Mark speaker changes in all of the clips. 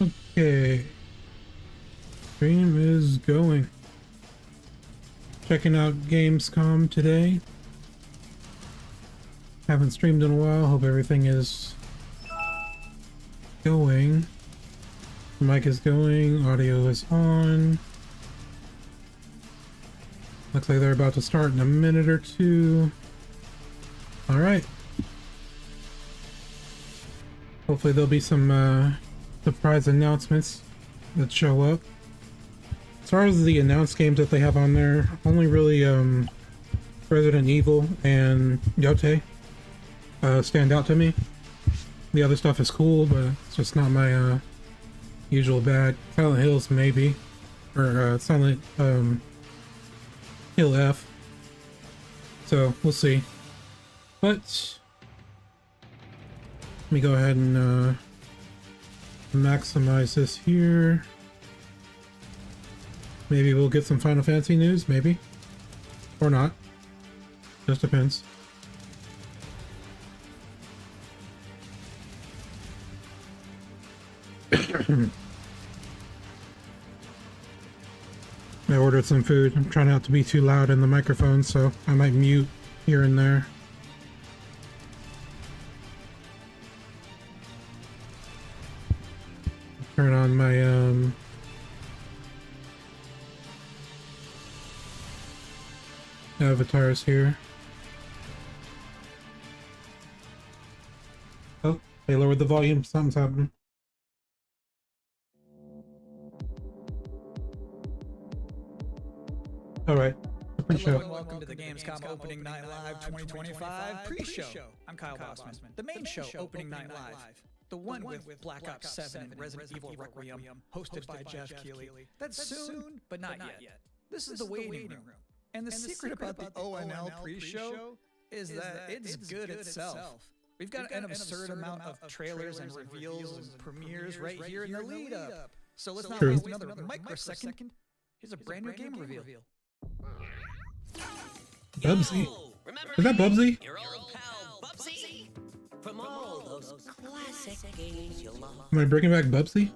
Speaker 1: Okay, stream is going. Checking out Gamescom today. Haven't streamed in a while. Hope everything is going. Mic is going. Audio is on. Looks like they're about to start in a minute or two. All right. Hopefully there'll be some surprise announcements that show up. As far as the announced games that they have on there, only really Resident Evil and Yote stand out to me. The other stuff is cool, but it's just not my usual bag. Silent Hills maybe, or Silent Hill F. So we'll see. But let me go ahead and maximize this here. Maybe we'll get some Final Fantasy news, maybe. Or not. Just depends. I ordered some food. I'm trying not to be too loud in the microphone, so I might mute here and there. Turn on my avatars here. Oh, they lowered the volume. Something's happening. All right.
Speaker 2: Hello and welcome to the Gamescom Opening Night Live 2025 pre-show. I'm Kyle Bossman. The main show, Opening Night Live. The one with Black Ops 7 and Resident Evil Requiem, hosted by Jeff Keighley. That's soon, but not yet. This is the waiting room. And the secret about the ONL pre-show is that it's good itself. We've got an absurd amount of trailers and reveals and premieres right here in the lead up. So let's not waste another microsecond. Here's a brand new game reveal.
Speaker 1: Bubsy. Is that Bubsy?
Speaker 3: Your old pal Bubsy. From all those classic games you love.
Speaker 1: Am I bringing back Bubsy?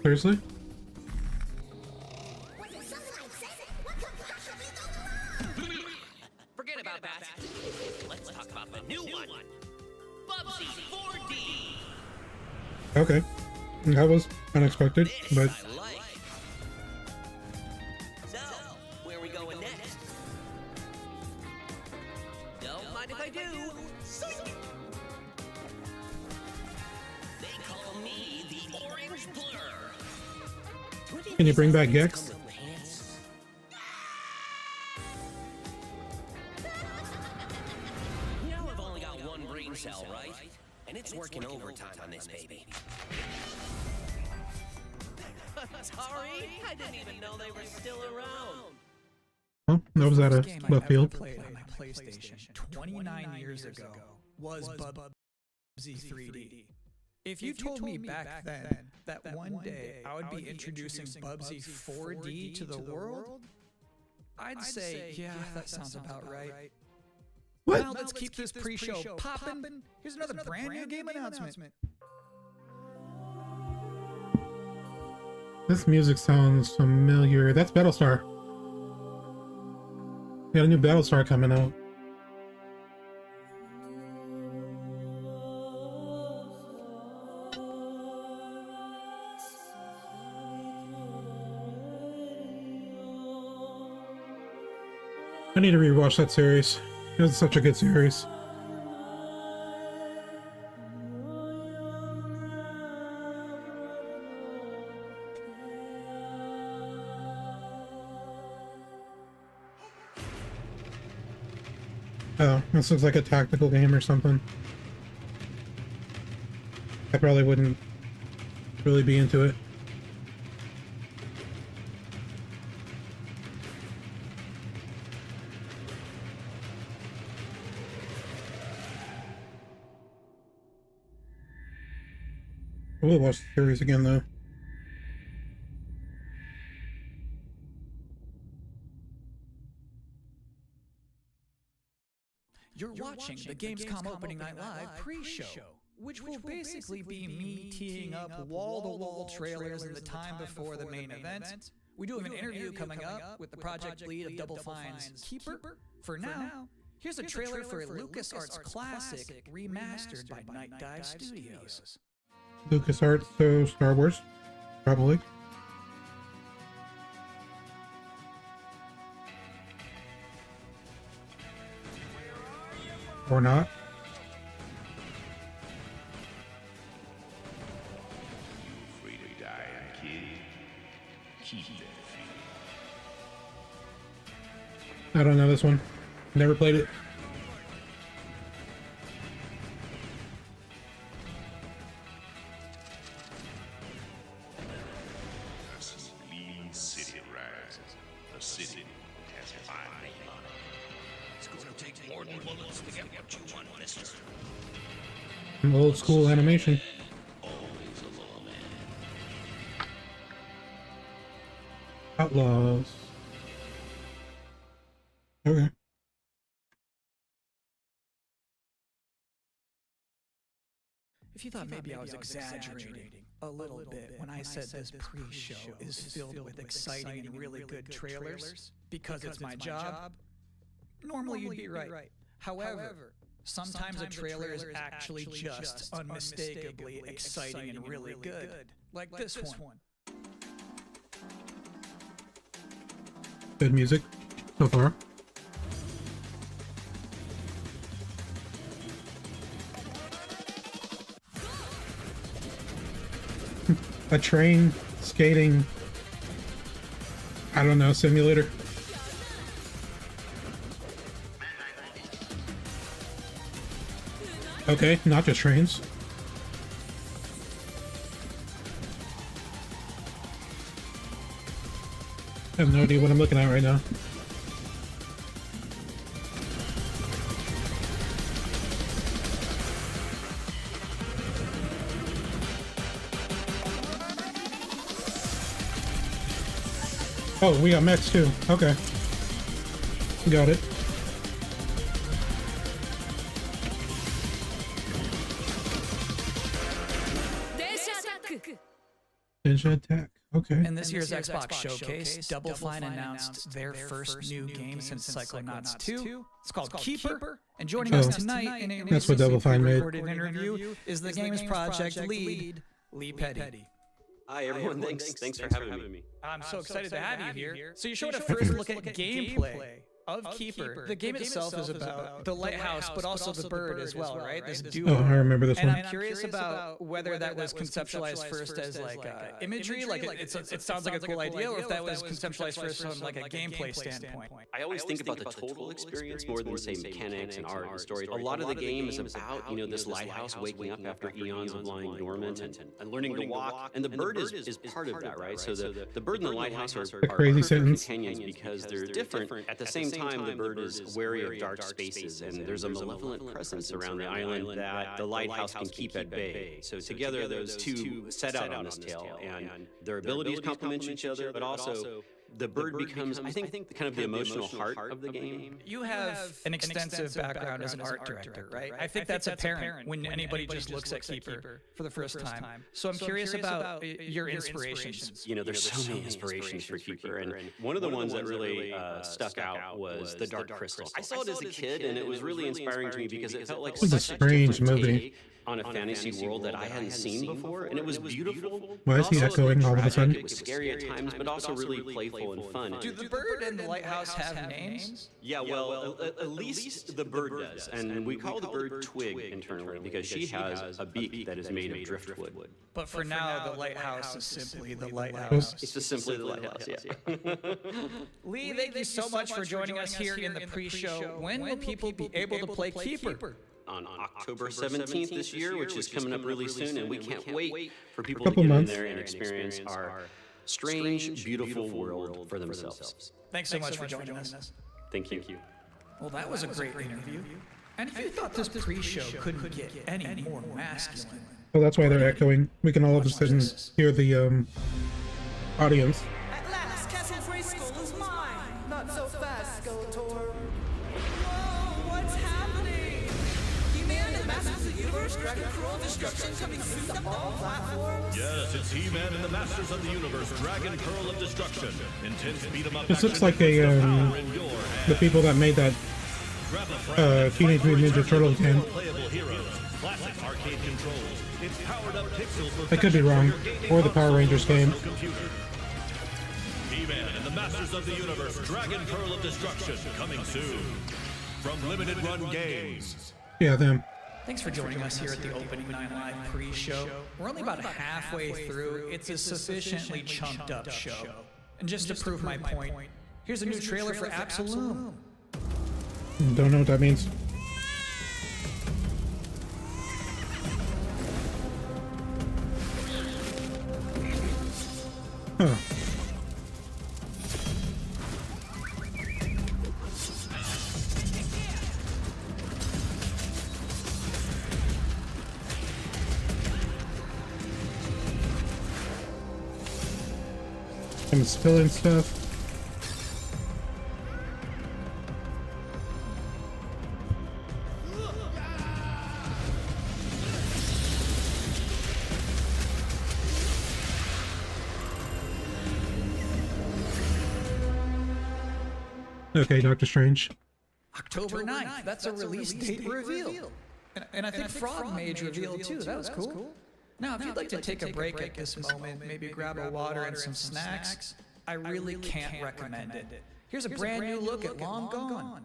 Speaker 1: Seriously?
Speaker 3: Forget about that. Let's talk about the new one. Bubsy 4D.
Speaker 1: Okay. That was unexpected, but
Speaker 3: I like. So, where are we going next? Don't mind if I do. They call me the Orange Blur.
Speaker 1: can you bring back Gex?
Speaker 3: You know I've only got one brain cell, right? And it's working overtime on this baby. Sorry, I didn't even know they were still around.
Speaker 1: Oh, that was out of left field.
Speaker 2: Played on my PlayStation 29 years ago was Bubsy 3D. If you told me back then that one day I would be introducing Bubsy 4D to the world, I'd say, yeah, that sounds about right.
Speaker 1: What?
Speaker 2: Now let's keep this pre-show poppin'. Here's another brand new game announcement.
Speaker 1: This music sounds familiar. That's Battlestar. We got a new Battlestar coming out. I need to rewatch that series. It was such a good series. Oh, this looks like a tactical game or something. I probably wouldn't really be into it. I will watch the series again though.
Speaker 2: You're watching the Gamescom Opening Night Live pre-show. which will basically be me teeing up wall-to-wall trailers in the time before the main event. We do have an interview coming up with the project lead of Double Fine's Keeper. For now, here's a trailer for a LucasArts classic remastered by Night Dive Studios.
Speaker 1: LucasArts, so Star Wars, probably. Or not.
Speaker 4: Free to die, kid. Keep that feeling.
Speaker 1: I don't know this one. Never played it.
Speaker 4: A sleeping city rises. A city that has a fine name on it. It's gonna take more than bullets to get what you want, mister.
Speaker 1: Old school animation.
Speaker 4: Always a little man.
Speaker 1: Outlaws. Okay.
Speaker 2: If you thought maybe I was exaggerating a little bit when I said this pre-show is filled with exciting and really good trailers because it's my job, normally you'd be right. However, sometimes a trailer is actually just unmistakably exciting and really good, like this one.
Speaker 1: Good music so far. A train skating, I don't know, simulator. Okay, not just trains. I have no idea what I'm looking at right now. Oh, we got mechs too. Okay. Got it. Ninja Attack. Okay.
Speaker 2: In this year's Xbox Showcase, Double Fine announced their first new game since Psychonauts 2. It's called Keeper. And joining us tonight in a
Speaker 1: That's what Double Fine made.
Speaker 2: recorded interview is the game's project lead, Lee Petty.
Speaker 5: Hi everyone, thanks for having me.
Speaker 2: I'm so excited to have you here. So you showed a first look at gameplay of Keeper. The game itself is about the lighthouse, but also the bird as well, right? This duo.
Speaker 1: Oh, I remember this
Speaker 2: And
Speaker 1: one.
Speaker 2: I'm curious about whether that was conceptualized first as like imagery, like it sounds like a cool idea, or if that was conceptualized first from like a gameplay standpoint.
Speaker 5: I always think about the total experience more than say mechanics and art and story. A lot of the game is about, this lighthouse waking up after eons of lying dormant and learning to walk. And the bird is part of that, right? So the bird and the lighthouse are
Speaker 1: crazy sentence.
Speaker 5: companions because they're different. At the same time, the bird is wary of dark spaces, and there's a malevolent presence around the island that the lighthouse can keep at bay. So together, those two set out on this tale, and their abilities complement each other, but also the bird becomes, I think, kind of the emotional heart of the game.
Speaker 2: You have an extensive background as an art director, right? I think that's apparent when anybody just looks at Keeper for the first time. So I'm curious about your inspirations.
Speaker 5: There's so many inspirations for Keeper, and one of the ones that really stuck out was the Dark Crystal. I saw it as a kid, and it was really inspiring to me because it felt like
Speaker 1: was a
Speaker 5: such
Speaker 1: strange
Speaker 5: different
Speaker 1: movie.
Speaker 5: take on a fantasy world that I hadn't seen before, and it was beautiful.
Speaker 1: Why is he
Speaker 5: but also
Speaker 1: echoing all of a
Speaker 5: tragic.
Speaker 1: sudden?
Speaker 5: It was scary at times, but also really playful and fun.
Speaker 2: Do the bird and the lighthouse have names?
Speaker 5: Yeah, well, at least the bird does, and we call the bird Twig internally because she has a beak that is made of driftwood.
Speaker 2: But for now, the lighthouse is simply the lighthouse.
Speaker 5: It's just simply the lighthouse, yeah.
Speaker 2: Lee, thank you so much for joining us here in the pre-show. When will people be able to play Keeper?
Speaker 5: On October 17th this year, which is coming up really soon, and we can't wait for people to
Speaker 1: couple
Speaker 5: get in
Speaker 1: months.
Speaker 5: there and experience our strange, beautiful world for themselves.
Speaker 2: Thanks so much for joining us.
Speaker 5: Thank you.
Speaker 2: Well, that was a great interview. And if you thought this pre-show couldn't get any more masculine,
Speaker 1: Oh, that's why they're echoing. We can all of a sudden hear the audience.
Speaker 6: At last, Castle Grayskull is mine. Not so fast, Skeletor. Whoa, what's happening? You man the Masters of the Universe Dragon Pearl of Destruction coming soon to all platforms?
Speaker 7: Yes, it's He-Man and the Masters of the Universe, Dragon Pearl of Destruction. Intense beat-em-up
Speaker 1: This looks
Speaker 7: action
Speaker 1: like
Speaker 7: that puts
Speaker 1: a
Speaker 7: the power in your
Speaker 1: the
Speaker 7: hands.
Speaker 1: people that made that
Speaker 7: Grab a friend.
Speaker 1: Teenage Mutant Ninja Turtles game.
Speaker 7: Playable heroes, classic arcade controls. It's powered-up pixel
Speaker 1: I could be wrong. Or the Power Rangers game.
Speaker 7: computer. He-Man and the Masters of the Universe, Dragon Pearl of Destruction, coming soon. From Limited Run Games.
Speaker 1: Yeah, them.
Speaker 2: Thanks for joining us here at the Opening Night Live pre-show. We're only about halfway through. It's a sufficiently chunked up show. And just to prove my point, here's a new trailer for Absolum.
Speaker 1: Don't know what that means. Huh. I'm spilling stuff. Okay, Doctor Strange.
Speaker 2: October 9th. That's a release date reveal. And I think Frog Mage revealed too. That was cool. Now, if you'd like to take a break at this moment, maybe grab a water and some snacks, I really can't recommend it. Here's a brand new look at Long Gone.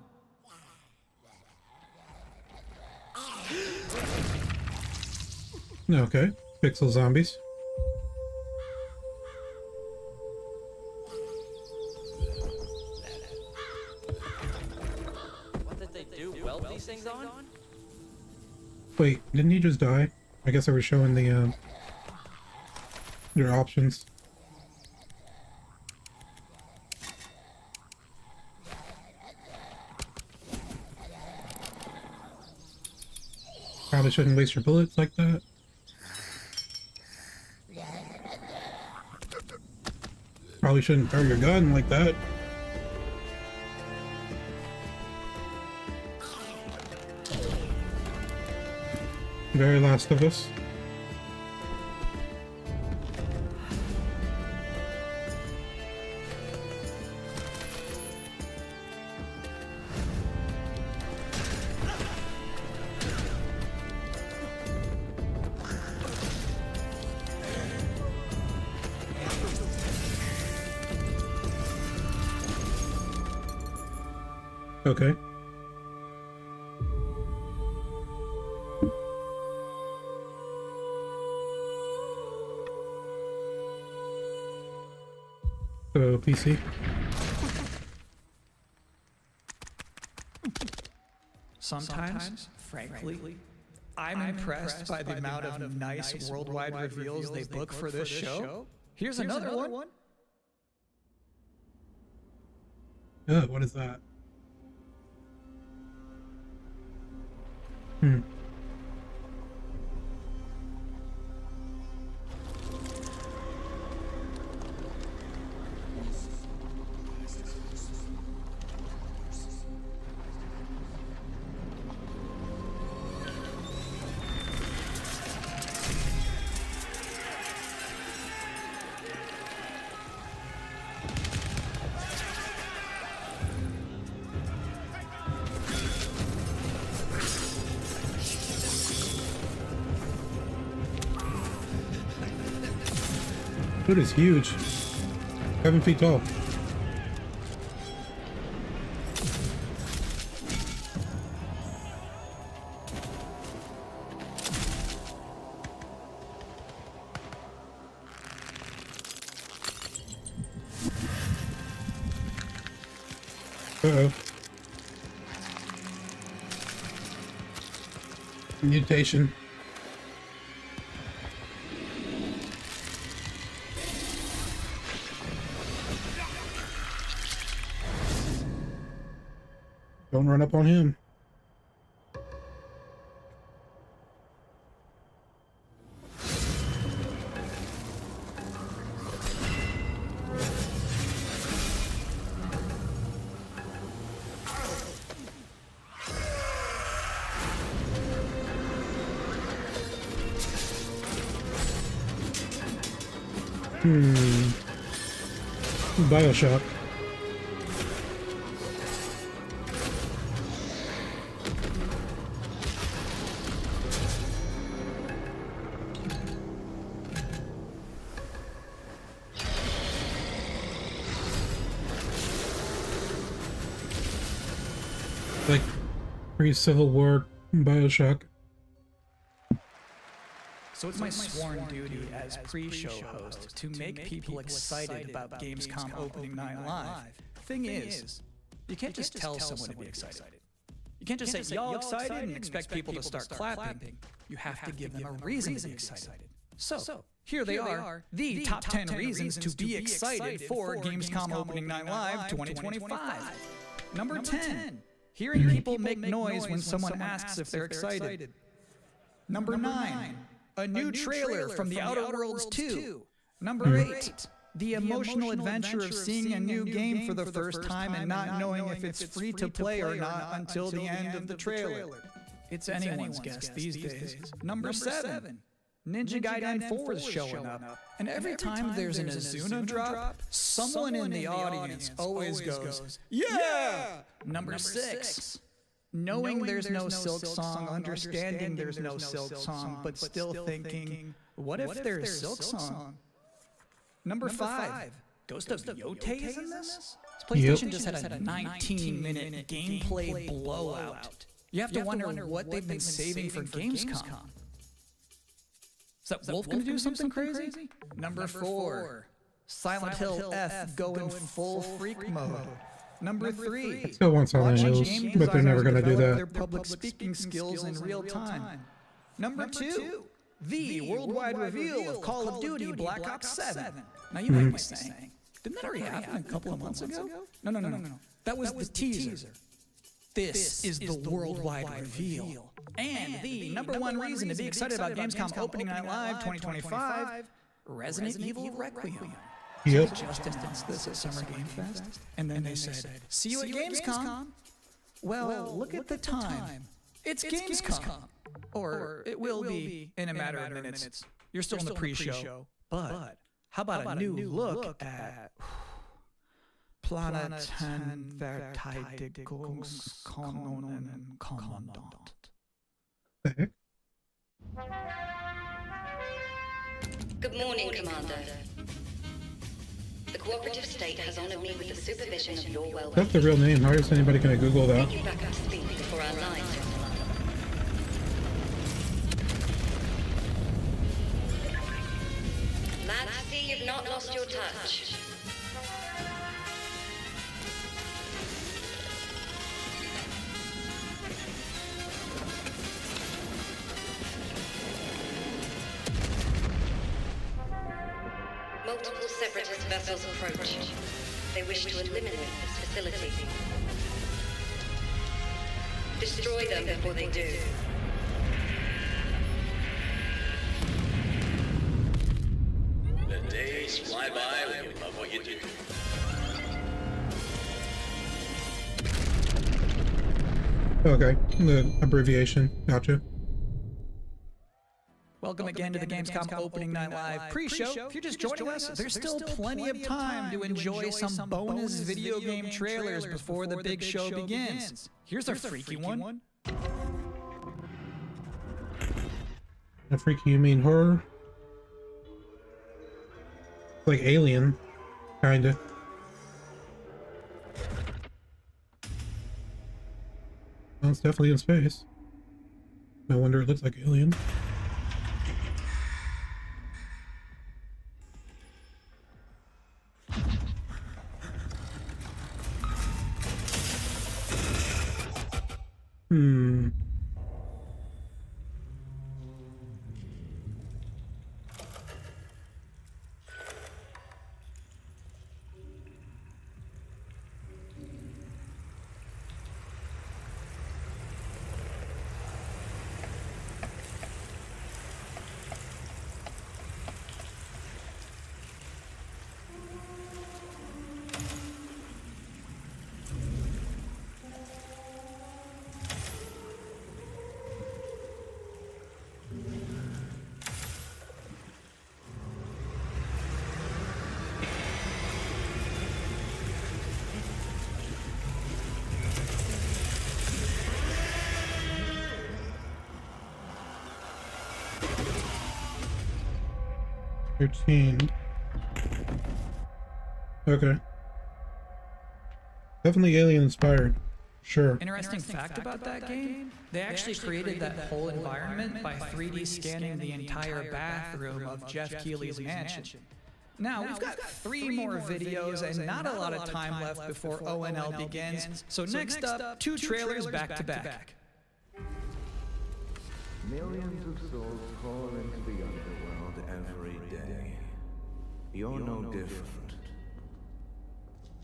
Speaker 1: Okay, pixel zombies.
Speaker 3: What did they do? Weld these things on?
Speaker 1: Wait, didn't he just die? I guess they were showing the their options. Probably shouldn't waste your bullets like that. Probably shouldn't throw your gun like that. Very Last of Us. Okay. So, PC.
Speaker 2: Sometimes, frankly, I'm impressed by the amount of nice worldwide reveals they book for this show. Here's another one.
Speaker 1: What is that? Hmm. Dude is huge. 7 feet tall. Uh-oh. Mutation. Don't run up on him. Bioshock. Like pre-Civil War Bioshock.
Speaker 2: So it's my sworn duty as pre-show host to make people excited about Gamescom opening night live. Thing is, you can't just tell someone to be excited. You can't just say, y'all excited, and expect people to start clapping. You have to give them a reason to be excited. So, here they are, the top 10 reasons to be excited for Gamescom opening night live 2025. Number 10, hearing people make noise when someone asks if they're excited. Number 9, a new trailer from The Outer Worlds 2. Number 8, the emotional adventure of seeing a new game for the first time and not knowing if it's free to play or not until the end of the trailer. It's anyone's guess these days. Number 7, Ninja Gaiden 4 is showing up. And every time there's an Azuna drop, someone in the audience always goes, yeah! Number 6, knowing there's no Silk Song, understanding there's no Silk Song, but still thinking, what if there's Silk Song? Number 5, Ghost of Yote is in this? PlayStation just had a 19-minute gameplay blowout. You have to wonder what they've been saving for Gamescom. Is that Wolf gonna do something crazy? Number 4, Silent Hill F going full freak mode. Number 3,
Speaker 1: Still want Silent Hills, but they're never gonna do that.
Speaker 2: their public speaking skills in real time. Number 2, the worldwide reveal of Call of Duty Black Ops 7. Now you might be saying, didn't that already happen a couple of months ago? No. That was the teaser. This is the worldwide reveal. And the number one reason to be excited about Gamescom opening night live 2025, Resident Evil Requiem.
Speaker 1: Yep.
Speaker 2: Just announced this at Summer Game Fest, and then they said, see you at Gamescom. Well, look at the time. It's Gamescom. Or it will be in a matter of minutes. You're still in the pre-show. But how about a new look at Planeten Verteidigungskanonen Kommandant?
Speaker 1: The heck?
Speaker 8: Good morning, Commander. The cooperative state has honored me with the supervision of your well-being.
Speaker 1: That's the real name. How is anybody gonna Google that?
Speaker 8: Get you back up to speed before our lines are alive. Glad to see you've not lost your touch. Multiple separatist vessels approach. They wish to eliminate this facility. Destroy them before they do.
Speaker 9: The days fly by when you love what you do.
Speaker 1: Okay, the abbreviation. Gotcha.
Speaker 2: Welcome again to the Gamescom opening night live pre-show. If you're just joining us, there's still plenty of time to enjoy some bonus video game trailers before the big show begins. Here's our freaky one.
Speaker 1: A freaky, you mean horror? Like Alien, kinda. Well, it's definitely in space. No wonder it looks like Alien. 13. Okay. Definitely alien inspired. Sure.
Speaker 2: Interesting fact about that game, they actually created that whole environment by 3D scanning the entire bathroom of Jeff Keighley's mansion. Now, we've got 3 more videos and not a lot of time left before ONL begins, so next up, 2 trailers back to back.
Speaker 10: Millions of souls pour into the underworld every day. You're no different.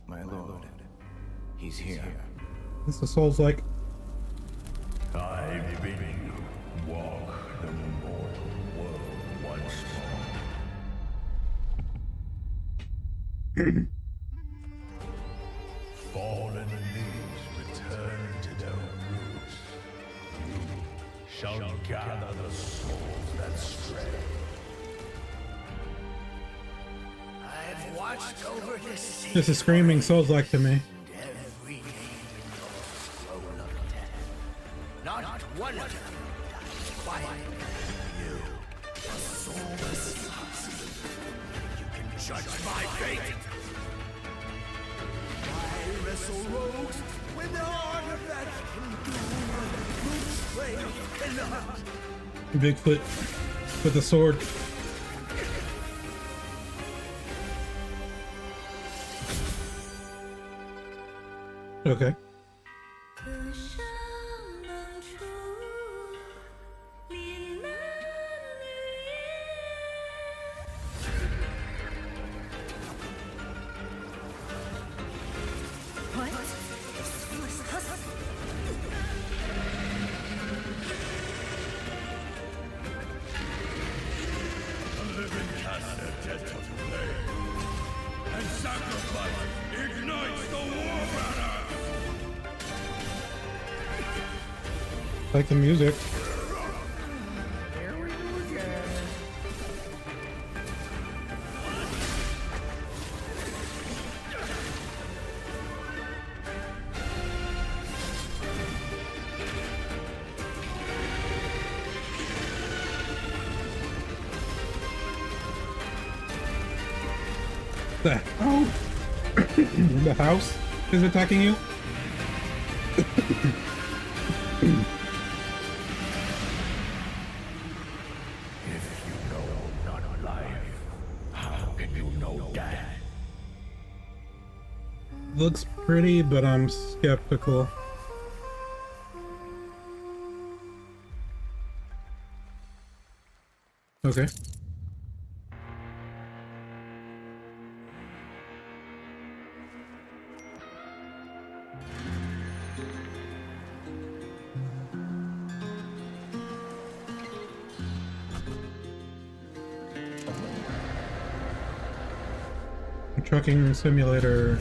Speaker 10: My lord, he's here.
Speaker 1: What's the souls like?
Speaker 7: I bid you walk the mortal world once more. Fallen leaves return to their roots. You shall gather the souls that stray.
Speaker 9: I've watched over this sea.
Speaker 1: This is screaming souls like to me.
Speaker 9: Every day throne of death. Not one of them dies quietly. You, a soulless husk. You can judge my fate. I wrestle rogues when their artifacts can do what Luke's blade cannot.
Speaker 1: Bigfoot with a sword. Okay.
Speaker 7: The living cast their dead to flame, and sacrifice ignites the war banner!
Speaker 1: Like the music.
Speaker 9: Here we go again.
Speaker 1: The hell? The house is attacking you?
Speaker 7: If you know not life, how can you know death?
Speaker 1: Looks pretty, but I'm skeptical. Okay. Trucking simulator.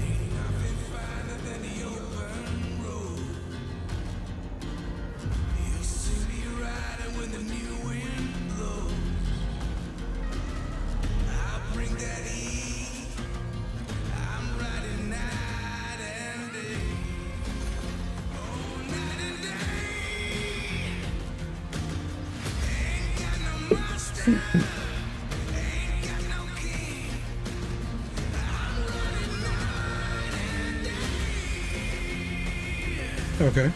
Speaker 1: Okay.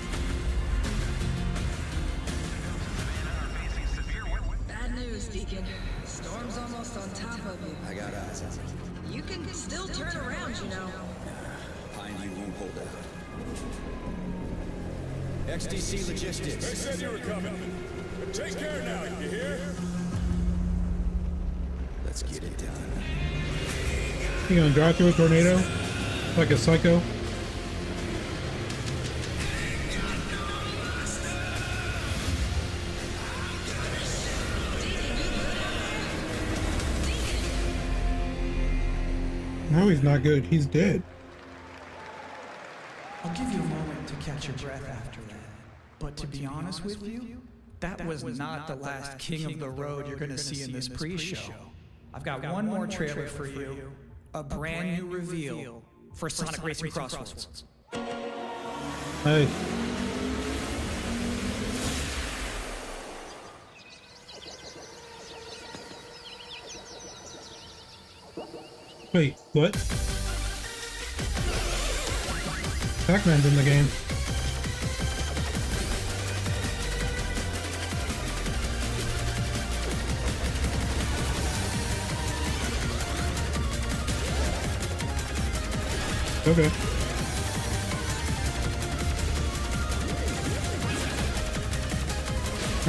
Speaker 6: Bad news, Deacon. Storm's almost on top of you.
Speaker 11: I got eyes on it.
Speaker 6: You can still turn around, you know.
Speaker 11: Pine View won't hold out. XTC Logistics.
Speaker 7: They said you were coming. But take care now, you hear?
Speaker 11: Let's get it done.
Speaker 1: You gonna drive through a tornado? Like a psycho? No, he's not good. He's dead.
Speaker 2: I'll give you a moment to catch your breath after that. But to be honest with you, that was not the last king of the road you're going to see in this pre-show. I've got one more trailer for you. A brand new reveal for Sonic Racing Crossroads.
Speaker 1: Wait, what? Pac-Man's in the game. Okay.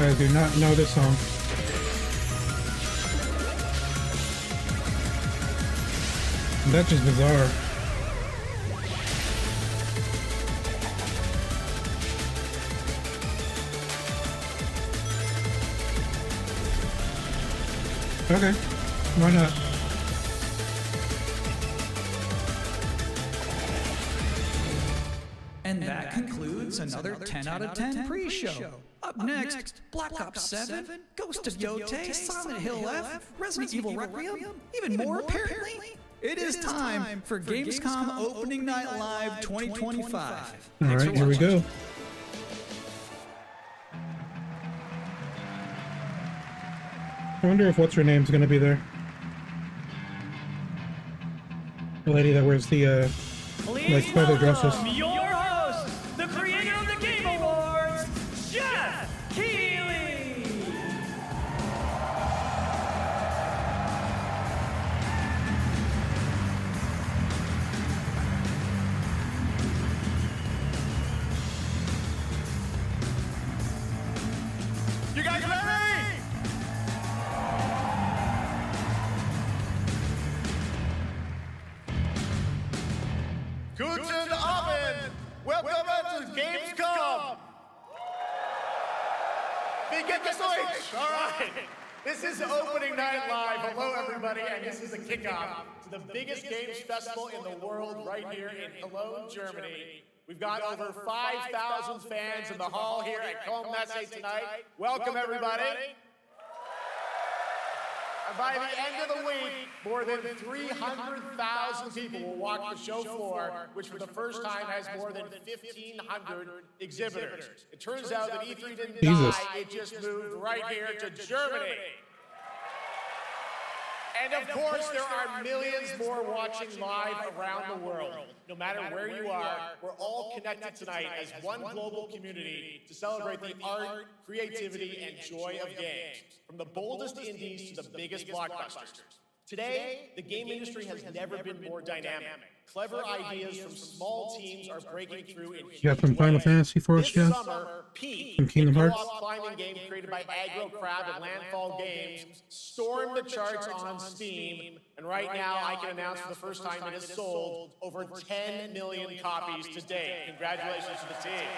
Speaker 1: I do not know this song. That's just bizarre. Okay, why not?
Speaker 2: And that concludes another 10 out of 10 pre-show. Up next, Black Ops 7, Ghost of Yotei, Silent Hill F, Resident Evil Requiem, even more apparently. It is time for Gamescom Opening Night Live 2025.
Speaker 1: Alright, here we go. I wonder if what's her name's gonna be there. The lady that wears the like feather dresses.
Speaker 12: Your host, the creator of the Game Awards, Jeff Keighley.
Speaker 9: You guys ready? Guten Abend! Welcome to Gamescom! Wie geht es euch? All right. This is Opening Night Live. Hello, everybody, and this is the kickoff to the biggest games festival in the world right here in Cologne, Germany. We've got over 5,000 fans in the hall here at Cologne Messe tonight. Welcome, everybody. And by the end of the week, more than 300,000 people will walk the show floor, which for the first time has more than 1,500 exhibitors. It turns out that E3 didn't die, it just moved right here to Germany. And of course, there are millions more watching live around the world. No matter where you are, we're all connected tonight as one global community to celebrate the art, creativity, and joy of games, from the boldest indies to the biggest blockbusters. Today, the game industry has never been more dynamic. Clever ideas from small teams are breaking through in huge
Speaker 1: You got some Final Fantasy for us, Jeff? Some Kingdom Hearts?
Speaker 9: Climbing game created by Aggro Crab and Landfall Games stormed the charts on Steam, and right now I can announce for the first time it has sold over 10 million copies to date. Congratulations to the team.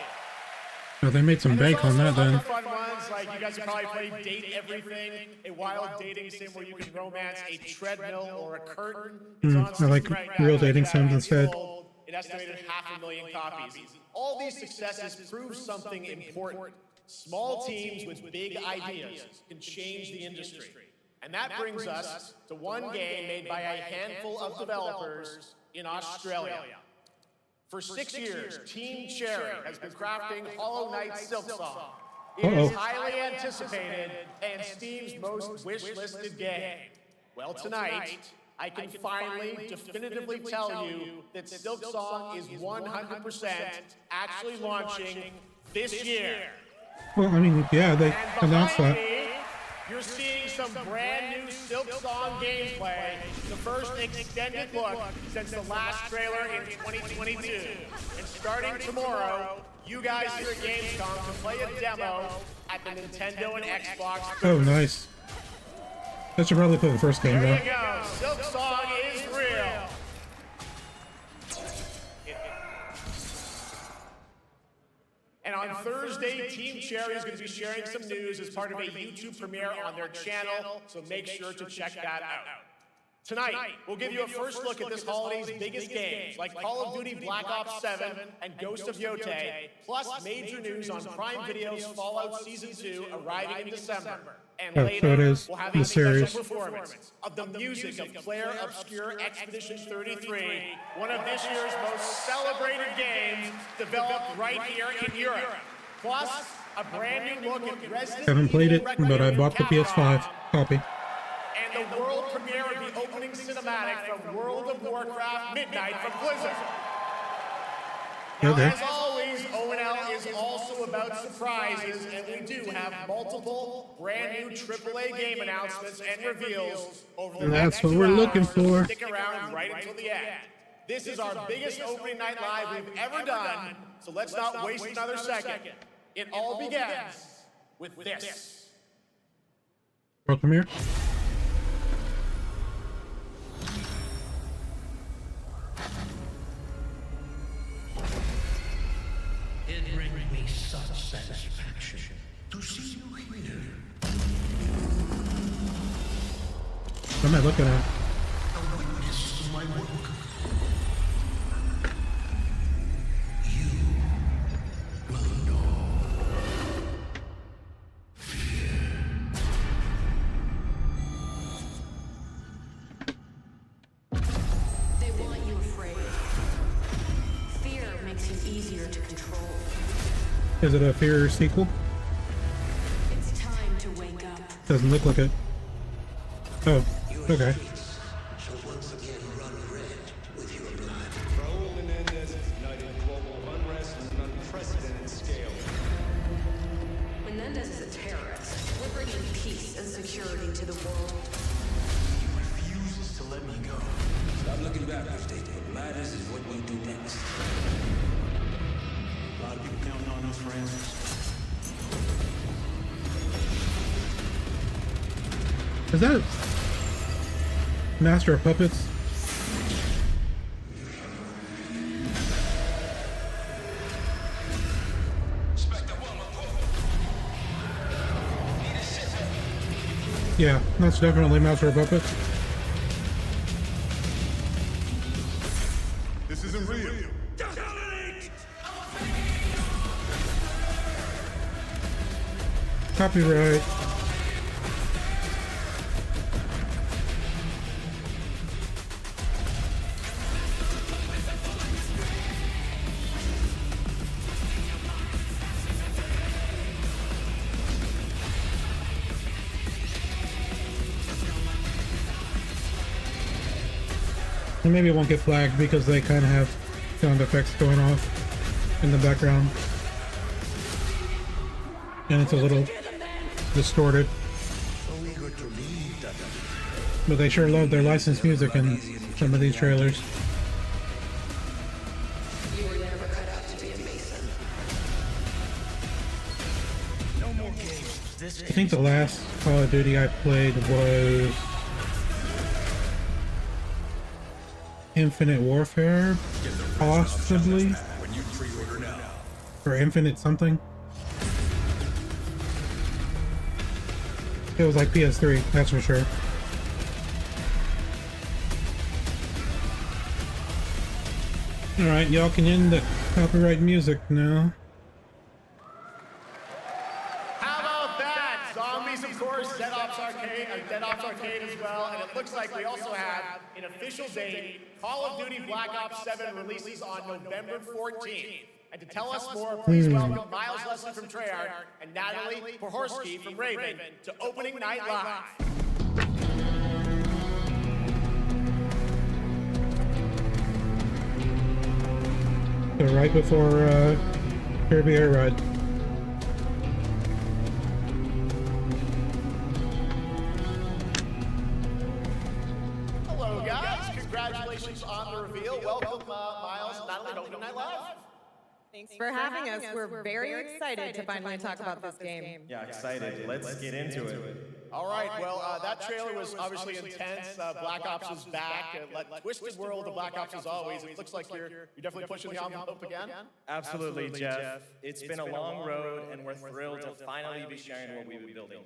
Speaker 1: Oh, they made some bank on that then.
Speaker 9: Fun ones, like you guys have probably played Date Everything, a wild dating sim where you can romance a treadmill or a curtain.
Speaker 1: I like real dating sims instead.
Speaker 9: It estimated 500,000 copies. All these successes prove something important. Small teams with big ideas can change the industry. And that brings us to one game made by a handful of developers in Australia. For 6 years, Team Cherry has been crafting Hollow Knight Silksong. It is highly anticipated and Steam's most wish-listed game. Well, tonight, I can finally definitively tell you that Silksong is 100% actually launching this year.
Speaker 1: Well, I mean, yeah, they announced that.
Speaker 9: You're seeing some brand new Silksong gameplay, the first extended look since the last trailer in 2022. And starting tomorrow, you guys here at Gamescom can play a demo at the Nintendo and Xbox.
Speaker 1: Oh, nice. I should probably play the first game, though.
Speaker 9: There you go. Silksong is real. And on Thursday, Team Cherry is going to be sharing some news as part of a YouTube premiere on their channel, so make sure to check that out. Tonight, we'll give you a first look at this holiday's biggest games, like Call of Duty Black Ops 7 and Ghost of Yotei, plus major news on Prime Video's Fallout Season 2 arriving in December. And later, we'll have a special performance of the music of Claire Obscure Expedition 33, one of this year's most celebrated games developed right here in Europe. Plus, a brand new look at Resident
Speaker 1: Haven't played it,
Speaker 9: Evil
Speaker 1: but I bought the PS5 copy.
Speaker 9: and the world premiere of the opening
Speaker 13: opening cinematic from World of Warcraft Midnight from Blizzard. Now,
Speaker 1: Okay.
Speaker 13: as always, ONL is also about surprises, and we do have multiple brand new AAA game announcements and reveals over the
Speaker 1: And
Speaker 13: next
Speaker 1: that's what
Speaker 13: 2
Speaker 1: we're
Speaker 13: hours,
Speaker 1: looking
Speaker 13: so
Speaker 1: for.
Speaker 13: stick around right until the end. This is our biggest opening night live we've ever done, so let's not waste another second. It all begins with this.
Speaker 1: Welcome here.
Speaker 4: It brings me such satisfaction to see you here.
Speaker 1: What am I looking at?
Speaker 4: A witness to my work. You will know fear.
Speaker 8: They want you afraid. Fear makes you easier to control.
Speaker 1: Is it a Fear sequel?
Speaker 8: It's time to wake up.
Speaker 1: Doesn't look like it. Oh, okay.
Speaker 4: So once again run red with your blood.
Speaker 14: Raul Menendez has ignited global unrest on an unprecedented scale.
Speaker 8: Menendez is a terrorist. We're bringing peace and security to the world.
Speaker 4: He refuses to let me go. Stop looking backwards, Dave. What matters is what we do next. A lot of people counting on us for answers.
Speaker 1: Is that Master of Puppets? Yeah, that's definitely Master of Puppets.
Speaker 14: This isn't real.
Speaker 1: Copyright. And maybe it won't get flagged because they kind of have sound effects going off in the background. And it's a little distorted. But they sure love their licensed music in some of these trailers.
Speaker 8: You were never cut out to be a Mason.
Speaker 4: No more games. This
Speaker 1: I think the last Call of Duty I played was Infinite Warfare, possibly,
Speaker 4: when you pre-order now.
Speaker 1: or Infinite something. It was like PS3, that's for sure. Alright, y'all can end the copyright music now.
Speaker 13: How about that? Zombies, of course, Dead Ops Arcade as well, and it looks like we also have an official date. Call of Duty Black Ops 7 releases on November 14th. And to tell us more, please welcome Miles Leslie from Treyarch and Natalie Pohorsky from Raven to Opening Night Live.
Speaker 1: So right before Kirby Air Ride.
Speaker 13: Hello, guys. Congratulations on the reveal. Welcome, Miles and Natalie to Opening Night Live.
Speaker 15: Thanks for having us. We're very excited to finally talk about this game.
Speaker 16: Yeah, excited. Let's get into it.
Speaker 13: All right, well, that trailer was obviously intense. Black Ops is back. Like Twisted World of Black Ops as always. It looks like you're definitely pushing the envelope again.
Speaker 16: Absolutely, Jeff. It's been a long road, and we're thrilled to finally be sharing what we've been building.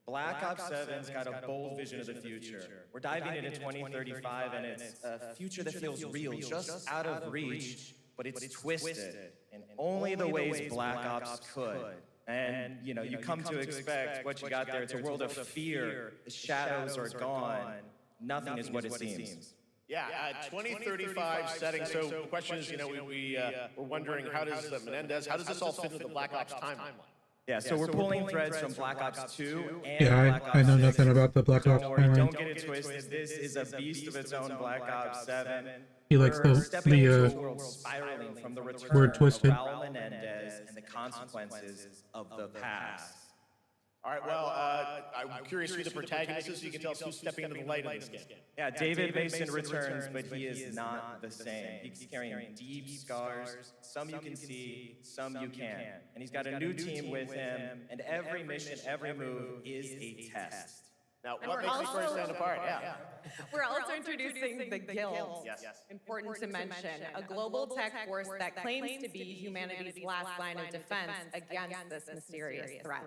Speaker 16: Black Ops 7's got a bold vision of the future. We're diving into 2035, and it's a future that feels real, just out of reach, but it's twisted in only the ways Black Ops could. And, you know, you come to expect what you got there. It's a world of fear. The shadows are gone. Nothing is what it seems.
Speaker 13: Yeah, 2035 setting. So the question is, you know, we're wondering, how does Menendez, how does this all fit into the Black Ops timeline?
Speaker 16: Yeah, so we're pulling threads from Black Ops 2 and
Speaker 1: Yeah,
Speaker 16: Black Ops
Speaker 1: I know
Speaker 16: 6.
Speaker 1: nothing about the Black Ops
Speaker 16: Don't worry,
Speaker 1: timeline.
Speaker 16: don't get it twisted. This is a beast of its own, Black Ops 7.
Speaker 1: He likes
Speaker 16: We're
Speaker 1: the
Speaker 16: stepping into a world spiraling from the return
Speaker 1: word twisted.
Speaker 16: of Raul Menendez and the consequences of the past.
Speaker 13: All right, well, I'm curious who the protagonist is so you can tell us who's stepping into the light in this game.
Speaker 16: Yeah, David Mason returns, but he is not the same. He's carrying deep scars. Some you can see, some you can't. And he's got a new team with him, and every mission, every move is a test.
Speaker 13: Now, what makes these stories stand apart? Yeah.
Speaker 15: We're also introducing the Guild.
Speaker 13: Yes.
Speaker 15: Important to mention, a global tech force that claims to be humanity's last line of defense against this mysterious threat.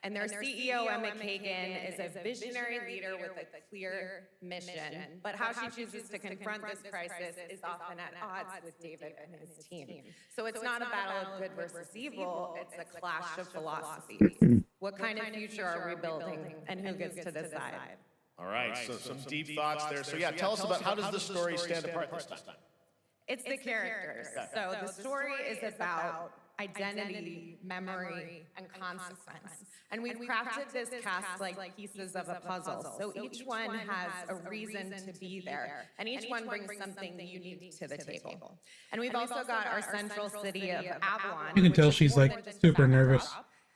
Speaker 15: And their CEO, Emma Kagan, is a visionary leader with a clear mission. But how she chooses to confront this crisis is often at odds with David and his team. So it's not a battle of good versus evil, it's a clash of philosophies. What kind of future are we building, and who gets to decide?
Speaker 13: All right, so some deep thoughts there. So yeah, tell us about how does the story stand apart this time?
Speaker 15: It's the characters. So the story is about identity, memory, and consequence. And we've crafted this cast like pieces of a puzzle. So each one has a reason to be there, and each one brings something unique to the table. And we've also got our central city of Avalon.
Speaker 1: You can tell she's like super nervous.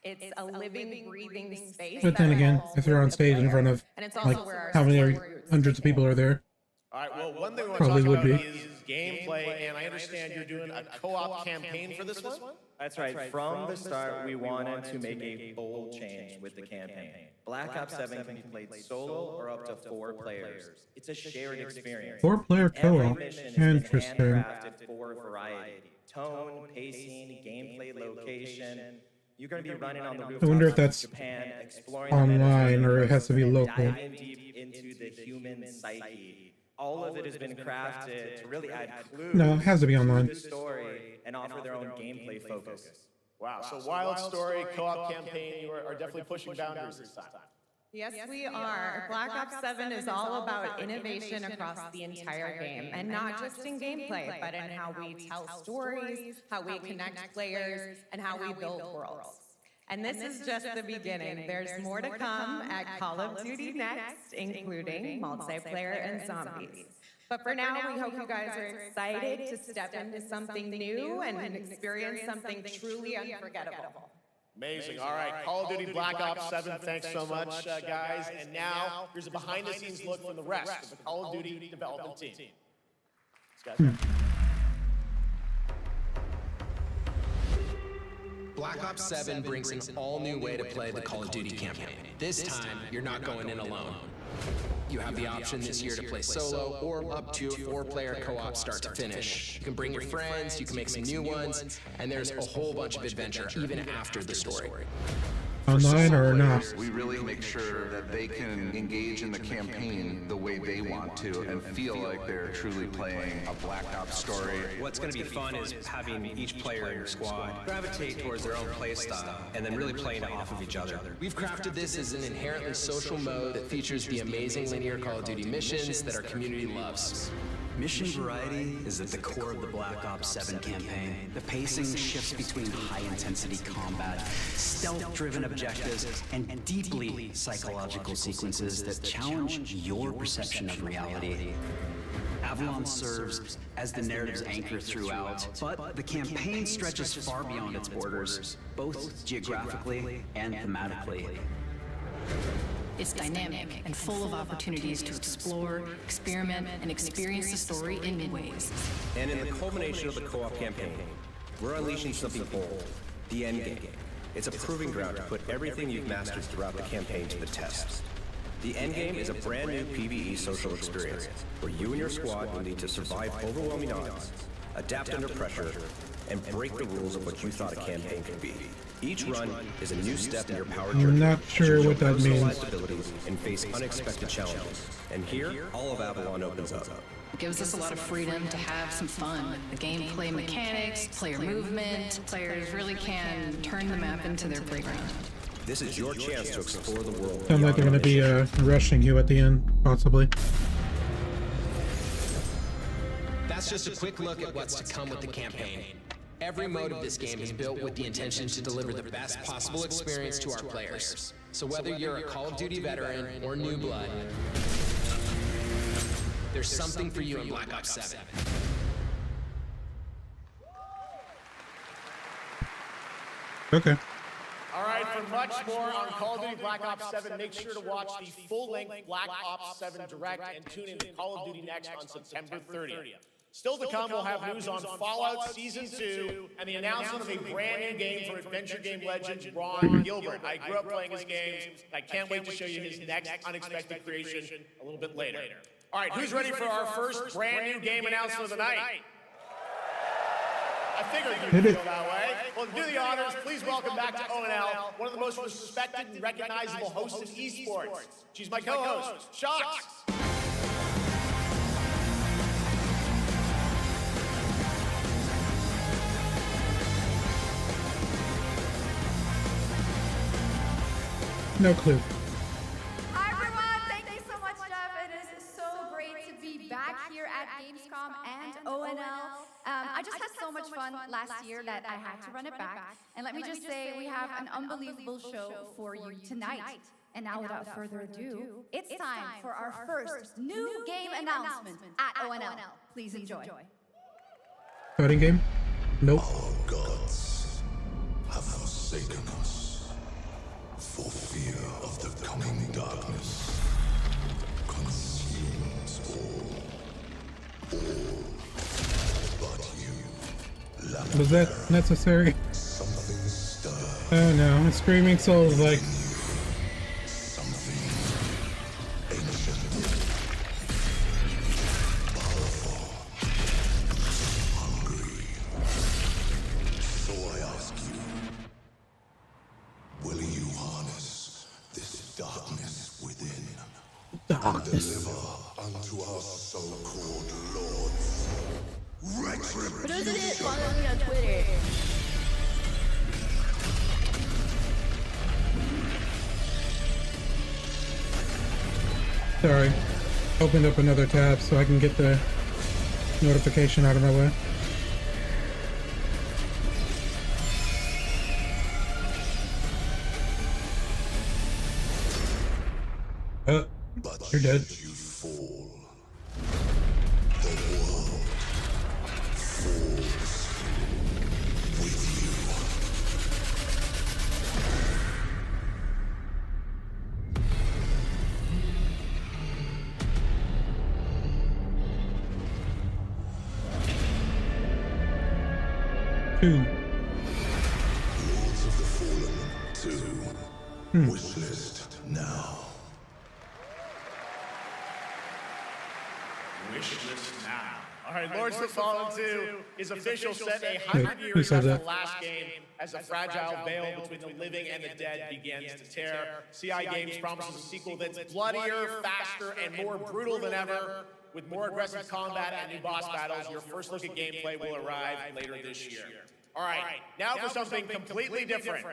Speaker 15: It's a living, breathing space.
Speaker 1: But then again, if they're on stage in front of like how many hundreds of people are there?
Speaker 13: All right, well, one thing we want
Speaker 1: Probably
Speaker 13: to talk
Speaker 1: would
Speaker 13: about
Speaker 1: be.
Speaker 13: is gameplay, and I understand you're doing a co-op campaign for this one?
Speaker 16: That's right. From the start, we wanted to make a bold change with the campaign. Black Ops 7 can be played solo or up to 4 players. It's a shared experience.
Speaker 1: 4-player co-op.
Speaker 16: Every mission has been
Speaker 1: Interesting.
Speaker 16: handcrafted for variety. Tone, pacing, gameplay, location. You're going to be running on the
Speaker 1: I wonder if
Speaker 16: rooftops
Speaker 1: that's
Speaker 16: of Japan, exploring the
Speaker 1: online or it has to be local.
Speaker 16: diving deep into the human psyche. All of it has been crafted to really add clues
Speaker 1: No, it has to be
Speaker 16: to
Speaker 1: online.
Speaker 16: the story and offer their own gameplay focus.
Speaker 13: Wow, so wild story, co-op campaign, you are definitely pushing boundaries this time.
Speaker 15: Yes, we are. Black Ops 7 is all about innovation across the entire game, and not just in gameplay, but in how we tell stories, how we connect players, and how we build worlds. And this is just the beginning. There's more to come at Call of Duty Next, including multiplayer and zombies. But for now, we hope you guys are excited to step into something new and experience something truly unforgettable.
Speaker 13: Amazing. All right, Call of Duty Black Ops 7, thanks so much, guys. And now, here's a behind-the-scenes look from the rest of the Call of Duty development team. Let's go.
Speaker 17: Black Ops 7 brings an all-new way to play the Call of Duty campaign. This time, you're not going in alone. You have the option this year to play solo or up to a 4-player co-op start to finish. You can bring your friends, you can make some new ones, and there's a whole bunch of adventure even after the story.
Speaker 1: Online or not?
Speaker 18: We really make sure that they can engage in the campaign the way they want to and feel like they're truly playing a Black Ops story.
Speaker 19: What's going to be fun is having each player in your squad gravitate towards their own play style and then really playing off of each other.
Speaker 17: We've crafted this as an inherently social mode that features the amazing linear Call of Duty missions that our community loves.
Speaker 20: Mission variety is at the core of the Black Ops 7 campaign. The pacing shifts between high-intensity combat, stealth-driven objectives, and deeply psychological sequences that challenge your perception of reality. Avalon serves as the narrative's anchor throughout, but the campaign stretches far beyond its borders, both geographically and thematically.
Speaker 21: It's dynamic and full of opportunities to explore, experiment, and experience the story in new ways.
Speaker 19: And in the culmination of the co-op campaign, we're unleashing something bold, the endgame. It's a proving ground to put everything you've mastered throughout the campaign to the test. The endgame is a brand new PvE social experience, where you and your squad will need to survive overwhelming odds, adapt under pressure, and break the rules of what you thought a campaign could be. Each run is a new step in your power journey.
Speaker 1: I'm not sure what that means.
Speaker 19: Abilities and face unexpected challenges. And here, all of Avalon opens up.
Speaker 21: It gives us a lot of freedom to have some fun. The gameplay mechanics, player movement, players really can turn the map into their playground.
Speaker 19: This is your chance to explore the world.
Speaker 1: Sounds like they're going to be rushing you at the end, possibly.
Speaker 17: That's just a quick look at what's to come with the campaign. Every mode of this game is built with the intention to deliver the best possible experience to our players. So whether you're a Call of Duty veteran or new blood, there's something for you in Black Ops 7.
Speaker 1: Okay.
Speaker 13: All right, for much more on Call of Duty Black Ops 7, make sure to watch the full-length Black Ops 7 Direct and tune in to Call of Duty Next on September 30th. Still to come, we'll have news on Fallout Season 2 and the announcement of a brand new game for adventure game legend Ron Gilbert. I grew up playing his games, and I can't wait to show you his next unexpected creation a little bit later. All right, who's ready for our first brand new game announcement of the night? I figured you'd feel that way. Well, to do the honors, please welcome back to ONL, one of the most respected and recognizable hosts in esports. She's my co-host, Shox.
Speaker 1: No clue.
Speaker 5: Hi everyone, thank you so much, Jeff. It is so great to be back here at Gamescom and ONL. I just had so much fun last year that I had to run it back. And let me just say, we have an unbelievable show for you tonight. And now without further ado, it's time for our first new game announcement at ONL. Please enjoy.
Speaker 1: Fighting game? Nope.
Speaker 22: Our gods have forsaken us for fear of the coming darkness. Consumes all but you.
Speaker 1: Was that necessary?
Speaker 22: Something stirs.
Speaker 1: Oh no, Screaming Souls like...
Speaker 22: Something ancient. Powerful. Hungry. So I ask you, will you harness this darkness within? And deliver unto our so-called lords retribution?
Speaker 5: For those of you that follow me on Twitter,
Speaker 1: Sorry. Opened up another tab so I can get the notification out of my way. You're dead.
Speaker 22: You fall. The world falls with you.
Speaker 1: Two.
Speaker 22: Lords of the Fallen 2. Wishlist now.
Speaker 13: Wishlist now. All right, Lords of the Fallen 2 is official, set 100
Speaker 1: Who
Speaker 13: years
Speaker 1: said
Speaker 13: after
Speaker 1: that?
Speaker 13: the last game, as a fragile veil between the living and the dead begins to tear. CI Games promises a sequel that's bloodier, faster, and more brutal than ever. With more aggressive combat and new boss battles, your first look at gameplay will arrive later this year. All right, now for something completely different.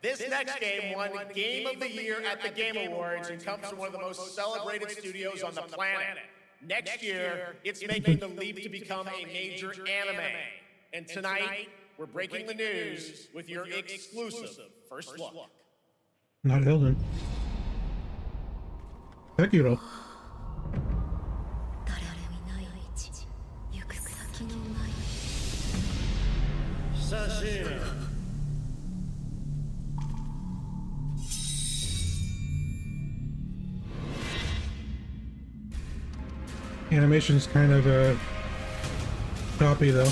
Speaker 13: This next game won Game of the Year at the Game Awards and comes from one of the most celebrated studios on the planet. Next year, it's making the leap to become a major anime. And tonight, we're breaking the news with your exclusive first look.
Speaker 1: Not Hilden. Sekiro.
Speaker 22: Sashina.
Speaker 1: Animation's kind of choppy though.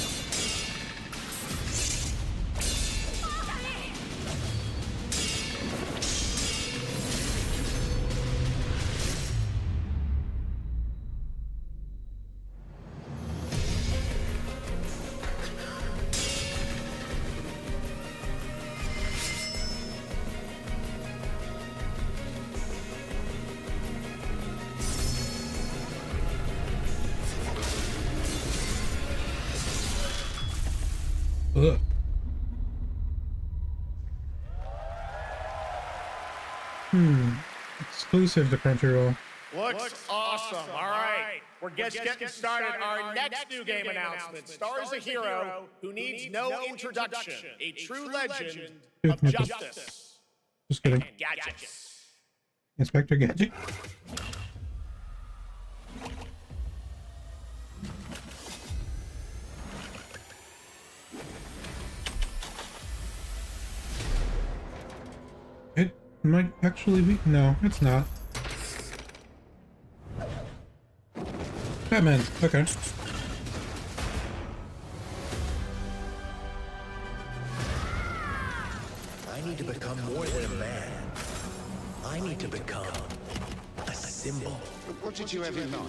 Speaker 1: Ugh. Exclusive to Crunchyroll.
Speaker 13: Looks awesome. All right. We're just getting started. Our next new game announcement stars a hero who needs no introduction, a true legend of justice
Speaker 1: Just kidding.
Speaker 13: and gadgets.
Speaker 1: Inspector Gadget. It might actually be. No, it's not. Batman. Okay.
Speaker 9: I need to become more than a man. I need to become a symbol.
Speaker 3: What did you have in mind?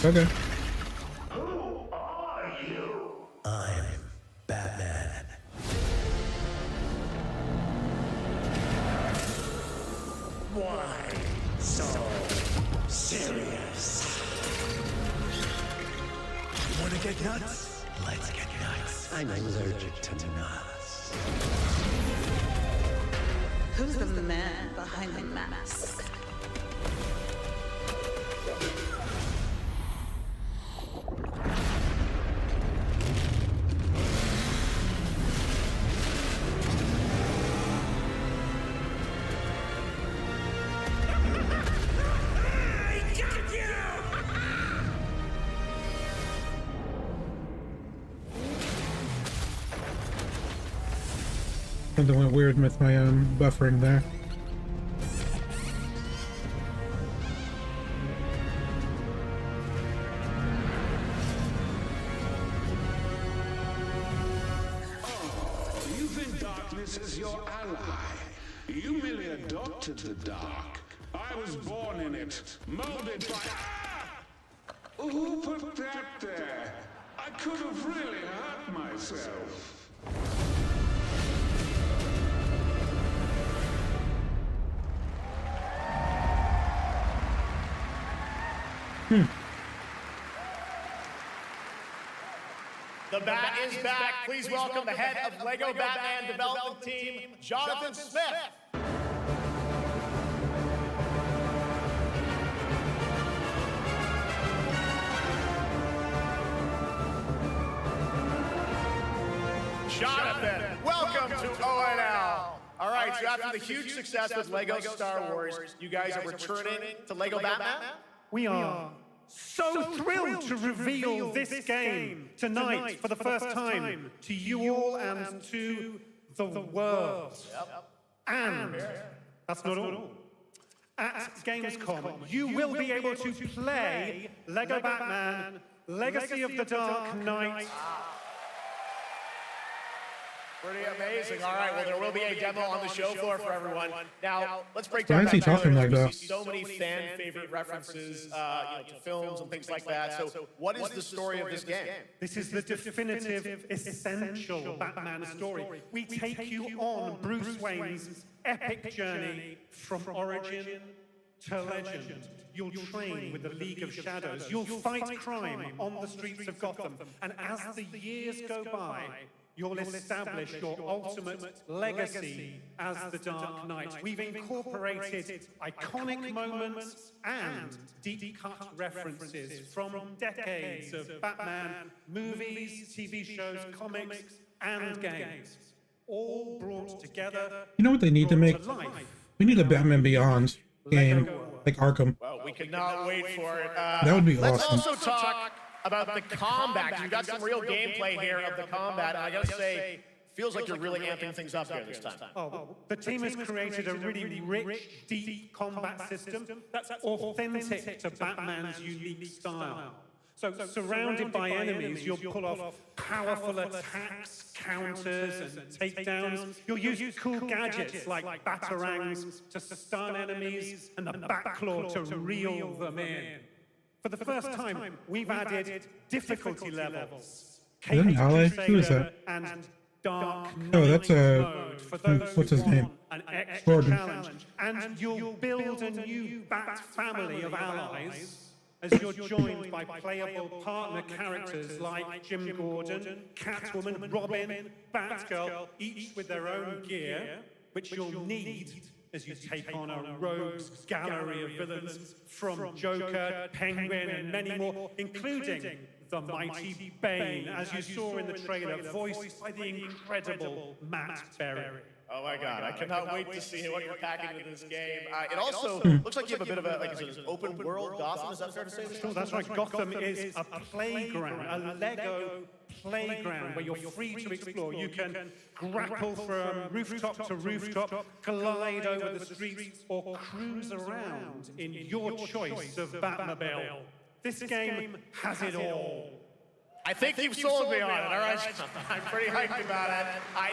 Speaker 1: Okay.
Speaker 9: Who are you? I'm Batman. Why so serious? You wanna get nuts? Let's get nuts. I'm allergic to nuts.
Speaker 6: Who's the man behind the mask?
Speaker 1: Something went weird with my buffering there.
Speaker 3: You think darkness is your ally? You merely adopted the dark. I was born in it, molded by... Who put that there? I could have really hurt myself.
Speaker 13: The Bat is back. Please welcome the head of LEGO Batman development team, Jonathan Smith. Jonathan, welcome to ONL. All right, so after the huge success with LEGO Star Wars, you guys are returning to LEGO Batman?
Speaker 10: We are so thrilled to reveal this game tonight for the first time to you all and to the world. And that's not all. At Gamescom, you will be able to play LEGO Batman, Legacy of the Dark Knight.
Speaker 13: Pretty amazing. All right, well, there will be a demo on the show floor for everyone. Now, let's break
Speaker 1: Why
Speaker 13: down
Speaker 1: is he
Speaker 13: that trailer.
Speaker 1: talking like
Speaker 13: We
Speaker 1: that?
Speaker 13: see so many fan-favorite references to films and things like that. So what is the story of this game?
Speaker 10: This is the definitive, essential Batman story. We take you on Bruce Wayne's epic journey from origin to legend. You'll train with the League of Shadows. You'll fight crime on the streets of Gotham. And as the years go by, you'll establish your ultimate legacy as the Dark Knight. We've incorporated iconic moments and deep-cut references from decades of Batman movies, TV shows, comics, and games, all brought together.
Speaker 1: You know what they need to make? We need a Batman Beyond game, like Arkham.
Speaker 13: Well, we could not wait for it.
Speaker 1: That would be
Speaker 13: Let's
Speaker 1: awesome.
Speaker 13: also talk about the combat. We've got some real gameplay here of the combat, and I gotta say, feels like you're really amping things up here this time.
Speaker 10: Oh, the team has created a really rich, deep combat system that's authentic to Batman's unique style. So, surrounded by enemies, you'll pull off powerful attacks, counters, and takedowns. You'll use cool gadgets like batarangs to stun enemies and the Batclaw to reel them in. For the first time, we've added difficulty levels.
Speaker 1: Is that an ally? Who is that?
Speaker 10: And Dark
Speaker 1: Oh, that's
Speaker 10: mode for those
Speaker 1: what's his
Speaker 10: who
Speaker 1: name?
Speaker 10: want an extra
Speaker 1: Gordon.
Speaker 10: challenge, and you'll build a new Bat family of allies as you're joined by playable partner characters like Jim Gordon, Catwoman, Robin, Batgirl, each with their own gear, which you'll need as you take on a rogues gallery of villains from Joker, Penguin, and many more, including the mighty Bane, as you saw in the trailer, voiced by the incredible Matt Berry.
Speaker 13: Oh my god, I cannot wait to see what you're packing into this game. It also looks like you have a bit of an open world Gotham, is that fair to say?
Speaker 10: Sure, that's right. Gotham is a playground, a Lego playground where you're free to explore. You can grapple from rooftop to rooftop, glide over the streets, or cruise around in your choice of Batmobile. This game has it all.
Speaker 13: I think you've sold me on it, all right? I'm pretty hyped about it.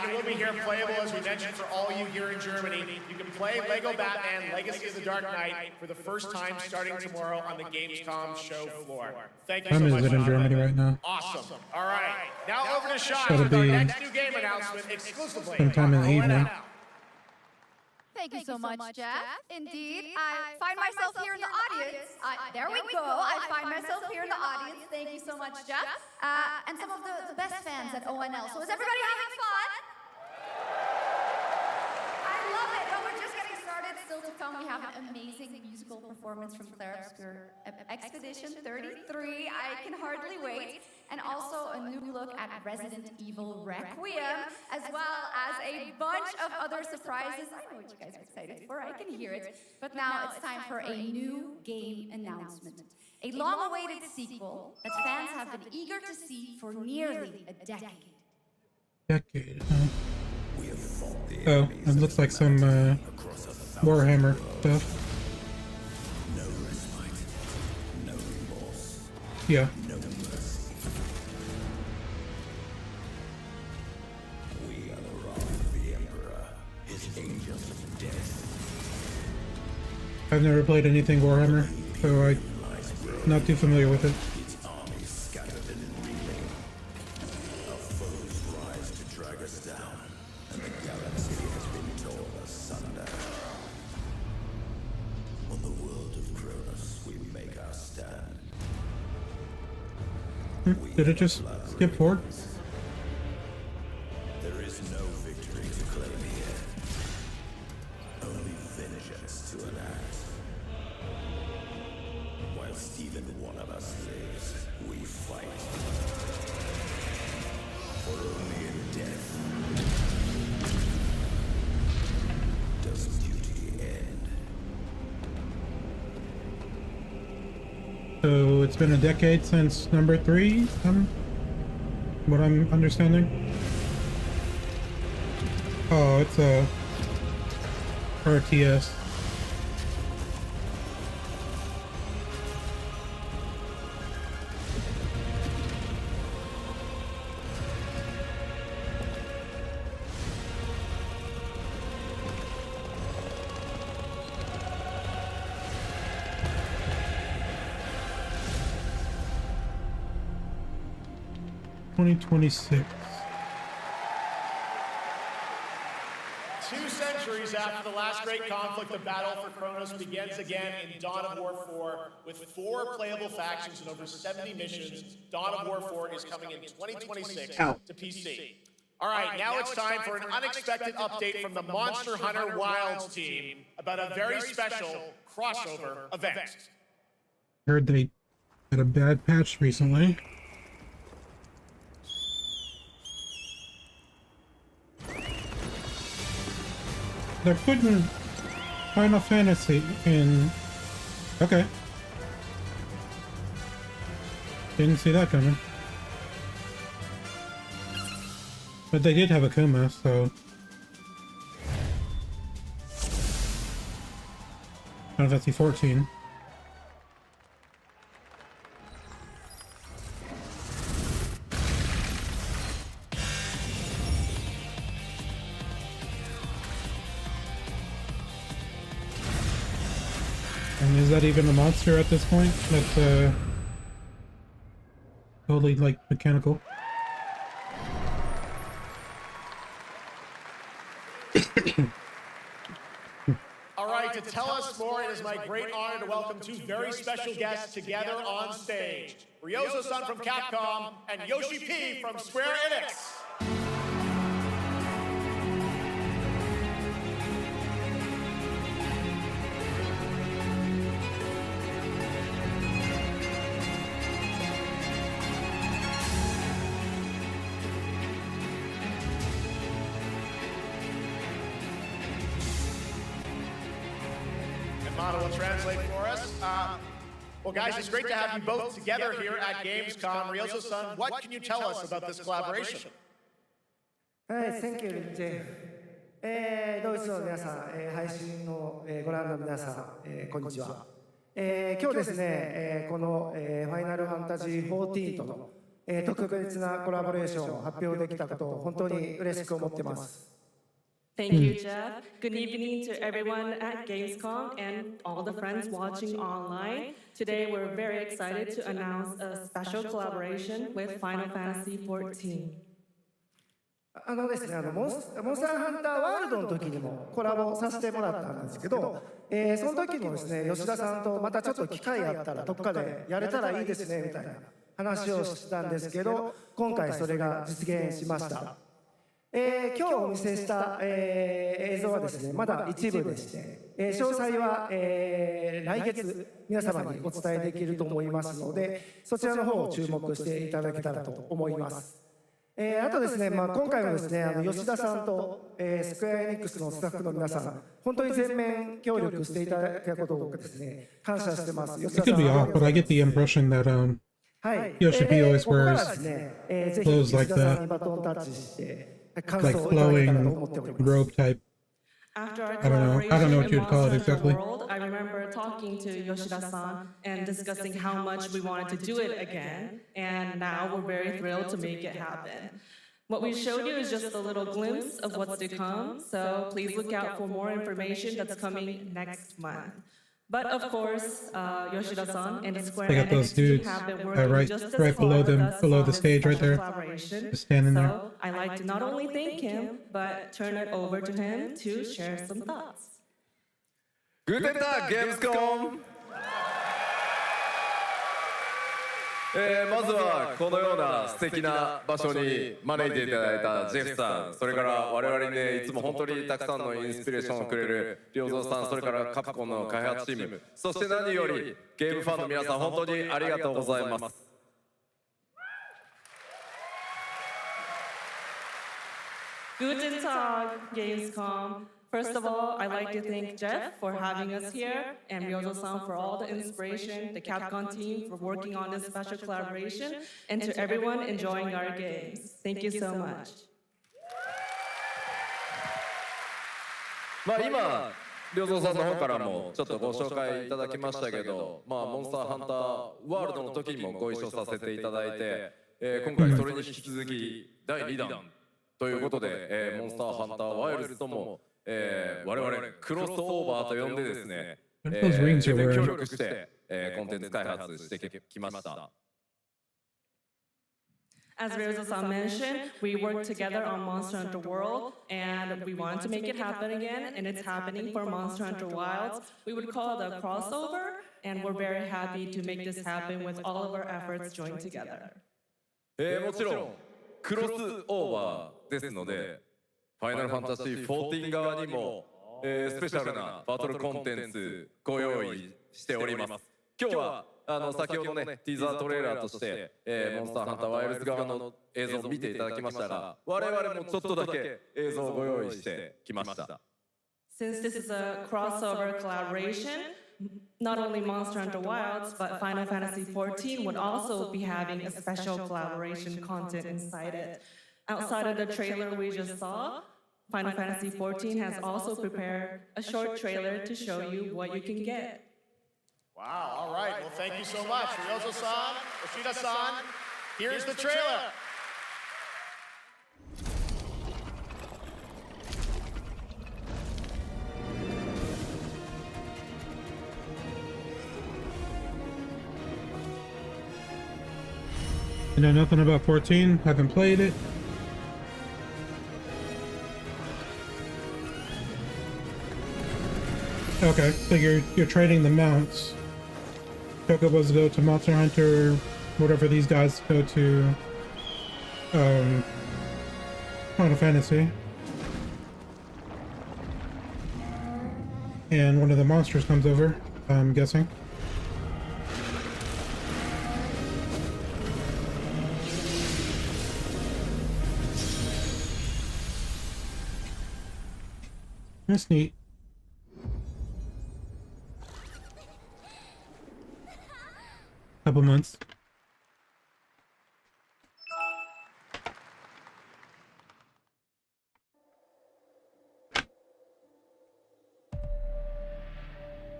Speaker 13: It will be here playable, as we mentioned, for all you here in Germany. You can play Lego Batman Legacy of the Dark Knight for the first time starting tomorrow on the Gamescom show floor. Thank you so much.
Speaker 1: I'm in Germany right now.
Speaker 13: Awesome. All right. Now over to Sean
Speaker 1: That'll
Speaker 13: with our
Speaker 1: be
Speaker 13: next new game announcement exclusively.
Speaker 1: sometime in the evening.
Speaker 5: Thank you so much, Jeff. Indeed, I find myself here in the audience. There we go. I find myself here in the audience. Thank you so much, Jeff. And some of the best fans at ONL. So is everybody having fun? I love it. But we're just getting started. Still to come, we have an amazing musical performance from Claire Obscure Expedition 33. I can hardly wait. And also a new look at Resident Evil Requiem, as well as a bunch of other surprises. I know what you guys are excited for, I can hear it. But now it's time for a new game announcement. A long-awaited sequel that fans have been eager to see for nearly a decade.
Speaker 1: Decade, huh? Oh, it looks like some Warhammer stuff.
Speaker 22: No respite, no remorse.
Speaker 1: Yeah.
Speaker 22: No mercy. We are the wrath of the Emperor, his angels of death.
Speaker 1: I've never played anything Warhammer, so I'm not too familiar with it.
Speaker 22: Its armies scattered and reeling. Our foes rise to drag us down, and the galaxy has been torn asunder. On the world of Kronos, we make our stand.
Speaker 1: Did it just skip forward?
Speaker 22: There is no victory to claim here. Only vengeance to enact. Whilst even one of us lives, we fight. For only in death does duty end.
Speaker 1: So it's been a decade since number 3, what I'm understanding. Oh, it's a RTS. $2026.
Speaker 13: 2 centuries after the last great conflict, the battle for Kronos begins again in Dawn of War 4 with 4 playable factions and over 70 missions. Dawn of War 4 is coming in 2026 to PC. All right, now it's time for an unexpected update from the Monster Hunter Wilds team about a very special crossover event.
Speaker 1: Heard they had a bad patch recently. They're putting Final Fantasy in. Okay. Didn't see that coming. But they did have Akuma, so. Final Fantasy 14. And is that even a monster at this point? That's totally like mechanical.
Speaker 13: All right, to tell us more, it is my great honor to welcome two very special guests together on stage. Ryozo-san from Capcom and Yoshi P from Square Enix. Will translate for us. Well, guys, it's great to have you both together here at Gamescom. Ryozo-san, what can you tell us about this collaboration?
Speaker 7: Hi, thank you, Jeff. ドイツの皆さん、配信のご覧の皆さん、こんにちは。今日ですね、このファイナルファンタジー14との特別なコラボレーションを発表できたことを本当に嬉しく思っています。
Speaker 6: Thank you, Jeff. Good evening to everyone at Gamescom and all the friends watching online. Today, we're very excited to announce a special collaboration with Final Fantasy XIV.
Speaker 7: ですね、モンスターハンターワールドの時にもコラボさせてもらったんですけど、その時もですね、吉田さんとまたちょっと機会あったらどっかでやれたらいいですねみたいな話をしたんですけど、今回それが実現しました。今日お見せした、映像はですね、まだ一部でして、詳細は、来月皆様にお伝えできると思いますので、そちらの方を注目していただけたらと思います。あとですね、今回もですね、吉田さんと、スクエアエニックスのスタッフの皆さん、本当に全面協力していただいたことをですね、感謝してます。吉田さん。It could be off, but I get the impression that Yoshi P always wears clothes like that. Like flowing robe type.
Speaker 6: After our
Speaker 1: I don't know what you'd call it exactly.
Speaker 6: World, I remember talking to Yoshida-san and discussing how much we wanted to do it again, and now we're very thrilled to make it happen. What we showed you is just a little glimpse of what's to come, so please look out for more information that's coming next month. But of course, Yoshida-san and the Square
Speaker 1: They got those dudes right below them, below the stage right there, just standing there.
Speaker 6: So I like to not only thank him, but turn it over to him to share some thoughts.
Speaker 11: Guten Tag, Gamescom! まずはこのような素敵な場所に招いていただいたジェフさん、それから我々にね、いつも本当にたくさんのインスピレーションをくれる良三さん、それからカプコンの開発チーム、そして何よりゲームファンの皆さん、本当にありがとうございます。
Speaker 6: Guten Tag, Gamescom. First of all, I'd like to thank Jeff for having us here, and Ryozo-san for all the inspiration, the Capcom team for working on this special collaboration, and to everyone enjoying our games. Thank you so much.
Speaker 11: 今、良三さんの方からもちょっとご紹介いただきましたけど、モンスターハンターワールドの時にもご一緒させていただいて、今回それに引き続き第2弾ということで、モンスターハンターワイルズとも我々クロスオーバーと呼んでですね、全面協力して、コンテンツ開発してきました。
Speaker 6: As Ryozo-san mentioned, we worked together on Monster Hunter World, and we wanted to make it happen again, and it's happening for Monster Hunter Wilds. We would call it a crossover, and we're very happy to make this happen with all of our efforts joined together.
Speaker 11: もちろんクロスオーバーですので、ファイナルファンタジー14側にも、スペシャルなバトルコンテンツご用意しております。今日は先ほどねティーザートレーラーとして、モンスターハンターワイルズ側の映像を見ていただきましたが、我々もちょっとだけ映像をご用意してきました。
Speaker 6: Since this is a crossover collaboration, not only Monster Hunter Wilds, but Final Fantasy XIV would also be having a special collaboration content inside it. Outside of the trailer we just saw, Final Fantasy XIV has also prepared a short trailer to show you what you can get.
Speaker 13: Wow, all right. Well, thank you so much. Ryozo-san, Yoshida-san, here's the trailer.
Speaker 1: You know nothing about 14? Haven't played it? Okay, so you're trading the mounts. Chocobos go to Monster Hunter, whatever these guys go to Final Fantasy. And one of the monsters comes over, I'm guessing. That's neat. Couple months.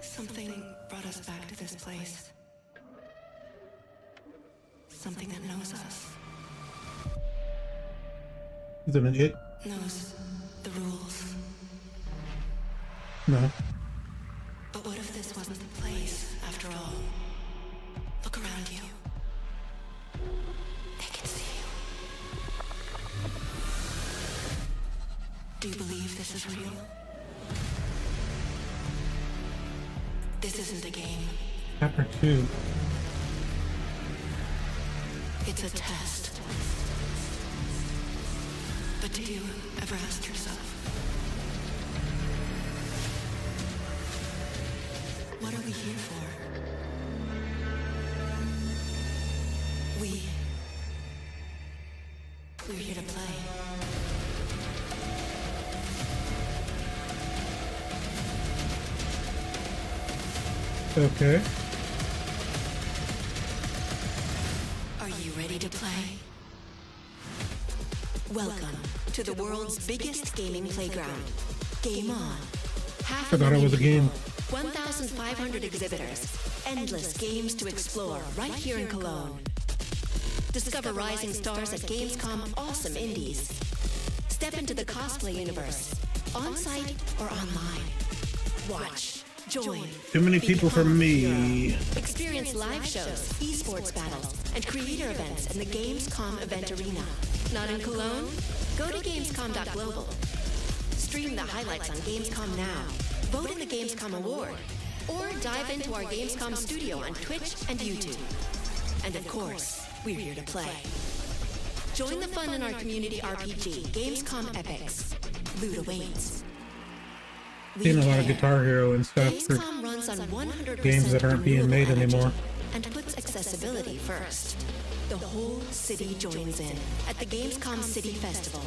Speaker 2: Something brought us back to this place. Something that knows us.
Speaker 1: Is it an it?
Speaker 2: Knows the rules.
Speaker 1: No.
Speaker 2: But what if this wasn't the place, after all? Look around you. They can see you. Do you believe this is real? This isn't a game.
Speaker 1: Chapter 2.
Speaker 2: It's a test. But do you ever ask yourself, what are we here for? We're here to play.
Speaker 1: Okay.
Speaker 2: Are you ready to play? Welcome to the world's biggest gaming playground. Game on. Half
Speaker 1: I thought it was a game.
Speaker 2: 1,500 exhibitors. Endless games to explore right here in Cologne. Discover rising stars at Gamescom Awesome Indies. Step into the cosplay universe, on-site or online. Watch, join.
Speaker 1: Too many people for me.
Speaker 2: Experience live shows, esports battles, and creator events in the Gamescom event arena. Not in Cologne? Go to Gamescom.global. Stream the highlights on Gamescom Now. Vote in the Gamescom Award. Or dive into our Gamescom studio on Twitch and YouTube. And of course, we're here to play. Join the fun in our community RPG, Gamescom Epics. Loot awaits.
Speaker 1: Seen a lot of Guitar Hero and stuff for
Speaker 2: Gamescom runs on 100%
Speaker 1: games that aren't being made anymore.
Speaker 2: and puts accessibility first. The whole city joins in at the Gamescom City Festival.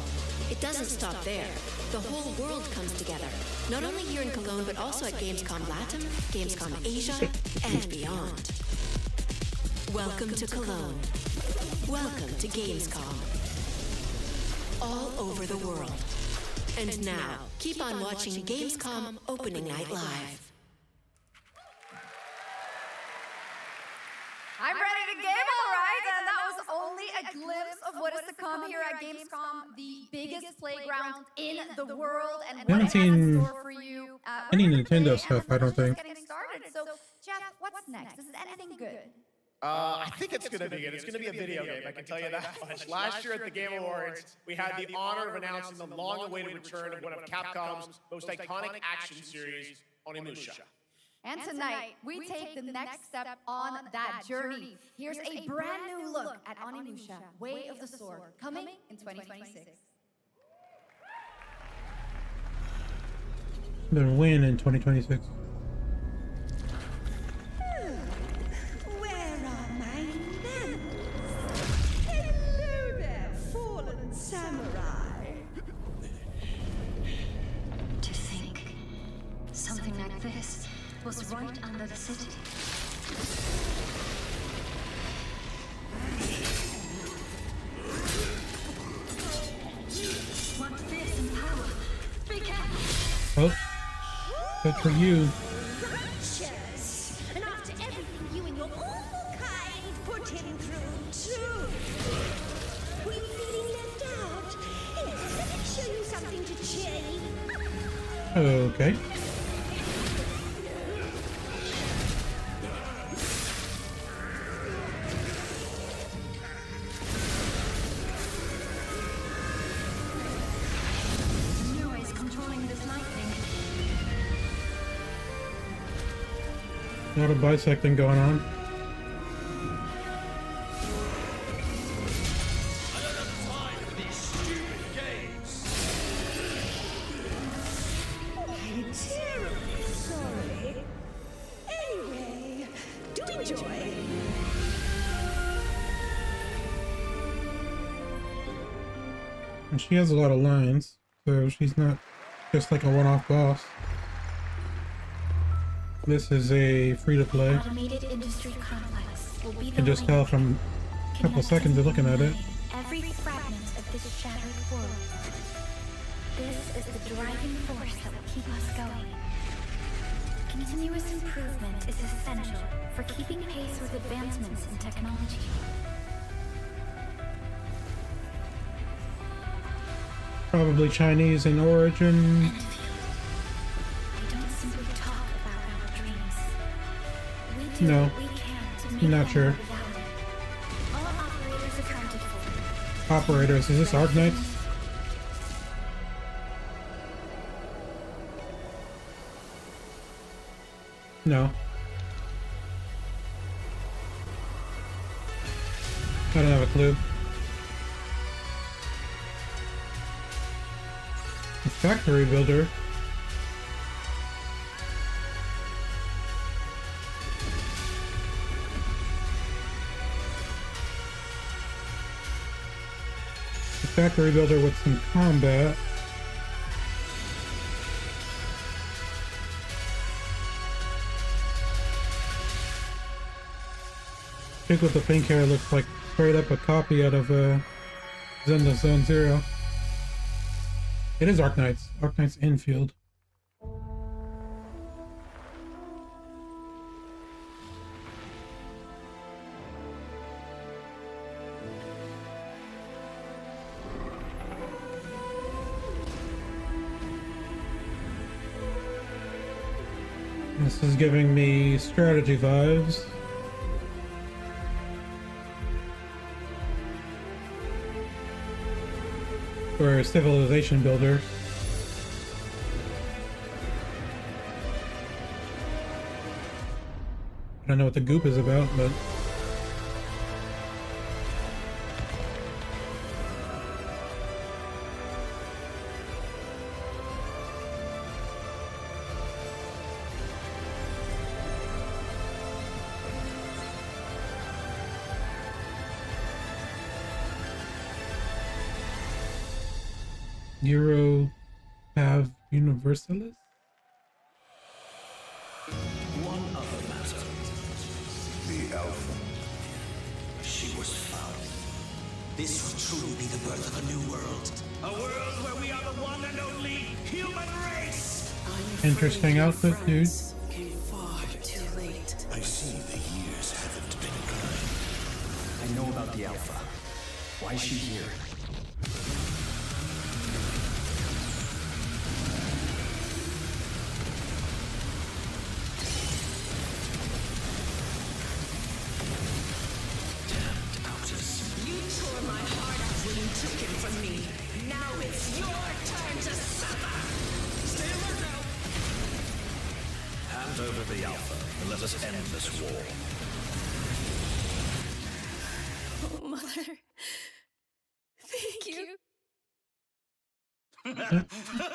Speaker 2: It doesn't stop there. The whole world comes together, not only here in Cologne, but also at Gamescom Latin, Gamescom Asia, and beyond. Welcome to Cologne. Welcome to Gamescom. All over the world. And now, keep on watching Gamescom Opening Night Live.
Speaker 5: I'm ready to game, all right, and that was only a glimpse of what is to come here at Gamescom, the biggest playground in the world, and what
Speaker 1: haven't
Speaker 5: it has in
Speaker 1: seen
Speaker 5: store for you.
Speaker 1: any Nintendo stuff, I don't think.
Speaker 5: Getting started. So, Jeff, what's next? Is anything good?
Speaker 13: I think it's going to be good. It's going to be a video game, I can tell you that much. Last year at the Game Awards, we had the honor of announcing the long-awaited return of one of Capcom's most iconic action series, Onimusha.
Speaker 5: And tonight, we take the next step on that journey. Here's a brand new look at Onimusha, Way of the Sword, coming in 2026.
Speaker 1: They'll win in 2026.
Speaker 12: Where are my lamps? Hello there, fallen samurai.
Speaker 21: To think something like this was right under the city. What fearsome power! Be careful!
Speaker 1: Oh, good for you.
Speaker 12: Righteous! And after everything you and your awful kind put him through, too. Were you feeling left out? Here, let me show you something to cheer you.
Speaker 1: Okay.
Speaker 21: New ways controlling this lightning.
Speaker 1: A lot of bisecting going on.
Speaker 12: I'm terribly sorry. Anyway, do enjoy.
Speaker 1: And she has a lot of lines, so she's not just like a one-off boss. This is a free-to-play.
Speaker 2: Automated industry complex will be
Speaker 1: You
Speaker 2: the
Speaker 1: can just tell
Speaker 2: link
Speaker 1: from a couple seconds of looking at it.
Speaker 2: every fragment of this shattered world. This is the driving force that will keep us going. Continuous improvement is essential for keeping pace with advancements in technology.
Speaker 1: Probably Chinese in origin.
Speaker 2: We don't simply talk about our dreams. We do
Speaker 1: No,
Speaker 2: what we can to make
Speaker 1: I'm not
Speaker 2: them
Speaker 1: sure.
Speaker 2: a reality. All operators accounted for.
Speaker 1: Operators, is this Arc Knights? No. I don't have a clue. A factory builder. A factory builder with some combat. Chick with the pink hair looks like straight up a copy out of Zelda Zone Zero. It is Arc Knights. Arc Knights Infield. This is giving me strategy vibes. Or a civilization builder. I don't know what the goop is about, but Euro have Universalis?
Speaker 9: One other matter. The Alpha. She was found. This will truly be the birth of a new world. A world where we are the one and only human race.
Speaker 1: Interesting outfit, dude.
Speaker 9: Came far too late. I see the years haven't been kind.
Speaker 20: I know about the Alpha. Why is she here?
Speaker 12: You tore my heart out when you took him from me. Now it's your turn to suffer. Stay alert now.
Speaker 9: Hand over the Alpha and let us end this war.
Speaker 12: Oh, Mother. Thank you.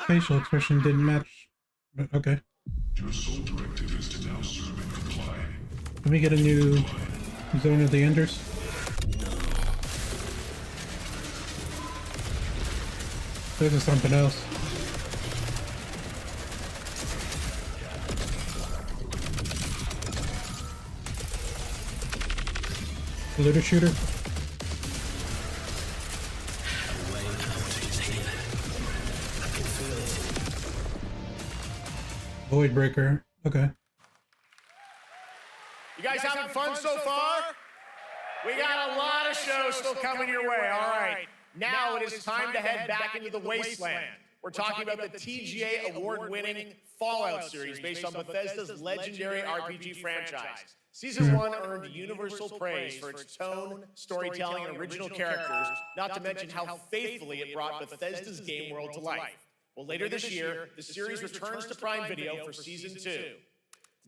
Speaker 1: Facial expression didn't match. But okay.
Speaker 22: Your sole directive is to now serve and comply.
Speaker 1: Let me get a new Zone of the Enders. This is something else. Looter shooter. Void breaker. Okay.
Speaker 13: You guys having fun so far? We got a lot of shows still coming your way, all right. Now it is time to head back into the wasteland. We're talking about the TGA award-winning Fallout series based on Bethesda's legendary RPG franchise. Season 1 earned universal praise for its tone, storytelling, and original characters, not to mention how faithfully it brought Bethesda's game world to life. Well, later this year, the series returns to Prime Video for Season 2.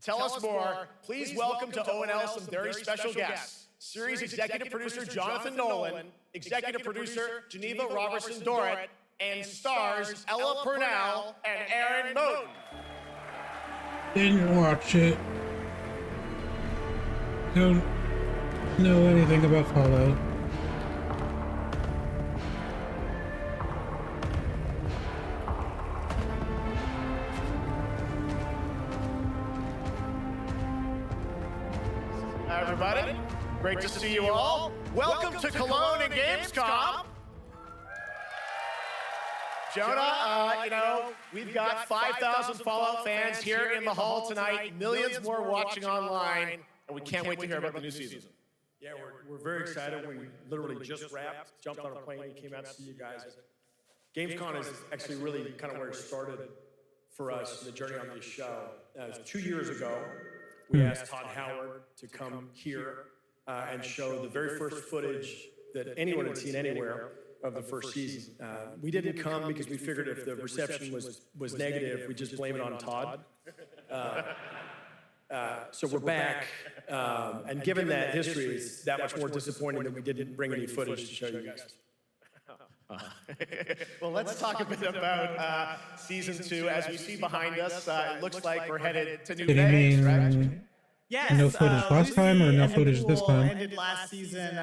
Speaker 13: To tell us more, please welcome to ONL some very special guests. Series executive producer Jonathan Nolan, executive producer Geneva Robertson-Dorrit, and stars Ella Purnell and Aaron Moten.
Speaker 1: Didn't watch it. Don't know anything about Fallout.
Speaker 13: Hi, everybody. Great to see you all. Welcome to Cologne and Gamescom. Jonah, we've got 5,000 Fallout fans here in the hall tonight, millions more watching online, and we can't wait to hear about the new season.
Speaker 8: Yeah, we're very excited. We literally just wrapped, jumped on a plane, and came out to see you guys. Gamescom is actually really kind of where it started for us, the journey on this show. It was 2 years ago. We asked Todd Howard to come here and show the very first footage that anyone had seen anywhere of the first season. We didn't come because we figured if the reception was negative, we'd just blame it on Todd. So we're back, and given that history, it's that much more disappointing that we didn't bring any footage to show you guys.
Speaker 13: Well, let's talk a bit about season 2. As we see behind us, it looks like we're headed to New
Speaker 1: Did he
Speaker 13: Vegas, right?
Speaker 1: mean
Speaker 14: Yes,
Speaker 1: no footage last time or no footage this time?
Speaker 14: Ended last season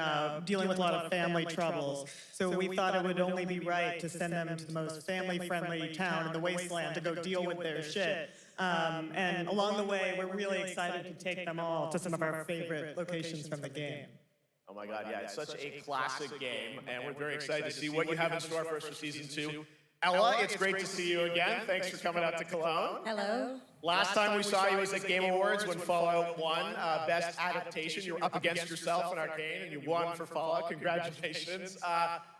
Speaker 14: dealing with a lot of family troubles, so we thought it would only be right to send them to the most family-friendly town in the wasteland to go deal with their shit. And along the way, we're really excited to take them all to some of our favorite locations from the game.
Speaker 13: Oh my God, yeah, it's such a classic game, and we're very excited to see what you have in store for us for season 2. Ella, it's great to see you again. Thanks for coming out to Cologne.
Speaker 21: Hello.
Speaker 13: Last time we saw you was at Game Awards when Fallout won Best Adaptation. You were up against yourself in Arcane, and you won for Fallout. Congratulations.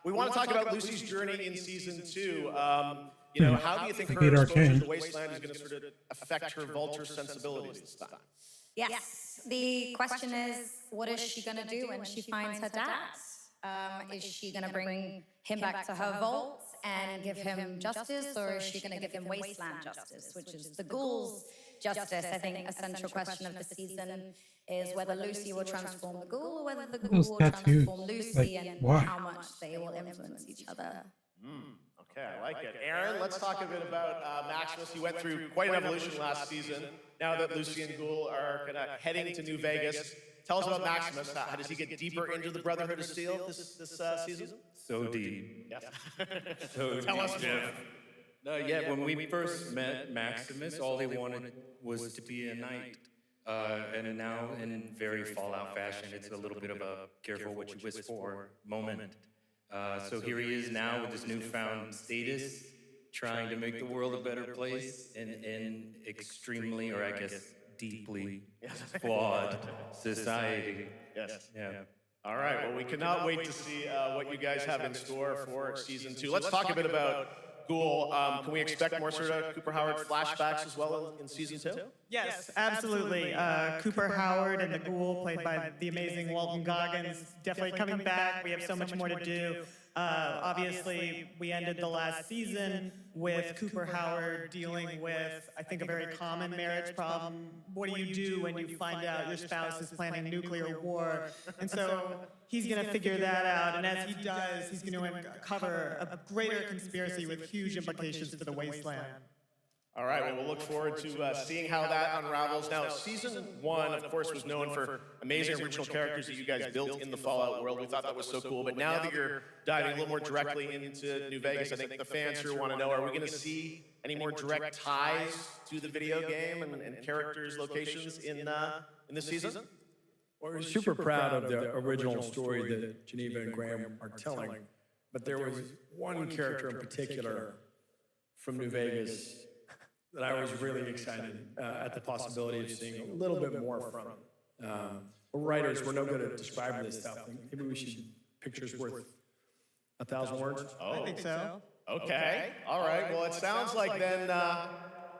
Speaker 13: We want to talk about Lucy's journey in season 2. How do you think her exposure to the Wasteland is going to sort of affect her vulture sensibilities this time?
Speaker 21: Yes. The question is, what is she going to do when she finds her dad? Is she going to bring him back to her vault and give him justice, or is she going to give him wasteland justice, which is the ghouls' justice? I think a central question of the season is whether Lucy will transform the ghoul, or whether the ghoul will transform Lucy, and how much they will influence each other.
Speaker 13: Okay, I like it. Aaron, let's talk a bit about Maximus. He went through quite an evolution last season. Now that Lucy and Ghoul are kind of heading to New Vegas, tell us about Maximus. How does he get deeper into the Brotherhood of Steel this season?
Speaker 23: So deep.
Speaker 13: Yes.
Speaker 23: So
Speaker 13: Tell us
Speaker 23: deep.
Speaker 13: more.
Speaker 23: Yeah, when we first met Maximus, all he wanted was to be a knight. And now, in very Fallout fashion, it's a little bit of a careful what you wish for moment. So here he is now with this newfound status, trying to make the world a better place in extremely, or I guess deeply flawed society.
Speaker 13: Yes.
Speaker 23: Yeah.
Speaker 13: All right, well, we cannot wait to see what you guys have in store for season 2. Let's talk a bit about Ghoul. Can we expect more sort of Cooper Howard flashbacks as well in season 2?
Speaker 14: Yes, absolutely. Cooper Howard and the Ghoul, played by the amazing Walton Goggins, definitely coming back. We have so much more to do. Obviously, we ended the last season with Cooper Howard dealing with, I think, a very common marriage problem. What do you do when you find out your spouse is planning nuclear war? And so he's going to figure that out. And as he does, he's going to uncover a greater conspiracy with huge implications to the wasteland.
Speaker 13: All right, well, we'll look forward to seeing how that unravels. Now, season 1, of course, was known for amazing original characters that you guys built in the Fallout world. We thought that was so cool. But now that you're diving a little more directly into New Vegas, I think the fans here want to know, are we going to see any more direct ties to the video game and characters, locations in this season?
Speaker 8: Well, we're super proud of the original story that Geneva and Graham are telling. But there was one character in particular from New Vegas that I was really excited at the possibility of seeing a little bit more from. We're writers, we're no good at describing this stuff. Maybe we should, pictures worth 1,000 words?
Speaker 13: Oh.
Speaker 14: I think so.
Speaker 13: Okay, all right. Well, it sounds like then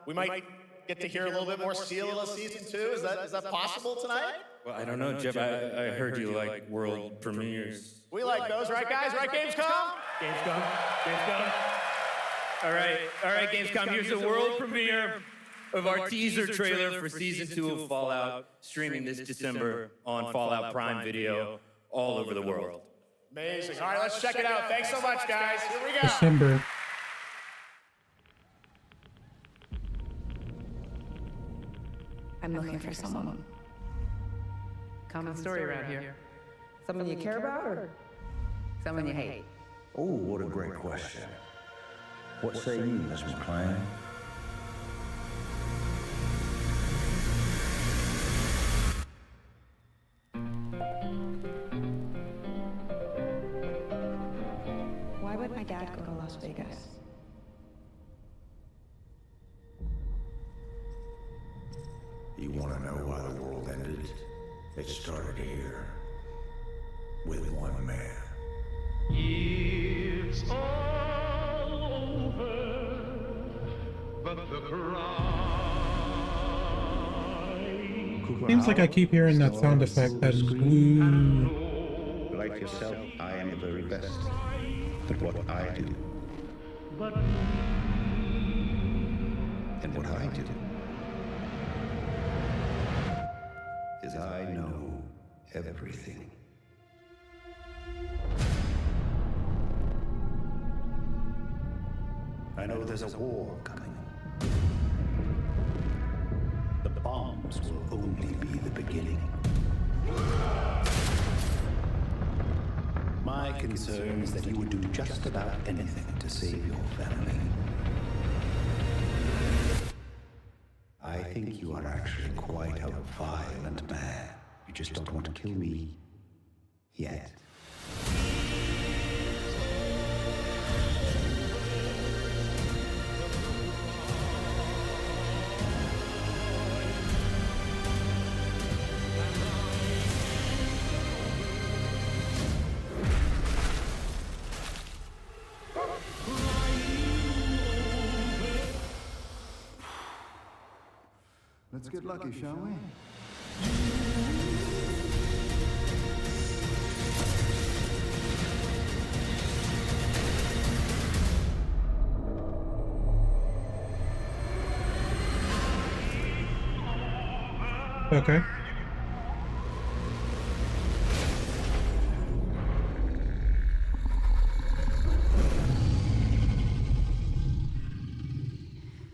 Speaker 13: we might get to hear a little bit more Steel season 2. Is that possible tonight?
Speaker 23: Well, I don't know, Jeff. I heard you like world premieres.
Speaker 13: We like those, right, guys? Right, Gamescom?
Speaker 23: Gamescom. All right, Gamescom. Here's the world premiere of our teaser trailer for Season 2 of Fallout, streaming this December on Fallout Prime Video all over the world.
Speaker 13: Amazing. All right, let's check it out. Thanks so much, guys. Here we go.
Speaker 1: December.
Speaker 4: I'm looking for someone. Common story around here. Someone you care about or someone you hate?
Speaker 22: Oh, what a great question. What say you, Miss McClane?
Speaker 4: Why would my dad go to Las Vegas?
Speaker 22: You want to know why the world ended? It started here. With one man.
Speaker 3: It's all over, but the cry.
Speaker 1: Seems like I keep hearing that sound effect, that woo.
Speaker 22: Like yourself, I am the very best. But what I do, and what I do, is I know everything. I know there's a war coming. The bombs will only be the beginning. My concern is that you would do just about anything to save your family. I think you are actually quite a violent man. You just don't want to kill me yet.
Speaker 15: Let's get lucky, shall we?
Speaker 1: Okay.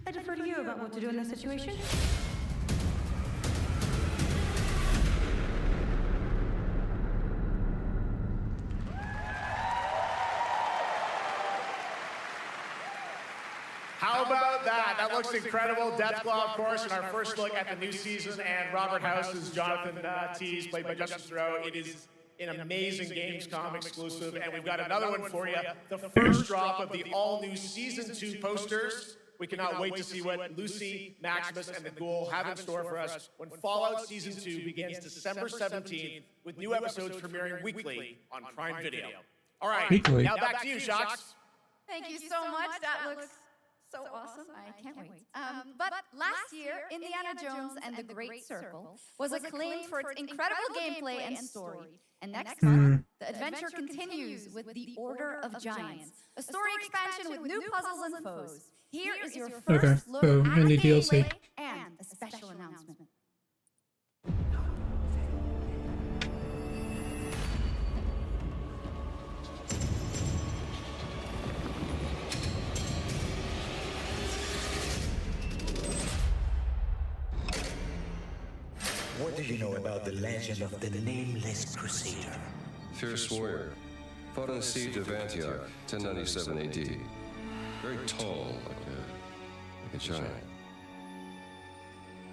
Speaker 4: I defer to you about what to do in this situation.
Speaker 13: How about that? That looks incredible. Deathclaw, of course, in our first look at the new season, and Robert House is Jonathan Tees, played by Justin Theroux. It is an amazing Gamescom exclusive, and we've got another one for you. The first drop of the all-new Season 2 posters. We cannot wait to see what Lucy, Maximus, and the Ghoul have in store for us when Fallout Season 2 begins December 17th, with new episodes premiering weekly on Prime Video. All right,
Speaker 1: Weekly.
Speaker 13: now back to you, Shox.
Speaker 5: Thank you so much. That looks so awesome. I can't wait. But last year, Indiana Jones and the Great Circle was acclaimed for its incredible gameplay and story. And next month, the adventure continues with The Order of Giants, a story expansion with new puzzles and foes. Here is your first look
Speaker 1: so
Speaker 5: at
Speaker 1: indie
Speaker 5: the
Speaker 1: DLC.
Speaker 5: gameplay and a special announcement.
Speaker 22: What do you know about the legend of the Nameless Crusader?
Speaker 16: Fierce warrior. Fought in the siege of Antioch, 1097 AD. Very tall, like a giant.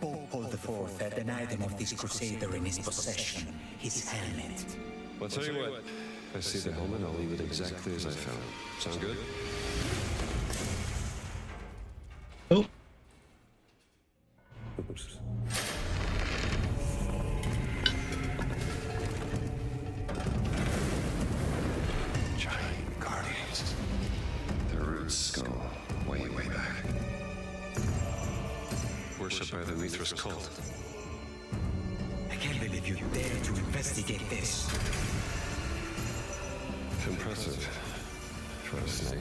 Speaker 22: Pope Paul IV had an item of this crusader in his possession, his helmet.
Speaker 16: Well, I'll tell you what. If I see the helmet, I'll leave it exactly as I found it. Sound good?
Speaker 1: Oh.
Speaker 16: Oops.
Speaker 22: Giant guardians.
Speaker 16: Their roots go way, way back. Worshipped by the Mithras cult.
Speaker 22: I can't believe you dare to investigate this.
Speaker 16: Impressive for a snake.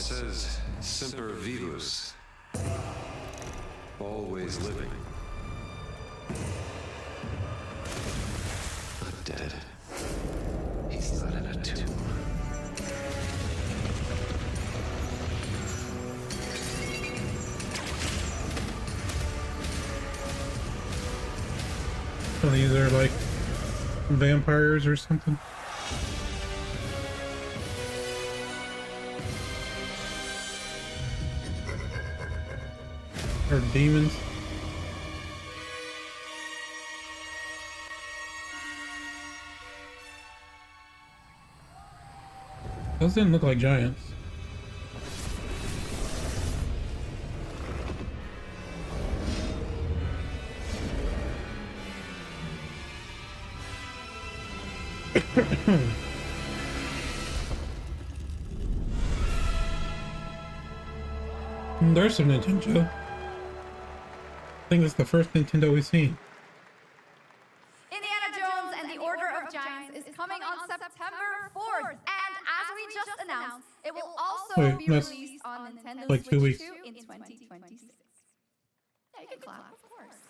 Speaker 16: says semper vivus. Always living. Not dead. He's not in a tomb.
Speaker 1: So these are like vampires or something. Or demons. Those didn't look like giants. There's some Nintendo. I think it's the first Nintendo we've seen.
Speaker 5: Indiana Jones and the Order of Giants is coming on September 4th, and as we just announced, it will also be released on Nintendo
Speaker 1: like 2
Speaker 5: Switch
Speaker 1: weeks.
Speaker 5: 2 in 2026. Yeah, you can clap, of course.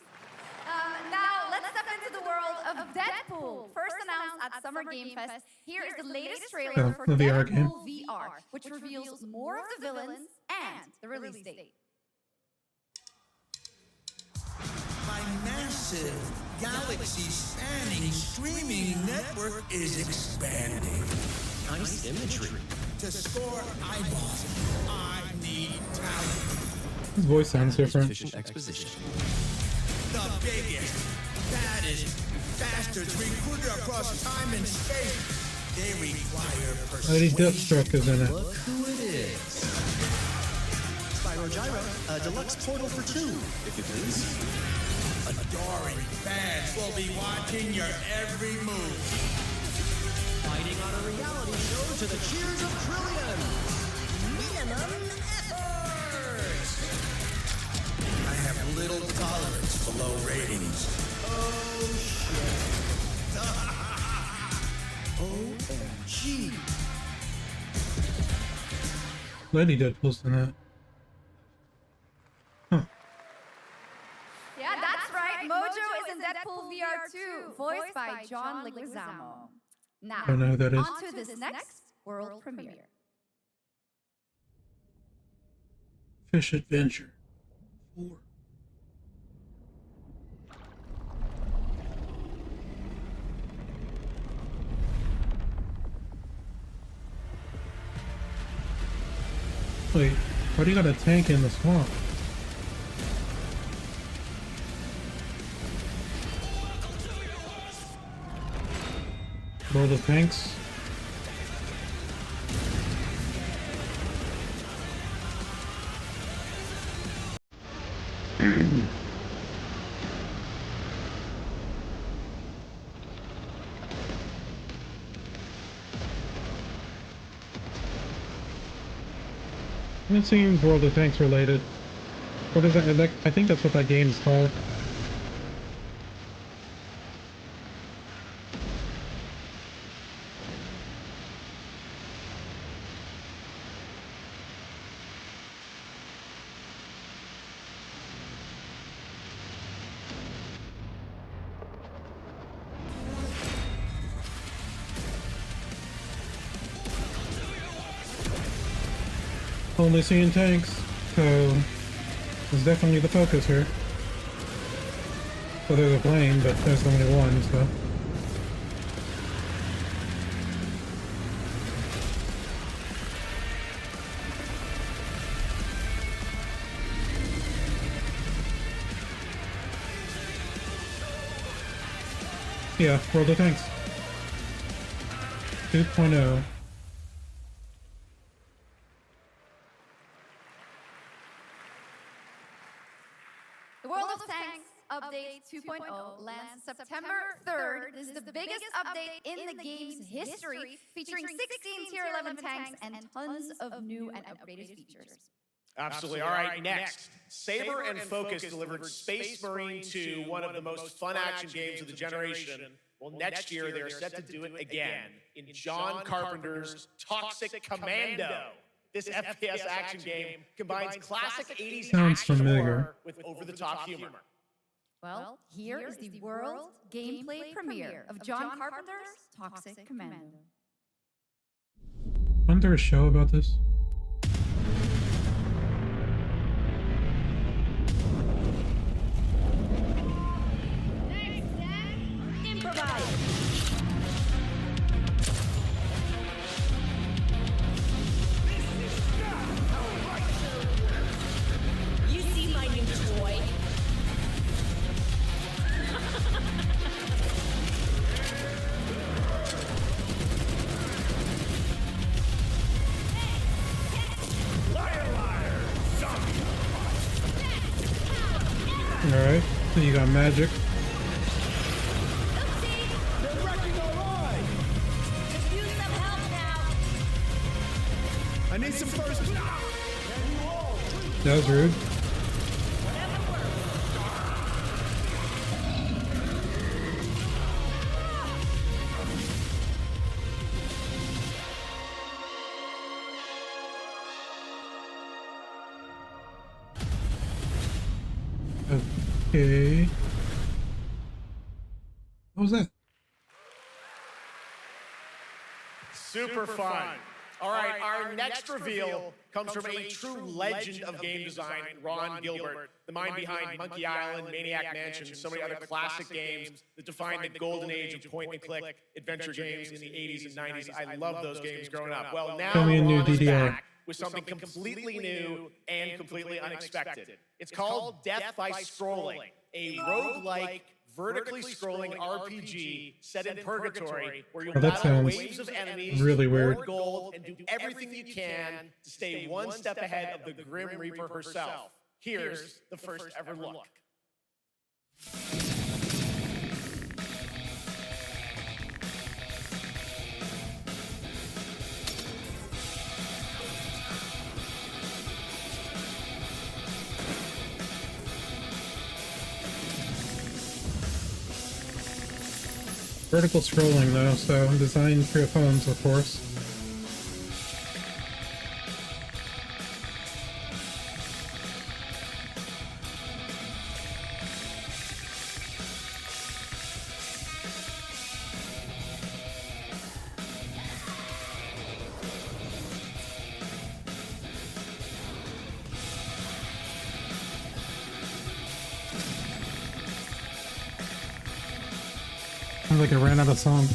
Speaker 5: Now, let's step into the world of Deadpool. First announced at Summer Game Fest, here is the latest trailer for
Speaker 1: the VR game.
Speaker 5: Deadpool VR, which reveals more of the villains and the release date.
Speaker 9: My massive, galaxy-spanning streaming network is expanding.
Speaker 17: Nice imagery.
Speaker 9: To score eyeballs, I need talent.
Speaker 1: His voice sounds different.
Speaker 17: Exposition.
Speaker 9: The biggest, baddest bastards recruited across time and space. They require
Speaker 1: Lady
Speaker 9: persuasion.
Speaker 1: Deathstroke is in it.
Speaker 17: Look who it is. Spyro Gyro, a deluxe portal for 2, if you please.
Speaker 9: Adoring fans will be watching your every move.
Speaker 17: Fighting on a reality show to the cheers of trillions.
Speaker 9: Minimum effort. I have little tolerance for low ratings. Oh shit. OMG.
Speaker 1: Lady Deadpool's in that.
Speaker 5: Yeah, that's right. Mojo is in Deadpool VR 2, voiced by John Leguizamo. Now,
Speaker 1: Don't know who that is.
Speaker 5: on to this next world premiere.
Speaker 1: Fish Adventure 4. Wait, why do you got a tank in the swamp? World of Tanks? It seems World of Tanks related. What is that? I think that's what that game's called. Only seeing tanks, so it's definitely the focus here. So there's a plane, but there's only one, so. Yeah, World of Tanks 2.0.
Speaker 5: The World of Tanks Update 2.0 lands September 3rd. This is the biggest update in the game's history, featuring 16 Tier 11 tanks and tons of new and upgraded features.
Speaker 13: Absolutely. All right, next. Saber and Focus delivered Space Marine 2, one of the most fun action games of the generation. Well, next year, they're set to do it again in John Carpenter's Toxic Commando. This FPS action game combines classic 80s
Speaker 1: Sounds
Speaker 13: action
Speaker 1: familiar.
Speaker 13: horror with over-the-top humor.
Speaker 5: Well, here is the world gameplay premiere of John Carpenter's Toxic Commando.
Speaker 1: Wasn't there a show about this?
Speaker 12: You see my new toy?
Speaker 1: Alright, so you got magic.
Speaker 9: I need some first.
Speaker 1: That was rude. Okay. What was that?
Speaker 13: Super fun. All right, our next reveal comes from a true legend of game design, Ron Gilbert, the mind behind Monkey Island, Maniac Mansion, and so many other classic games that defined the golden age of point-and-click adventure games in the 80s and 90s. I loved those games growing up. Well, now
Speaker 1: Show me a new
Speaker 13: Ron is
Speaker 1: DDR.
Speaker 13: back with something completely new and completely unexpected. It's called Death by Scrolling, a roguelike, vertically scrolling RPG set in purgatory where you'll
Speaker 1: Oh, that
Speaker 13: battle
Speaker 1: sounds
Speaker 13: waves of enemies,
Speaker 1: really weird.
Speaker 13: hoard gold, and do everything you can to stay one step ahead of the Grim Reaper herself. Here's the first ever look.
Speaker 1: Vertical scrolling though, so designed for phones, of course. Sounds like I ran out of song.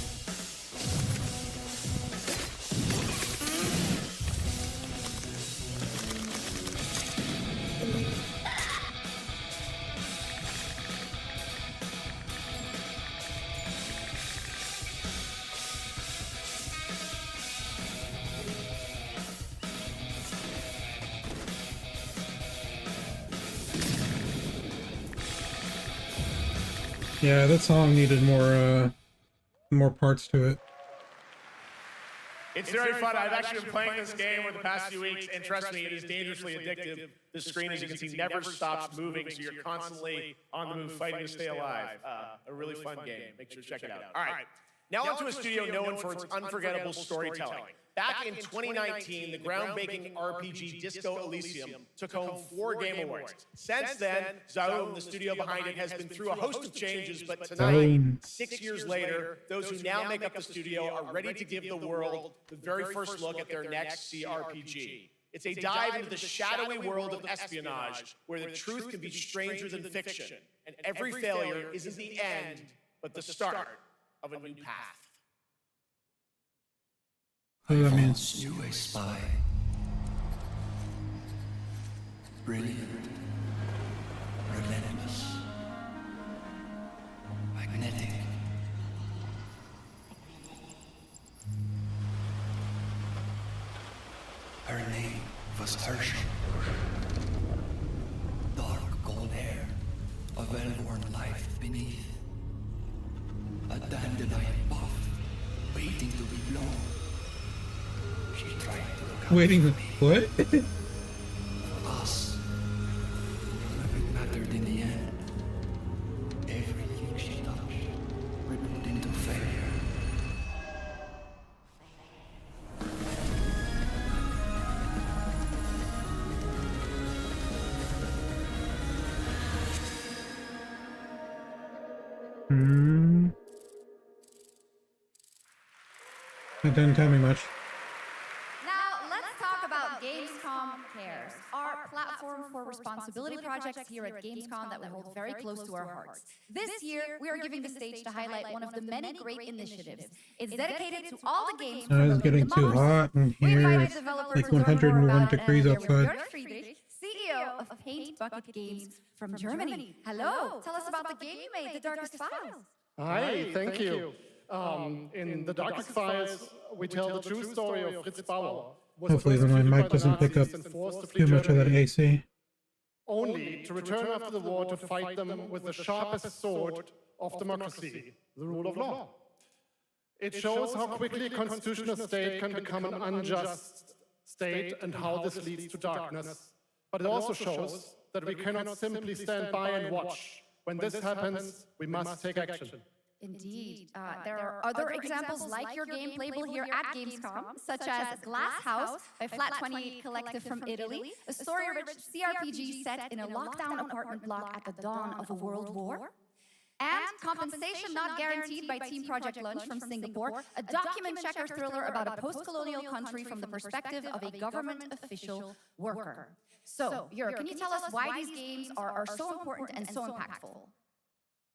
Speaker 1: Yeah, that song needed more parts to it.
Speaker 13: It's very fun. I've actually been playing this game over the past few weeks, and trust me, it is dangerously addictive. The screen, as you can see, never stops moving, so you're constantly on the move fighting to stay alive. A really fun game. Make sure to check it out. All right. Now onto a studio known for its unforgettable storytelling. Back in 2019, the groundbreaking RPG Disco Elysium took home 4 Game Awards. Since then, Zaum, the studio behind it, has been through a host of changes, but tonight, 6 years later, those who now make up the studio are ready to give the world the very first look at their next CRPG. It's a dive into the shadowy world of espionage, where the truth can be stranger than fiction, and every failure isn't the end, but the start of a new path.
Speaker 1: What does that mean?
Speaker 9: You a spy. Brilliant. Relentless. Magnetic. Her name was Herschel. Dark gold hair, a well-worn life beneath. A dandelion buff, waiting to be blown. She tried to look out
Speaker 1: Waiting, what?
Speaker 9: for us. None of it mattered in the end. Everything she touched rippled into failure.
Speaker 1: That didn't tell me much.
Speaker 5: Now, let's talk about Gamescom Cares, our platform for responsibility projects here at Gamescom that we hold very close to our hearts. This year, we are giving the stage to highlight one of the many great initiatives. It's dedicated to all the games.
Speaker 1: It's getting too hot in here. It's like 101 degrees outside.
Speaker 5: CEO of Paint Bucket Games from Germany. Hello, tell us about the game you made, The Darkest Files.
Speaker 7: Hi, thank you. In The Darkest Files, we tell the true story of Fritz Bauer.
Speaker 1: Hopefully my mic doesn't pick up too much of that AC.
Speaker 7: Only to return after the war to fight them with the sharpest sword of democracy, the rule of law. It shows how quickly a constitutional state can become an unjust state and how this leads to darkness. But it also shows that we cannot simply stand by and watch. When this happens, we must take action.
Speaker 5: Indeed. There are other examples like your game playable here at Gamescom, such as Glass House by Flat 28 Collective from Italy, a story-rich CRPG set in a lockdown apartment block at the dawn of a world war. And Compensation Not Guaranteed by Team Project Lunch from Singapore, a document checker thriller about a post-colonial country from the perspective of a government official worker. So, Jörg, can you tell us why these games are so important and so impactful?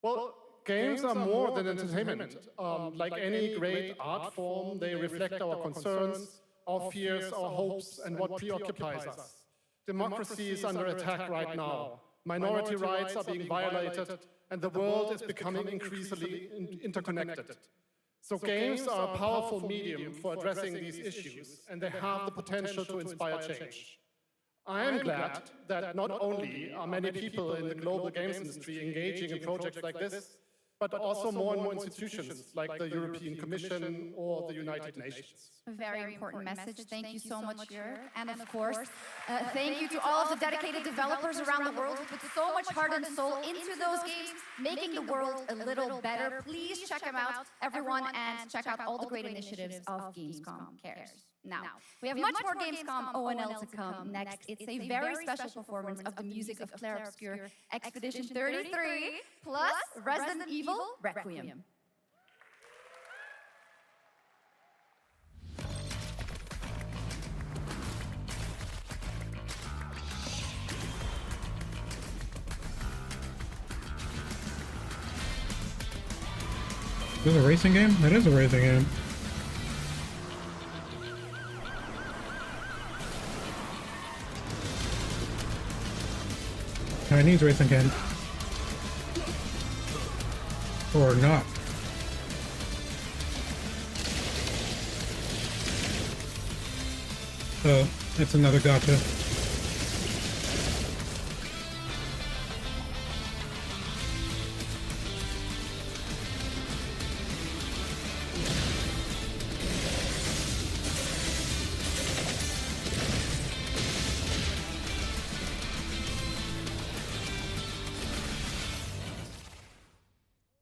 Speaker 7: Well, games are more than entertainment. Like any great art form, they reflect our concerns, our fears, our hopes, and what preoccupies us. Democracy is under attack right now. Minority rights are being violated, and the world is becoming increasingly interconnected. So games are a powerful medium for addressing these issues, and they have the potential to inspire change. I am glad that not only are many people in the global games industry engaging in projects like this, but also more and more institutions like the European Commission or the United Nations.
Speaker 5: A very important message. Thank you so much, Jörg. And of course, thank you to all of the dedicated developers around the world who put so much heart and soul into those games, making the world a little better. Please check them out, everyone, and check out all the great initiatives of Gamescom Cares. Now, we have much more Gamescom ONL to come next. It's a very special performance of the music of Claire Obscure Expedition 33, plus Resident Evil Requiem.
Speaker 1: Is this a racing game? It is a racing game. Chinese racing game. Or not. Oh, it's another gotcha.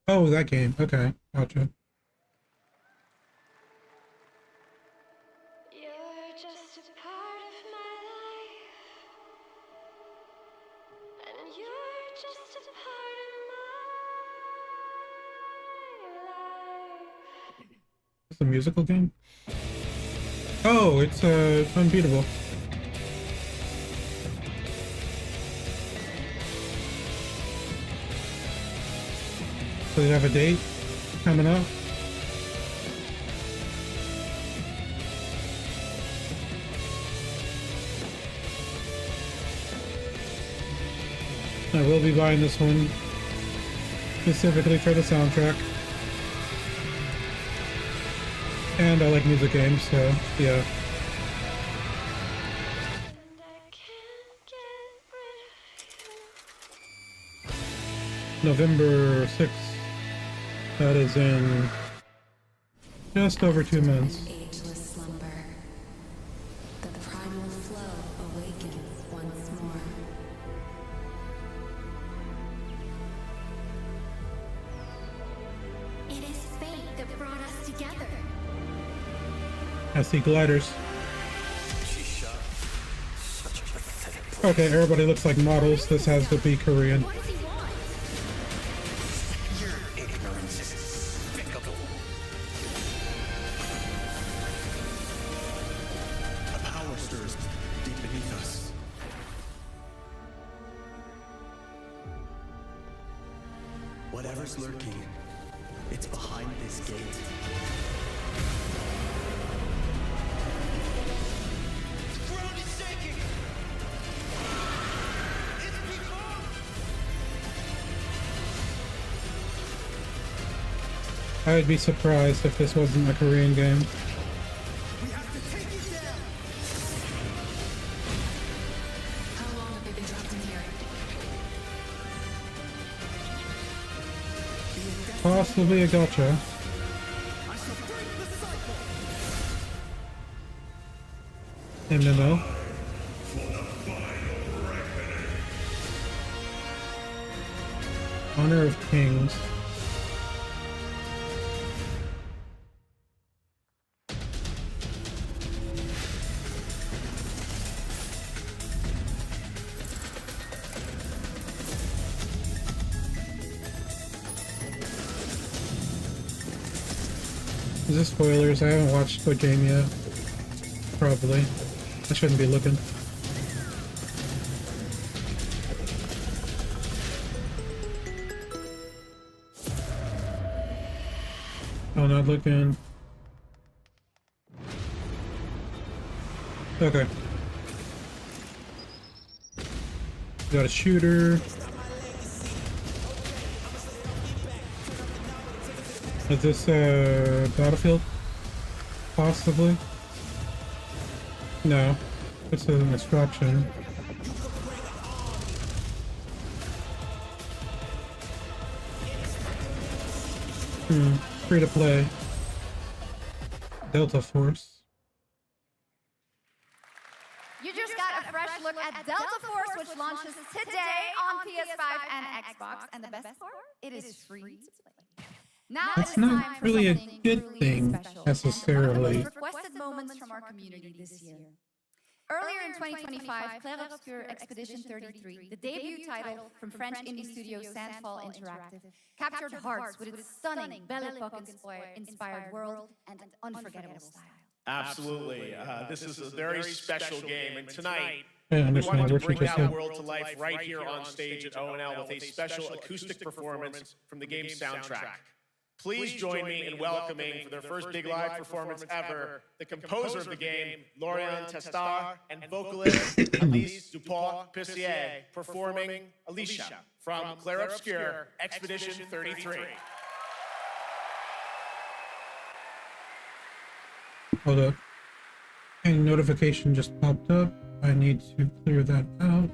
Speaker 1: Oh, that game. Okay, gotcha.
Speaker 12: You're just a part of my life, and you're just a part of my life.
Speaker 1: It's a musical game? Oh, it's Unbeatable. So they have a date coming up? I will be buying this one specifically for the soundtrack. And I like music games, so yeah. November 6th. That is in just over 2 months.
Speaker 2: Ageless slumber. The primal flow awakens once more.
Speaker 12: It is fate that brought us together.
Speaker 1: I see gliders.
Speaker 9: Such a pathetic.
Speaker 1: Okay, everybody looks like models. This has to be Korean.
Speaker 9: You're ignorant. Whatever's lurking, it's behind this gate.
Speaker 15: The ground is shaking! It's people!
Speaker 1: I'd be surprised if this wasn't a Korean game.
Speaker 15: We have to take it down!
Speaker 4: How long have they been trapped in here?
Speaker 1: Possibly a gotcha. MMO. Honor of Kings. Is this spoilers? I haven't watched the game yet. Probably. I shouldn't be looking. Oh, not looking. Okay. Got a shooter. Is this Battlefield? Possibly? No. This is an instruction. Free to play. Delta Force.
Speaker 5: You just got a fresh look at Delta Force, which launches today on PS5 and Xbox. And the best part? It is free to play. Now
Speaker 1: That's not really a good thing, necessarily.
Speaker 5: Requested moments from our community this year. Earlier in 2025, Clair Obscur Expedition 33, the debut title from French indie studio Sandfall Interactive, captured hearts with its stunning Belle Epoque-inspired world and unforgettable style.
Speaker 13: Absolutely. This is a very special game, and tonight
Speaker 1: I
Speaker 13: we
Speaker 1: understand
Speaker 13: wanted to
Speaker 1: what you
Speaker 13: bring
Speaker 1: just
Speaker 13: that
Speaker 1: said.
Speaker 13: world to life right here on stage at ONL with a special acoustic performance from the game's soundtrack. Please join me in welcoming, for their first big live performance ever, the composer of the game, Laurent Testar, and vocalist Alice Dupont-Pissier, performing Alicia from Clair Obscur Expedition 33.
Speaker 1: Hold up. A notification just popped up. I need to clear that out.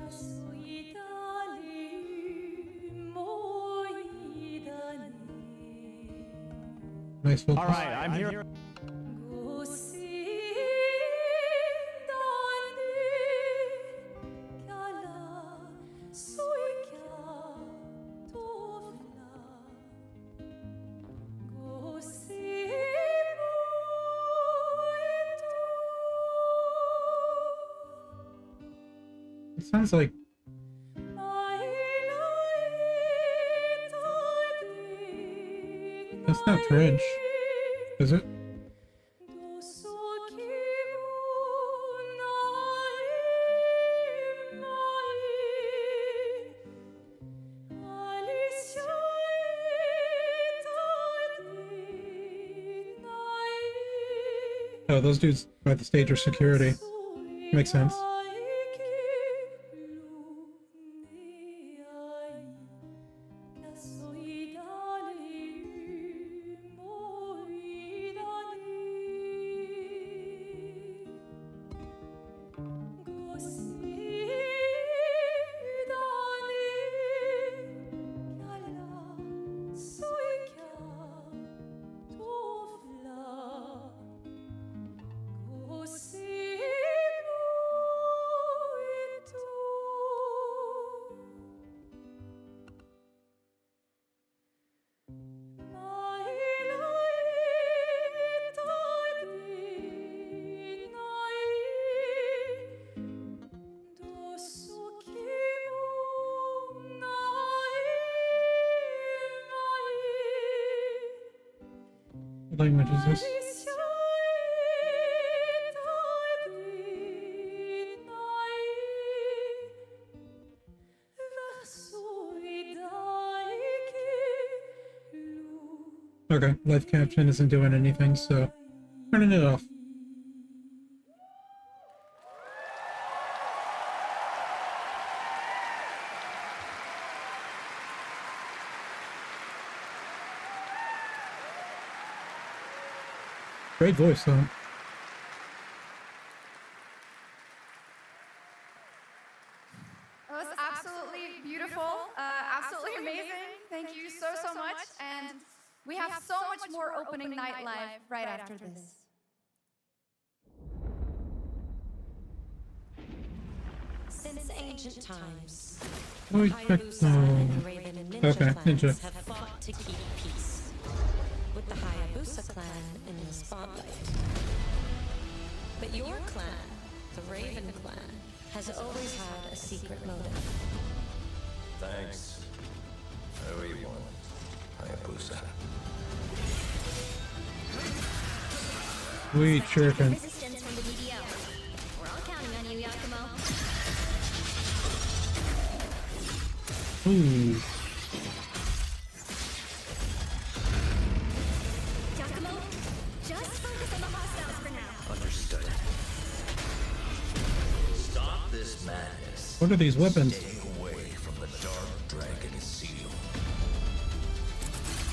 Speaker 1: Nice focus.
Speaker 18: All right, I'm here.
Speaker 1: It sounds like that's not French, is it? Oh, those dudes by the stage are security. Makes sense. What language is this? Okay, live caption isn't doing anything, so turning it off. Great voice, though.
Speaker 5: It was absolutely beautiful, absolutely amazing. Thank you so much. And we have so much more opening night live right after this.
Speaker 2: Since ancient times,
Speaker 1: Oh,
Speaker 2: Hayabusa and Raven and Ninja
Speaker 1: okay,
Speaker 2: clans
Speaker 1: Ninja.
Speaker 2: have fought to keep peace, with the Hayabusa clan in the spotlight. But your clan, the Raven clan, has always had a secret motive.
Speaker 16: Thanks. I owe you one, Hayabusa.
Speaker 1: Sweet chirping.
Speaker 12: Resistance from the DDO. We're all counting on you, Yakumo.
Speaker 1: Ooh.
Speaker 12: Yakumo, just focus on the hostiles for now.
Speaker 9: Understood. Stop this madness.
Speaker 1: What are these weapons?
Speaker 9: Stay away from the Dark Dragon Seal.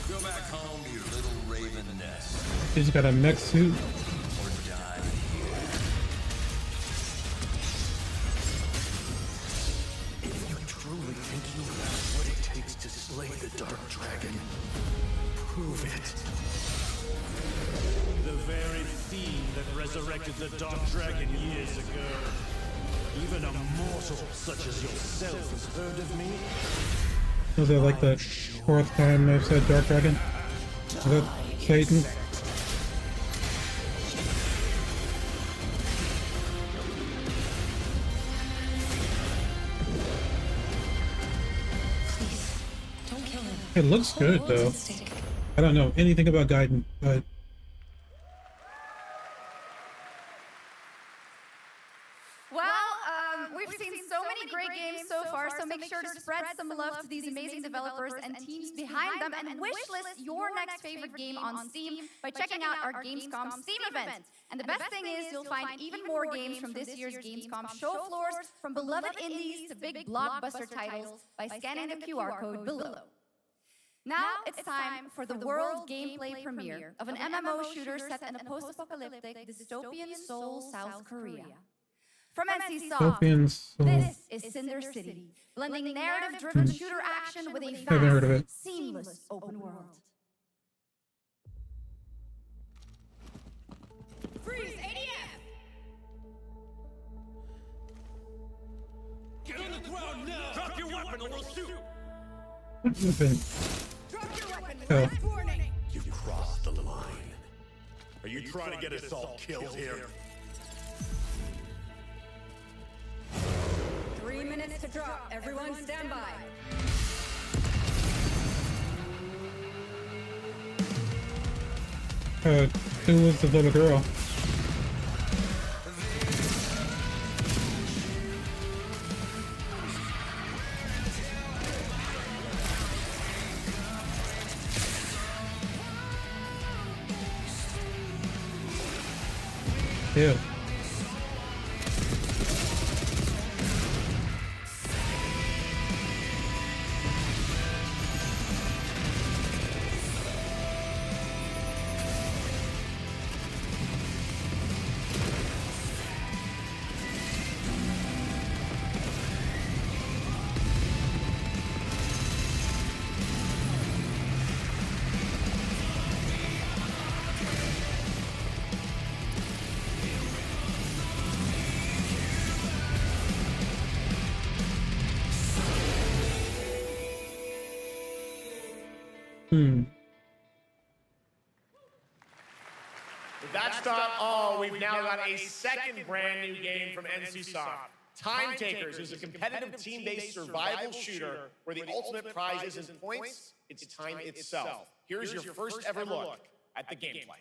Speaker 9: Go back home to your little raven nest.
Speaker 1: He's got a mech suit.
Speaker 9: Or die here. If you truly think you have what it takes to slay the Dark Dragon, prove it.
Speaker 10: The very fiend that resurrected the Dark Dragon years ago. Even a mortal such as yourself has heard of me?
Speaker 1: Was it like the fourth time I've said Dark Dragon? Is that Satan?
Speaker 2: Don't kill him.
Speaker 1: It looks good, though. I don't know anything about Gaiden, but
Speaker 5: Well, we've seen so many great games so far, so make sure to spread some love to these amazing developers and teams behind them, and wishlist your next favorite game on Steam by checking out our Gamescom Steam event. And the best thing is you'll find even more games from this year's Gamescom show floors, from beloved indies to big blockbuster titles, by scanning the QR code below. Now it's time for the world gameplay premiere of an MMO shooter set in a post-apocalyptic dystopian Seoul, South Korea. From NCSoft, this is Cinder City, blending narrative-driven shooter action with a
Speaker 1: Haven't heard of it.
Speaker 5: fast, seamless open world. Freeze, ADF!
Speaker 10: Get on the ground now! Drop your weapon or we'll shoot!
Speaker 1: what weapon?
Speaker 5: Drop your weapon,
Speaker 1: Oh.
Speaker 5: last warning!
Speaker 10: You crossed the line. Are you trying to get us all killed here?
Speaker 4: 3 minutes to drop. Everyone stand by.
Speaker 1: Who was the little girl? Ew.
Speaker 13: That's not all. We've now got a second brand new game from NCSoft. Time Takers is a competitive team-based survival shooter where the ultimate prize isn't points, it's time itself. Here's your first ever look at the gameplay.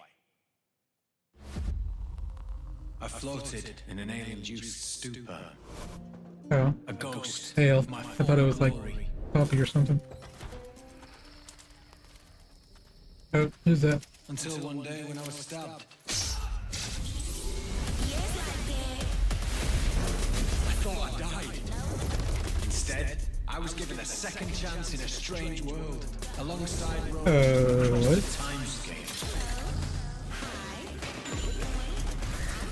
Speaker 18: I floated in an alien-juiced stupor.
Speaker 1: Oh.
Speaker 18: A ghost.
Speaker 1: Hail.
Speaker 18: of my
Speaker 1: I thought it was like
Speaker 18: former glory.
Speaker 1: coffee or something. Oh, who's that?
Speaker 18: Until one day when I was stabbed. I thought I died. Instead, I was given a second chance in a strange world, alongside Rome.
Speaker 1: What?
Speaker 18: Timescape.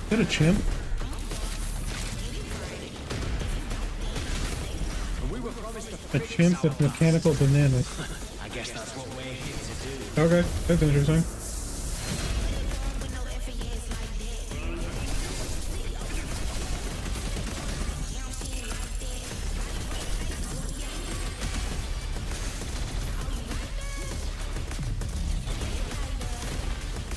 Speaker 1: Is that a chimp? A chimp with mechanical bananas.
Speaker 18: I guess that's what we're here to do.
Speaker 1: Okay, that's interesting.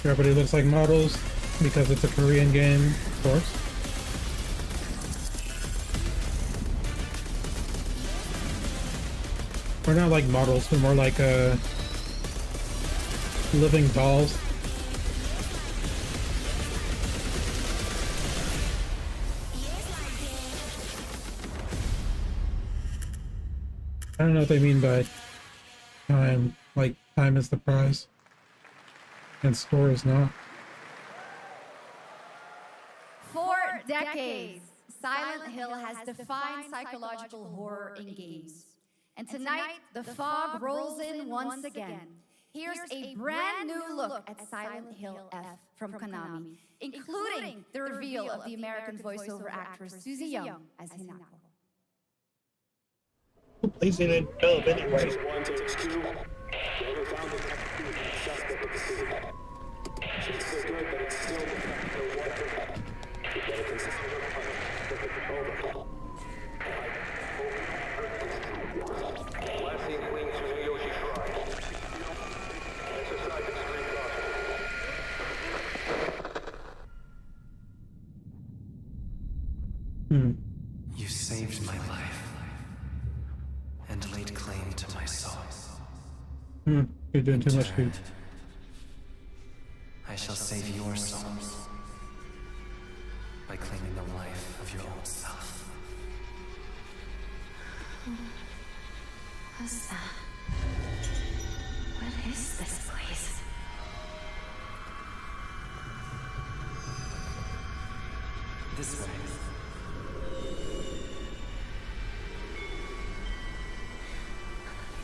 Speaker 1: Everybody looks like models because it's a Korean game, of course. We're not like models, but more like living dolls. I don't know what they mean by time, like time is the prize and score is not.
Speaker 5: For decades, Silent Hill has defined psychological horror in games. And tonight, the fog rolls in once again. Here's a brand new look at Silent Hill F from Konami, including the reveal of the American voiceover actress Susie Young as Hinako.
Speaker 1: Who plays it in dub anyway?
Speaker 6: You saved my life and laid claim to my soul.
Speaker 1: You're doing too much food.
Speaker 6: I shall save your souls by claiming the life of your old self.
Speaker 2: What's that? What is this place?
Speaker 6: This way.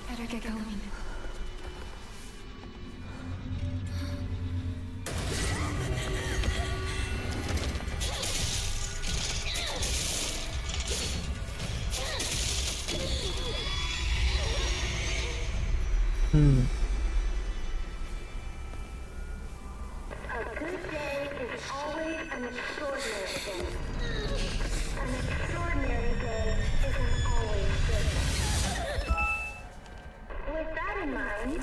Speaker 2: Better get going.
Speaker 12: A good day is always an extraordinary thing. An extraordinary day isn't always good. With that in mind,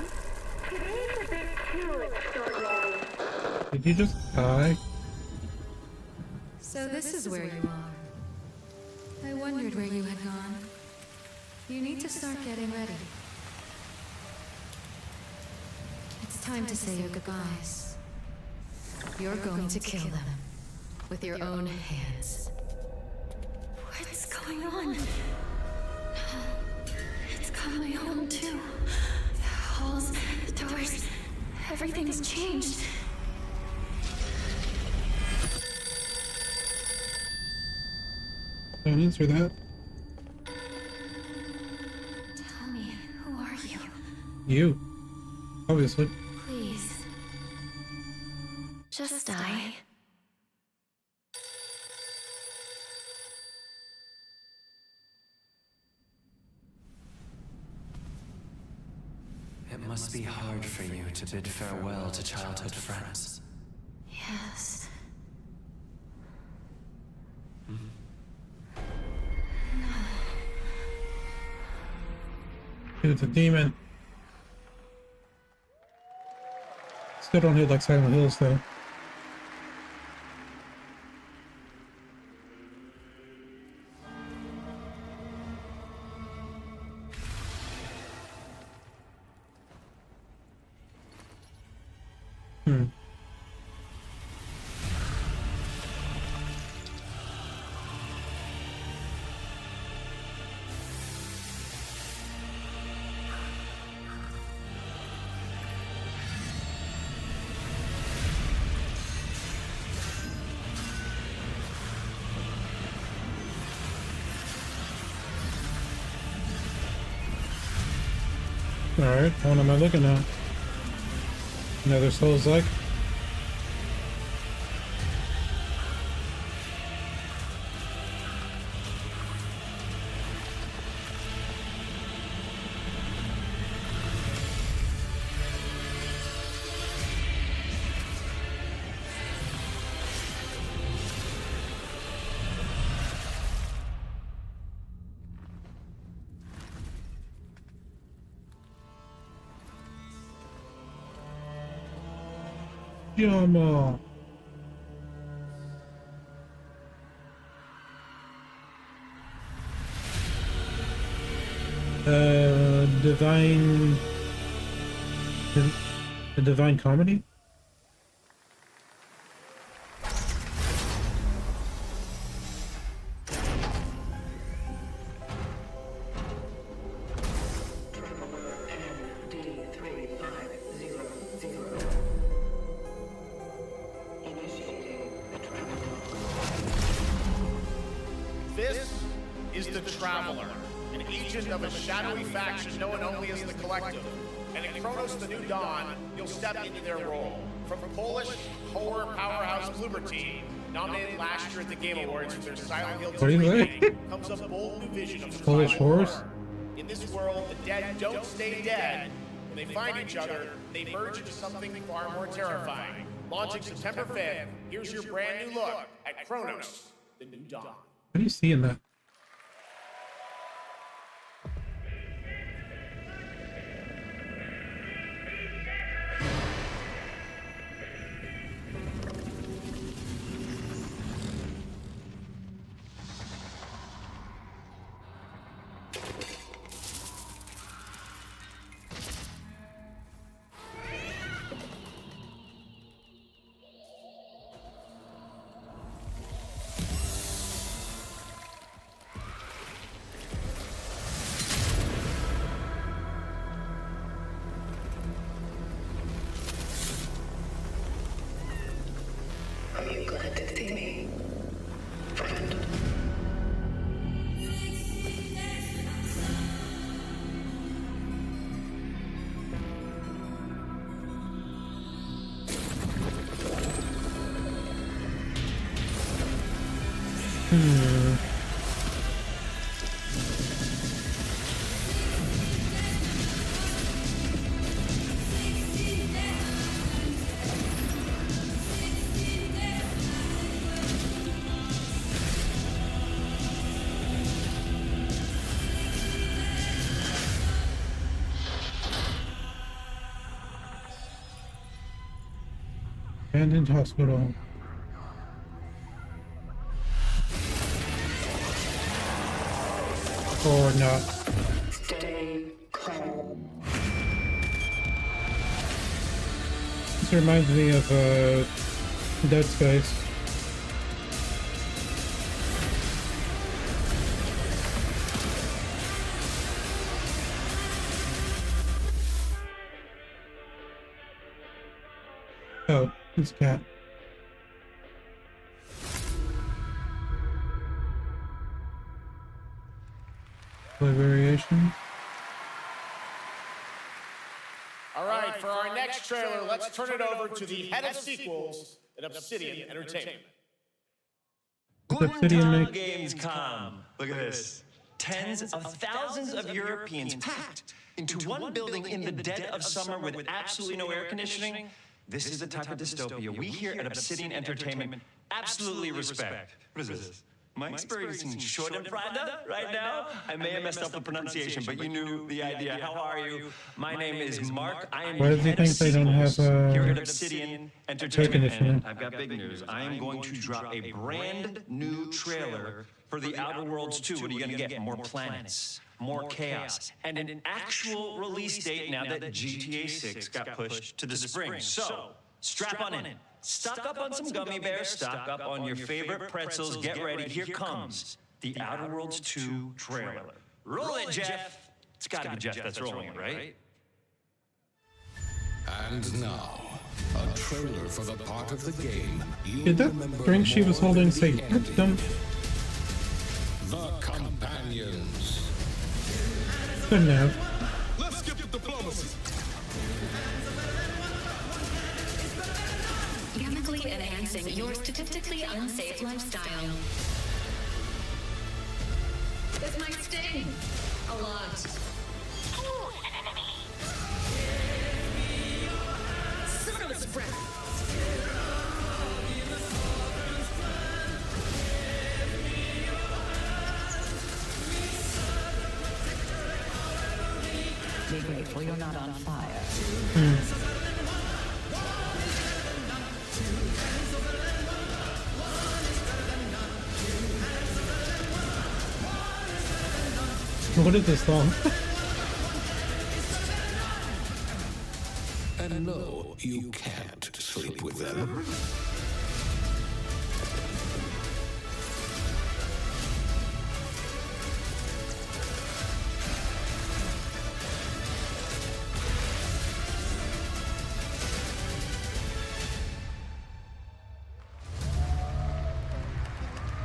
Speaker 12: today's a bit too extraordinary.
Speaker 1: Did you just die?
Speaker 11: So this is where you are. I wondered where you had gone. You need to start getting ready. It's time to say your goodbyes. You're going to kill them with your own hands.
Speaker 2: What's going on? It's got my home too. The halls, the doors, everything's changed.
Speaker 1: Don't answer that.
Speaker 2: Tell me, who are you?
Speaker 1: You. Obviously.
Speaker 2: Please. Just die.
Speaker 6: It must be hard for you to bid farewell to childhood friends.
Speaker 2: Yes.
Speaker 1: It's a demon. Still don't hit like Silent Hills though. Alright, what am I looking at? Another Souls-like? Yama. Divine... A Divine Comedy?
Speaker 13: This is the Traveler, an agent of a shadowy faction known only as the Collective. And in Kronos the New Dawn, you'll step into their role. From Polish horror powerhouse Bloober Team, nominated last year at the Game Awards for their Silent Hill 2 remake, comes a bold new vision of
Speaker 1: Polish
Speaker 13: survival
Speaker 1: horrors?
Speaker 13: horror. In this world, the dead don't stay dead. When they find each other, they merge into something far more terrifying. Launching September 5th, here's your brand new look at Kronos, the New Dawn.
Speaker 1: What do you see in that?
Speaker 19: Are you glad to see me, friend? Abandoned hospital. Or not. Stay calm.
Speaker 1: This reminds me of Dead Space. Oh, it's cat. Play variation.
Speaker 13: All right, for our next trailer, let's turn it over to the head of sequels at Obsidian Entertainment.
Speaker 1: Obsidian make
Speaker 20: Gamescom. Look at this. Tens of thousands of Europeans packed into one building in the dead of summer with absolutely no air conditioning. This is the type of dystopia we here at Obsidian Entertainment absolutely respect. What is this? Am I experiencing Schadenfreude right now? I may have messed up the pronunciation, but you knew the idea. How are you? My name is Mark. I am
Speaker 1: Why
Speaker 20: the
Speaker 1: does he
Speaker 20: head of
Speaker 1: think they don't have
Speaker 20: sequels here at Obsidian Entertainment.
Speaker 1: conditioning?
Speaker 20: And I've got big news. I am going to drop a brand new trailer for The Outer Worlds 2. What are you going to get? More planets, more chaos, and an actual release date now that GTA 6 got pushed to the spring. So, strap on in. Stock up on some gummy bears, stock up on your favorite pretzels, get ready. Here comes The Outer Worlds 2 trailer. Roll it, Jeff. It's gotta be Jeff that's rolling it, right?
Speaker 22: And now, a trailer for the part of the game you
Speaker 1: Did that
Speaker 22: remember
Speaker 1: drink she was
Speaker 22: more
Speaker 1: holding
Speaker 22: than
Speaker 1: say
Speaker 22: the ending.
Speaker 1: them?
Speaker 22: The Companions.
Speaker 1: Couldn't have.
Speaker 15: Let's skip the diplomacy.
Speaker 11: greatly enhancing your statistically unsafe lifestyle. This might sting a lot. Son of a spread.
Speaker 4: Be grateful you're not on fire.
Speaker 1: What is this song?
Speaker 22: And no, you can't sleep with them.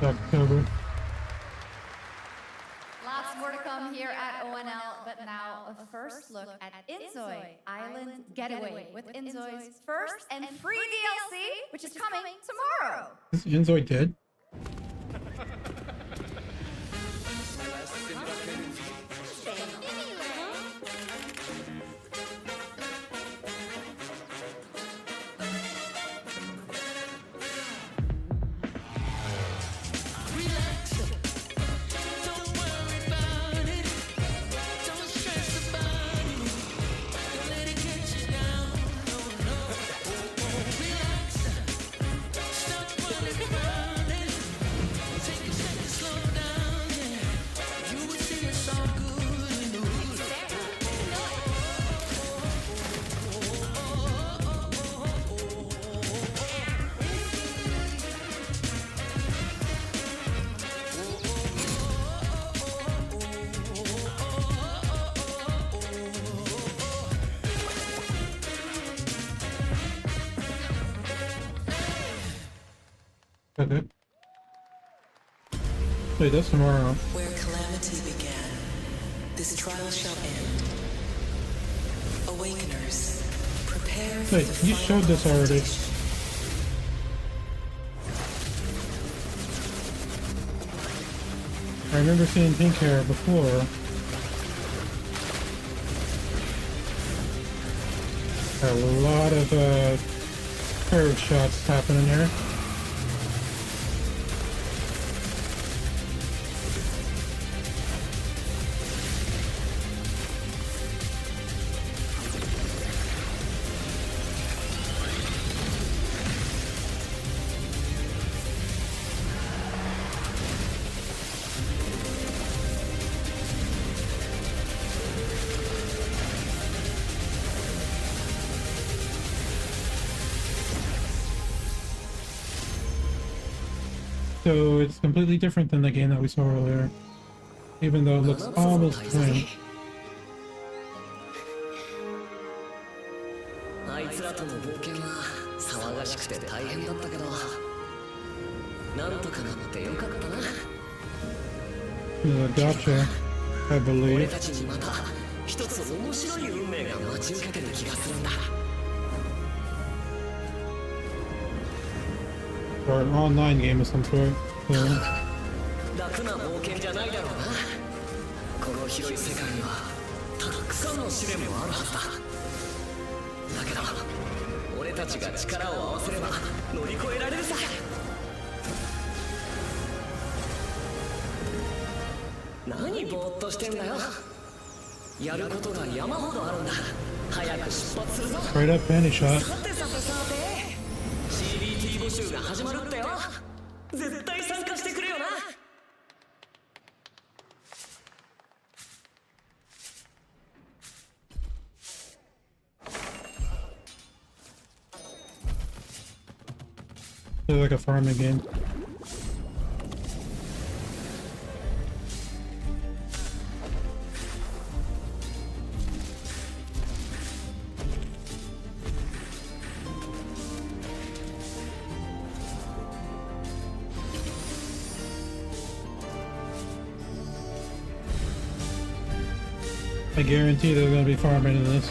Speaker 1: October.
Speaker 5: Lots more to come here at ONL, but now a first look at Inzoi Island Getaway with Inzoi's first and free DLC, which is coming tomorrow.
Speaker 1: Is Inzoi dead? Okay. Wait, that's tomorrow.
Speaker 8: Where calamity began, this trial shall end. Awakeners, prepare for
Speaker 1: Wait,
Speaker 8: the
Speaker 1: you showed this already. I remember seeing pink hair before. A lot of curve shots happening here. So it's completely different than the game that we saw earlier, even though it looks almost the same.
Speaker 8: あいつらとの冒険は騒がしくて大変だったけど、なんとかなってよかったな。
Speaker 1: Gotcha, I believe.
Speaker 8: 俺たちにまた一つ面白い運命が待ち受けてる気がするんだ。
Speaker 1: Or an online game of some sort. So.
Speaker 8: 楽な冒険じゃないだろうな。この広い世界にはたくさんの試練もあるはずだ。だけど俺たちが力を合わせれば乗り越えられるさ。何ぼーっとしてんだよ。やることが山ほどあるんだ。早く出発するぞ。
Speaker 1: Straight up panty shot.
Speaker 8: さてさてさて。CBT 募集が始まるってよ。絶対参加してくれよな。
Speaker 1: It's like a farming game. I guarantee they're going to be farming in this.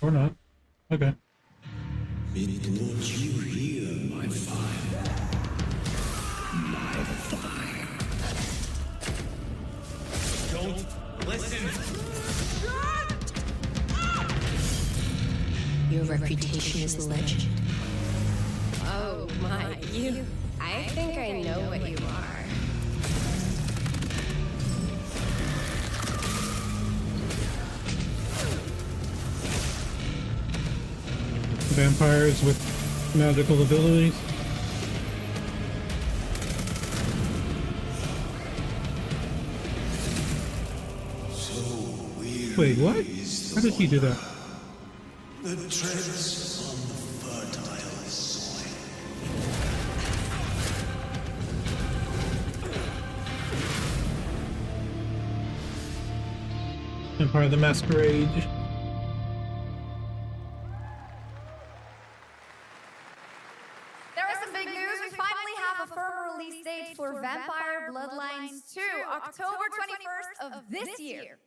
Speaker 1: Or not. Okay.
Speaker 22: It brought you here, my fire. My fire.
Speaker 18: Don't listen.
Speaker 11: Your reputation is legend.
Speaker 12: Oh my, you. I think I know what you are.
Speaker 1: Vampires with magical abilities. Wait, what? How did he do that?
Speaker 22: The treads on the fertile soil.
Speaker 1: Empire of the Masquerade.
Speaker 5: There is some big news. We finally have a firm release date for Vampire Bloodlines 2, October 21st of this year.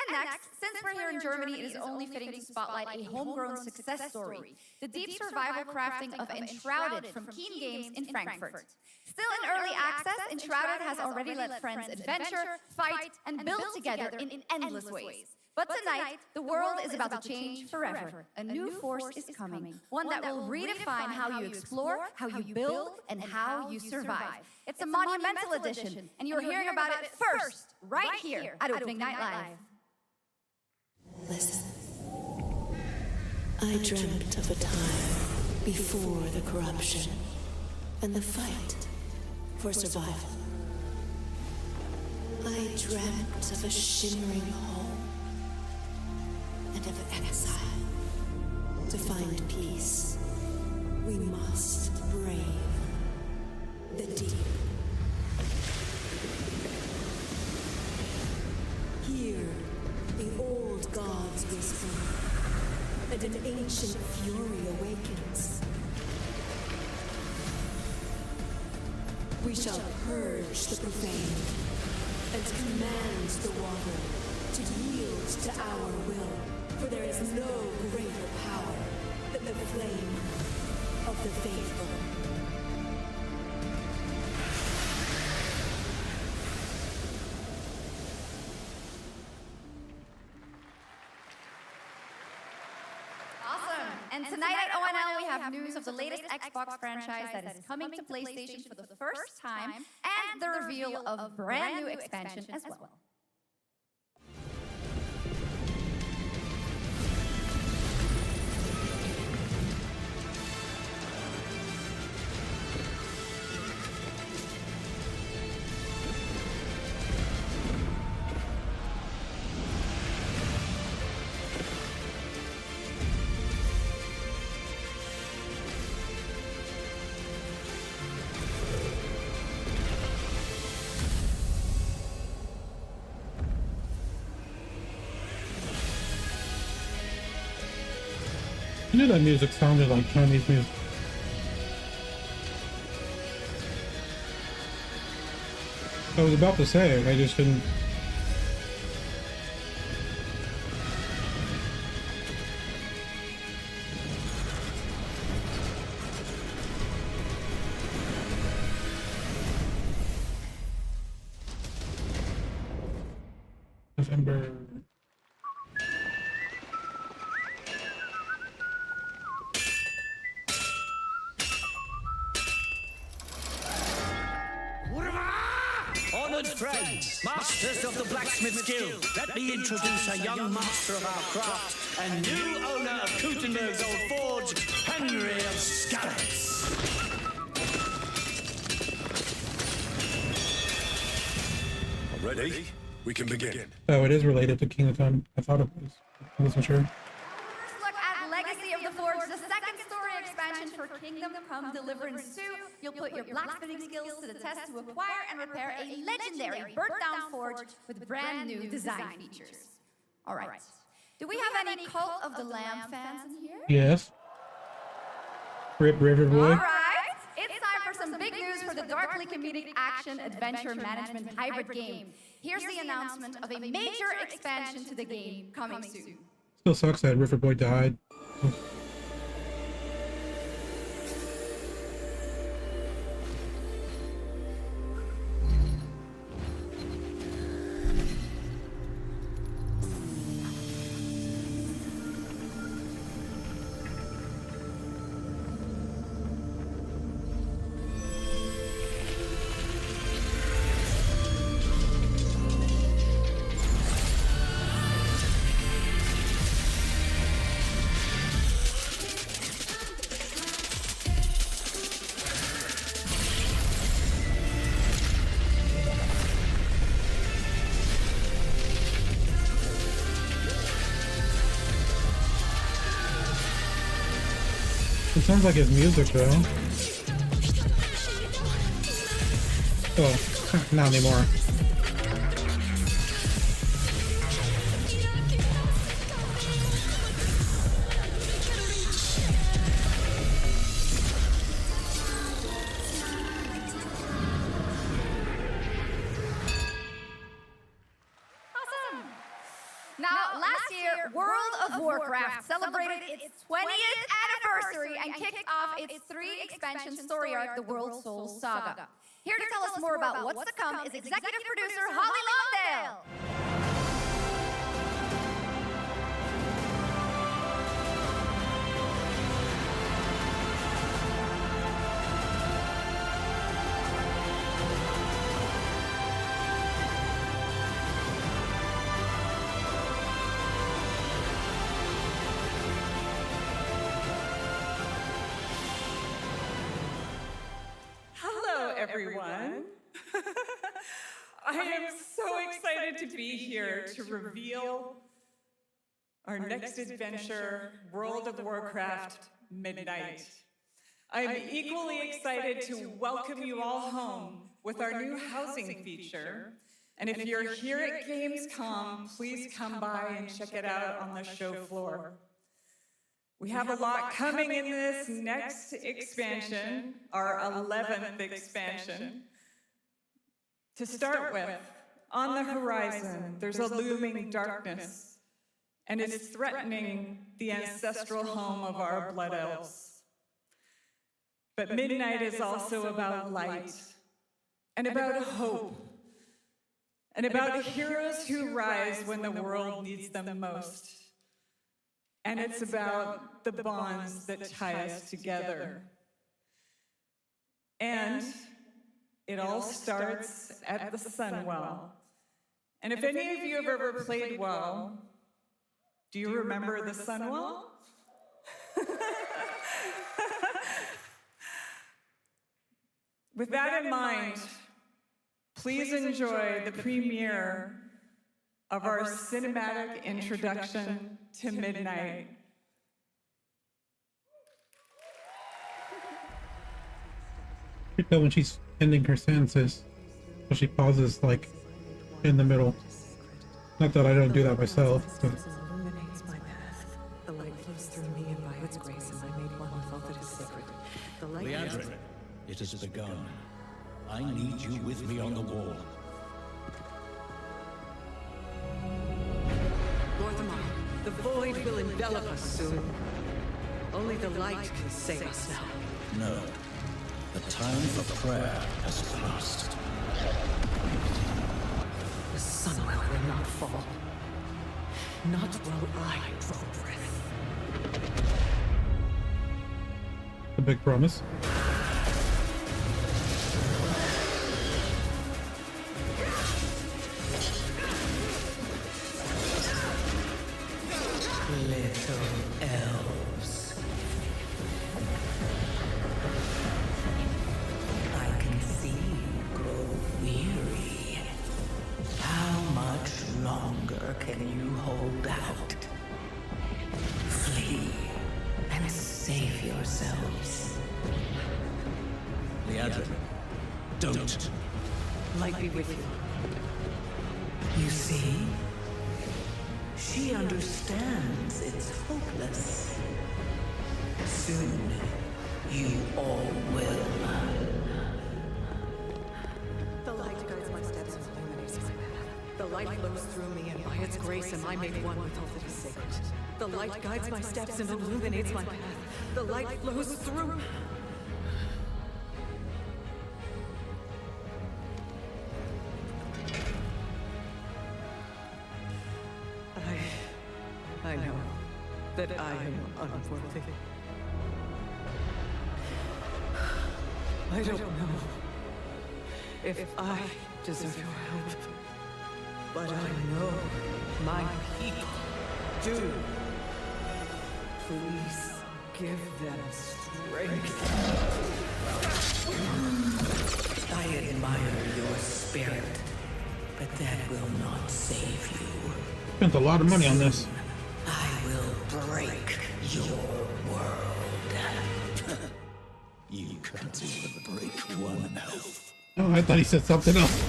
Speaker 5: And next, since we're here in Germany, it is only fitting to spotlight a homegrown success story, the deep survival crafting of Enshrouded from Keen Games in Frankfurt. Still in early access, Enshrouded has already let friends adventure, fight, and build together in endless ways. But tonight, the world is about to change forever. A new force is coming, one that will redefine how you explore, how you build, and how you survive. It's a monumental edition, and you're hearing about it first, right here at Opening Night Live.
Speaker 2: Listen. I dreamt of a time before the corruption and the fight for survival. I dreamt of a shimmering home and of exile. To find peace, we must brave the deep. Here, the old gods whisper, and an ancient fury awakens. We shall purge the profane and command the water to yield to our will, for there is no greater power than the flame of the faithful.
Speaker 5: And tonight at ONL, we have news of the latest Xbox franchise that is coming to PlayStation for the first time, and the reveal of brand new expansion as well.
Speaker 1: I knew that music sounded like Chinese music. I was about to say it, I just didn't. November.
Speaker 9: Honored friends, masters of the blacksmith's guild, let me introduce a young master of our craft and new owner of Gutenberg's old forge, Henry of Skalitz.
Speaker 22: Ready? We can begin.
Speaker 1: Oh, it is related to King of Time. I thought it was. I wasn't sure.
Speaker 5: First look at Legacy of the Forge, the second story expansion for Kingdom Come Deliverance 2. You'll put your blacksmithing skills to the test to acquire and repair a legendary burnt-down forge with brand new design features. All right. Do we have any Cult of the Lamb fans in here?
Speaker 1: Yes. Rip River Boy.
Speaker 5: All right. It's time for some big news for the darkly comedic action adventure management hybrid game. Here's the announcement of a major expansion to the game coming soon.
Speaker 1: Still sucks that Riverboy died. It sounds like his music though. Oh, not anymore.
Speaker 5: Now, last year, World of Warcraft celebrated its 20th anniversary and kicked off its 3-expansion story arc, the World Soul Saga. Here to tell us more about what's to come is executive producer Holly Longdale.
Speaker 14: Hello, everyone. I am so excited to be here to reveal our next adventure, World of Warcraft Midnight. I'm equally excited to welcome you all home with our new housing feature. And if you're here at Gamescom, please come by and check it out on the show floor. We have a lot coming in this next expansion, our 11th expansion. To start with, on the horizon, there's a looming darkness, and it's threatening the ancestral home of our Blood Elves. But Midnight is also about light, and about hope, and about heroes who rise when the world needs them most. And it's about the bonds that tie us together. And it all starts at the Sunwell. And if any of you have ever played WoW, do you remember the Sunwell? With that in mind, please enjoy the premiere of our cinematic introduction to Midnight.
Speaker 1: You tell when she's ending her sentences, so she pauses like in the middle. Not that I don't do that myself. But...
Speaker 21: illuminates my path. The light flows through me, and by its grace am I made one with all that is sacred. The light.
Speaker 9: Leandra, it has begun. I need you with me on the wall.
Speaker 21: The void will envelop us soon. Only the light can save us now.
Speaker 9: No. The time for prayer has passed.
Speaker 21: The Sunwell will not fall. Not while I draw breath.
Speaker 1: A big promise.
Speaker 21: Little elves. I can see you grow weary. How much longer can you hold out? Flee and save yourselves.
Speaker 9: Leandra, don't.
Speaker 21: Light be with you. You see? She understands it's hopeless. Soon, you all will. The light guides my steps and illuminates my path. The light
Speaker 4: light flows through me, and by its grace am I made one with all that is sacred. The light guides my steps and illuminates my path. The light flows through. I know that I am unworthy. I don't know if I deserve your help, but I know my people do. Please give them strength.
Speaker 21: I admire your spirit, but that will not save you.
Speaker 1: Spent a lot of money on this.
Speaker 21: I will break your world.
Speaker 22: You can't even break one elf.
Speaker 1: Oh, I thought he said something else.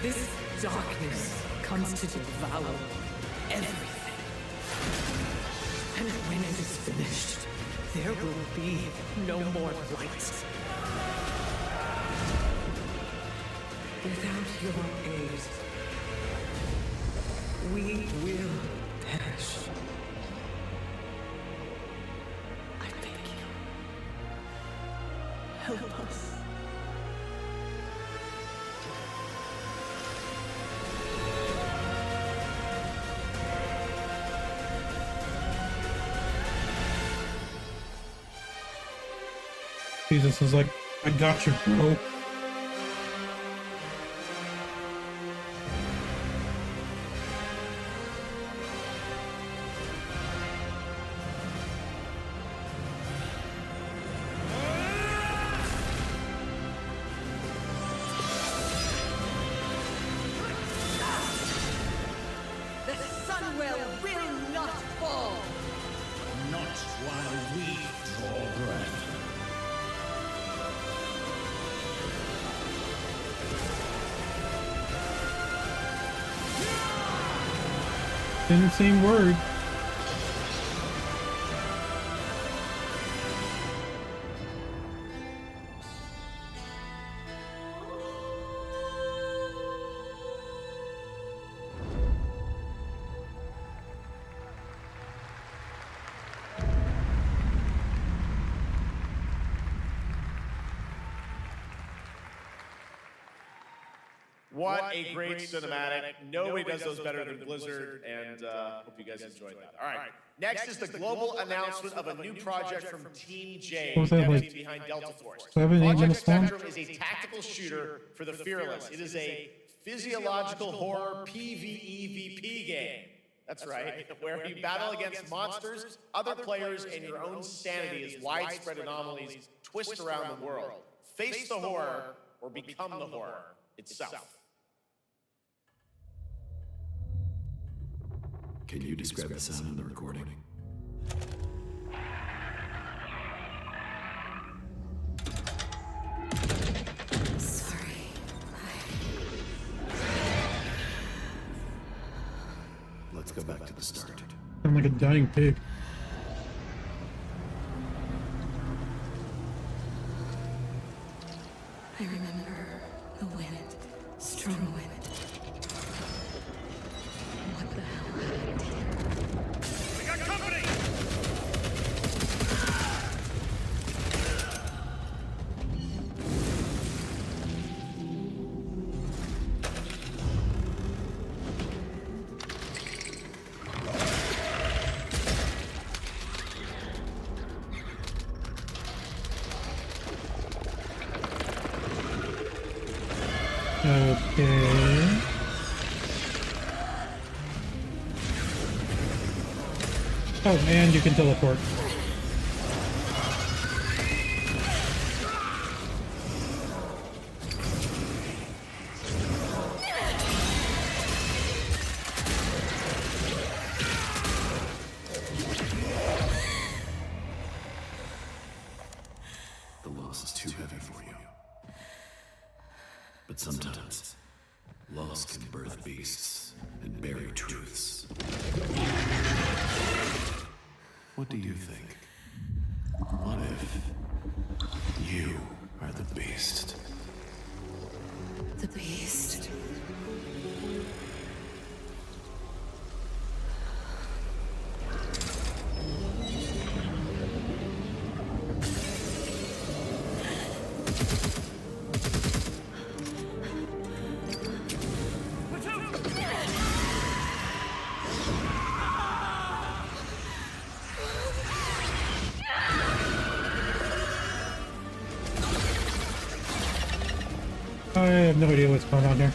Speaker 4: This darkness comes to devour everything. And when it is finished, there will be no more light. Without your aid, we will perish. I beg you, help us.
Speaker 1: Jesus is like, I got you, bro.
Speaker 4: The Sunwell will not fall.
Speaker 9: Not while we draw breath.
Speaker 1: Didn't seem word.
Speaker 13: What a great cinematic. Nobody does those better than Blizzard, and hope you guys enjoyed that. All right, next is the global announcement of a new project from Team J,
Speaker 1: What was that,
Speaker 13: the
Speaker 1: like,
Speaker 13: team behind Delta Force.
Speaker 1: 7, 8
Speaker 13: Project
Speaker 1: minutes long?
Speaker 13: Spectrum is a tactical shooter for the fearless. It is a physiological horror PvEVP game. That's right, where you battle against monsters, other players, and your own sanity as widespread anomalies twist around the world. Face the horror or become the horror itself.
Speaker 22: Can you describe the sound in the recording?
Speaker 11: Sorry.
Speaker 22: Let's go back to the start.
Speaker 1: I'm like a dying pig.
Speaker 11: I remember the wind, strong wind. What the hell happened here?
Speaker 10: We got company!
Speaker 1: Okay. Oh, and you can teleport.
Speaker 22: The loss is too heavy for you. But sometimes, loss can birth beasts and bury truths. What do you think? What if you are the beast?
Speaker 11: The beast.
Speaker 1: I have no idea what's going on there.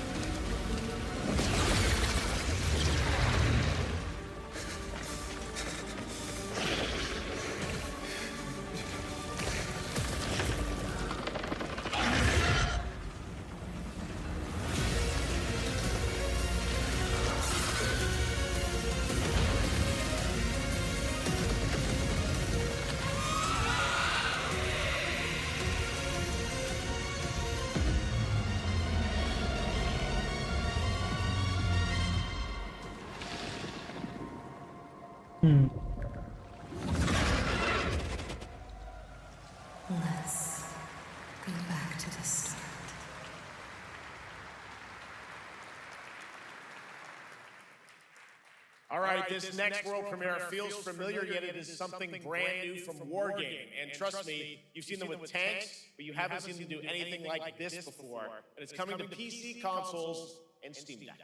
Speaker 11: Let's go back to the start.
Speaker 13: All right, this next world premiere feels familiar, yet it is something brand new from Wargaming. And trust me, you've seen them with tanks, but you haven't seen them do anything like this before. And it's coming to PC, consoles, and Steam Deck.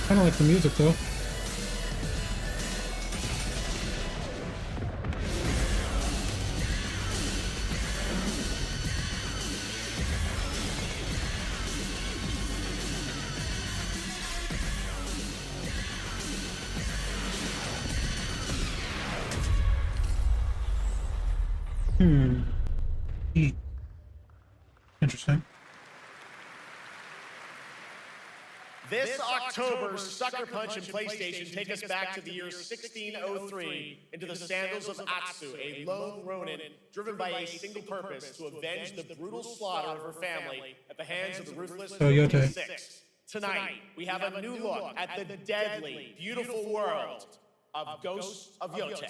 Speaker 1: Kind of like the music though. Interesting.
Speaker 13: This October, Sucker Punch and PlayStation take us back to the year 1603 into the sandals of Atsu, a lone ronin driven by a single purpose to avenge the brutal slaughter of her family at the hands of the ruthless
Speaker 1: Yote.
Speaker 13: Six. Tonight, we have a new look at the deadly, beautiful world of Ghosts of Yote.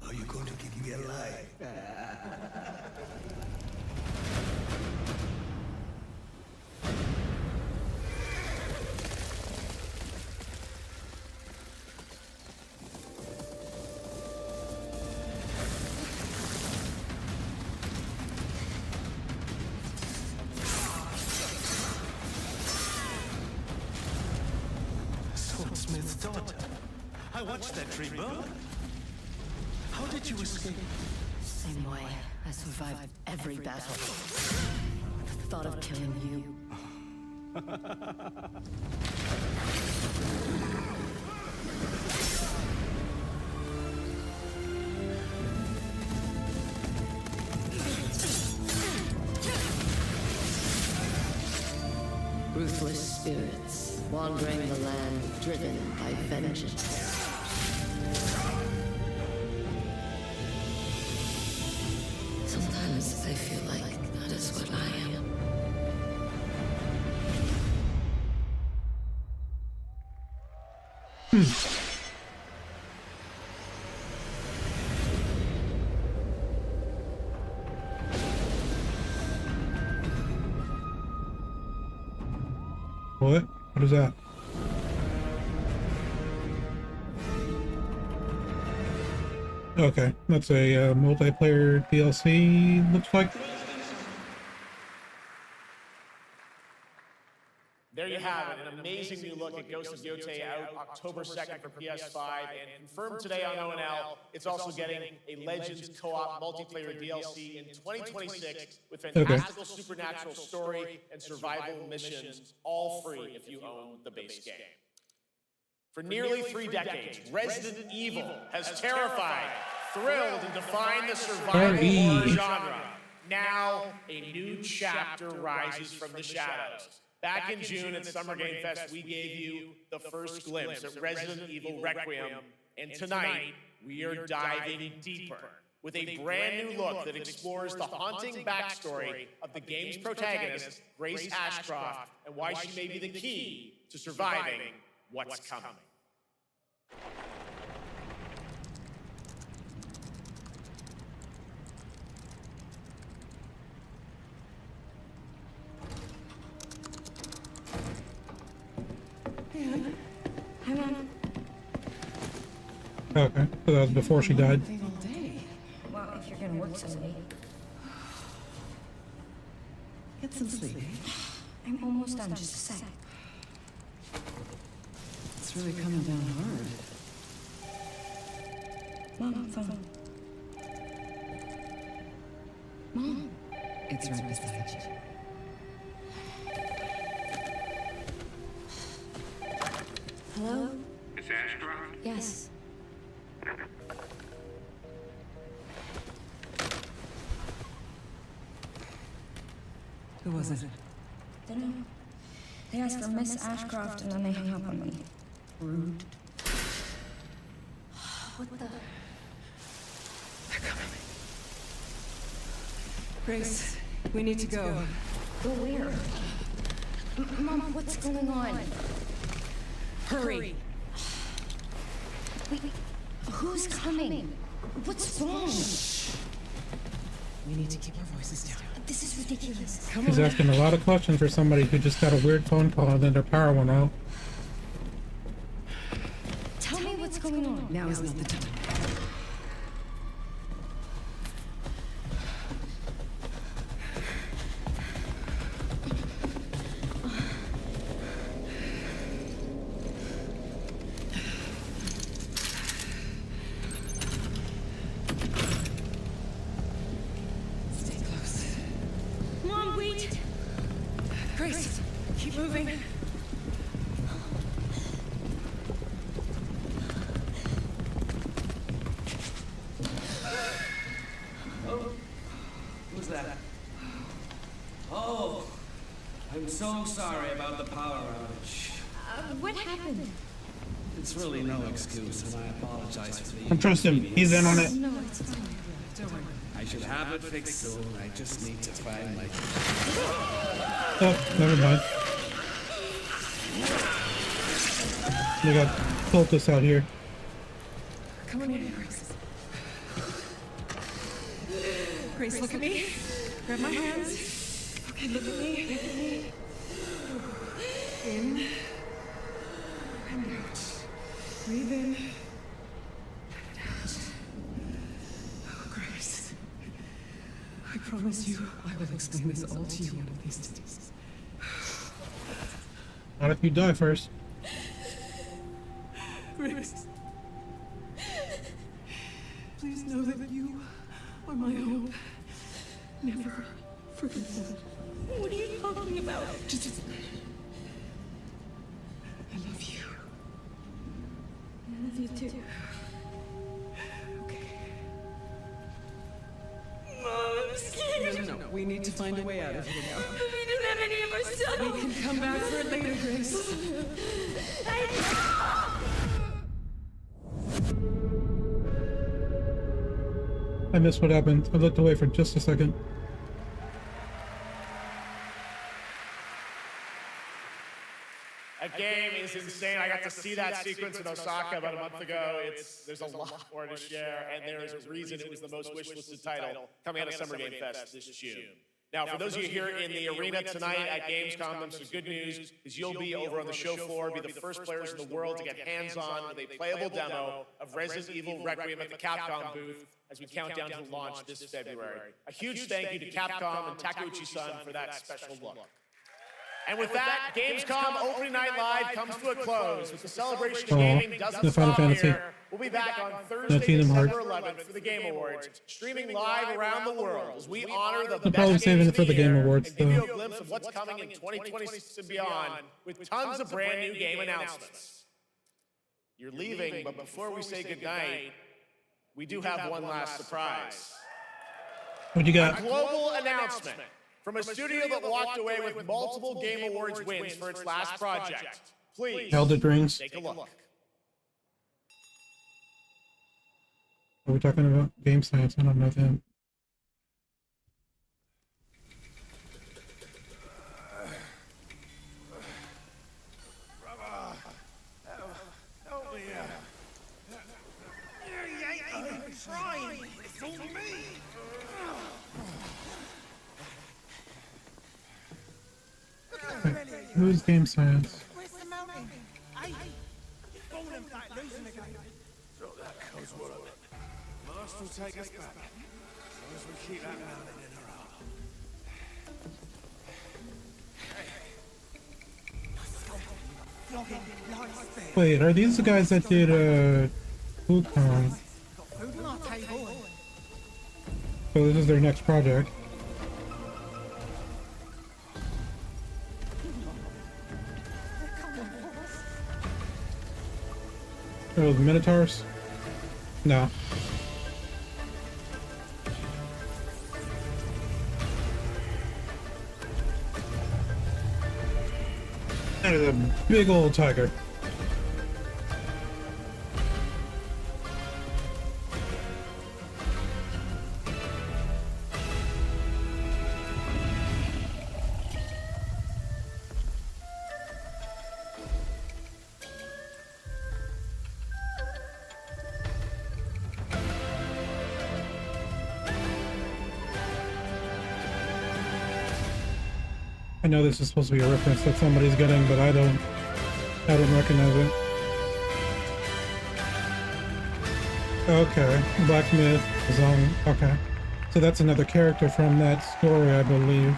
Speaker 9: Are you going to keep me alive?
Speaker 10: Swordsmith's daughter. I watched that tree burn. How did you escape?
Speaker 2: Same way. I survived every battle. The thought of killing you. Ruthless spirits, wandering the land, driven by vengeance. Sometimes I feel like that is what I am.
Speaker 1: What? What is that? Okay, that's a multiplayer DLC, looks like.
Speaker 13: There you have it, an amazing new look at Ghost of Yotei out October 2nd for PS5, and confirmed today on ONL, it's also getting a Legends co-op multiplayer DLC in 2026 with fantastical supernatural story and survival missions, all free if you own the base game. For nearly 3 decades, Resident Evil has terrified, thrilled, and defined the survival horror genre. Now, a new chapter rises from the shadows. Back in June at Summer Game Fest, we gave you the first glimpse at Resident Evil Requiem, and tonight, we are diving deeper with a brand new look that explores the haunting backstory of the game's protagonist, Grace Ashcroft, and why she may be the key to surviving what's coming.
Speaker 4: Hang on.
Speaker 1: Okay, so that was before she died.
Speaker 4: Well, if you're gonna work so late.
Speaker 3: Get some sleep.
Speaker 4: I'm almost done, just a sec.
Speaker 3: It's really coming down hard.
Speaker 4: Mom, phone. Mom.
Speaker 3: It's right beside you.
Speaker 2: Hello?
Speaker 17: Miss Ashcroft?
Speaker 2: Yes.
Speaker 3: Who was it?
Speaker 4: Dunno. They asked for Miss Ashcroft and then they hung up on me.
Speaker 3: Rude.
Speaker 2: What the?
Speaker 3: They're coming. Grace, we need to go.
Speaker 4: Go where? Mom, what's going on?
Speaker 3: Hurry!
Speaker 4: Wait, who's coming? What's wrong?
Speaker 3: We need to keep our voices down.
Speaker 4: This is ridiculous.
Speaker 3: Come
Speaker 1: He's
Speaker 3: on.
Speaker 1: asking a lot of questions for somebody who just got a weird phone call and then their power went out.
Speaker 4: Tell me what's going on.
Speaker 3: Now is not the time. Stay close.
Speaker 4: Mom, wait!
Speaker 3: Grace, keep moving.
Speaker 8: Oh, who's that? Oh, I'm so sorry about the power outage.
Speaker 4: What happened?
Speaker 18: It's really no excuse, and I apologize for the
Speaker 1: Don't trust him. He's in on it.
Speaker 4: No, it's fine.
Speaker 3: Don't worry.
Speaker 18: I should have it fixed soon. I just need to find my...
Speaker 1: Oh, never mind. We got cultists out here.
Speaker 3: Come on in, Grace. Grace, look at me. Grab my hands. Okay, look at me. Look at me. In. And out. Breathe in. And out. Oh, Grace. I promise you, I will explain this all to you one of these days.
Speaker 1: Not if you die first.
Speaker 3: Grace. Please know that you are my own. Never forget that.
Speaker 4: What are you talking about?
Speaker 3: Just... I love you.
Speaker 4: I love you too.
Speaker 3: Okay.
Speaker 4: Mom, I'm scared.
Speaker 3: No. We need to find a way out of here now.
Speaker 4: We don't have any of our stuff.
Speaker 3: We can come back for it later, Grace.
Speaker 1: I missed what happened. I looked away for just a second.
Speaker 13: That game is insane. I got to see that sequence in Osaka about a month ago. There's a lot more to share, and there is a reason it was the most wishlisted title coming out of Summer Game Fest this June. Now, for those of you here in the arena tonight at Gamescom, there's some good news, is you'll be over on the show floor, be the first players in the world to get hands-on with a playable demo of Resident Evil Requiem at the Capcom booth as we count down to the launch this February. A huge thank you to Capcom and Takeuchi-san for that special look. And with that, Gamescom Opening Night Live comes to a close. With the celebration of gaming doesn't stop here. We'll be back on Thursday, December 11th for the Game Awards, streaming live around the world as we honor the best games of the year and give you a glimpse of what's coming in 2026 and beyond with tons of brand new game announcements. You're leaving, but before we say goodnight, we do have one last surprise.
Speaker 1: What you got?
Speaker 13: A global announcement from a studio that walked away with multiple Game Awards wins for its last project. Please
Speaker 1: Elden Rings.
Speaker 13: take a look.
Speaker 1: Are we talking about game science? I don't know them.
Speaker 15: Help me out. You ain't even trying. It's all me.
Speaker 1: Who's game science?
Speaker 15: Where's the mountain? Hey, falling back, losing again.
Speaker 9: Drop that close water. Must will take us back. As long as we keep that mountain in our heart.
Speaker 1: Wait, are these the guys that did Wukong?
Speaker 15: Food on our table.
Speaker 1: So this is their next project. Oh, the Minotaurs? No. That is a big old tiger. I know this is supposed to be a reference that somebody's getting, but I don't recognize it. Okay, Black Myth is on. Okay, so that's another character from that story, I believe.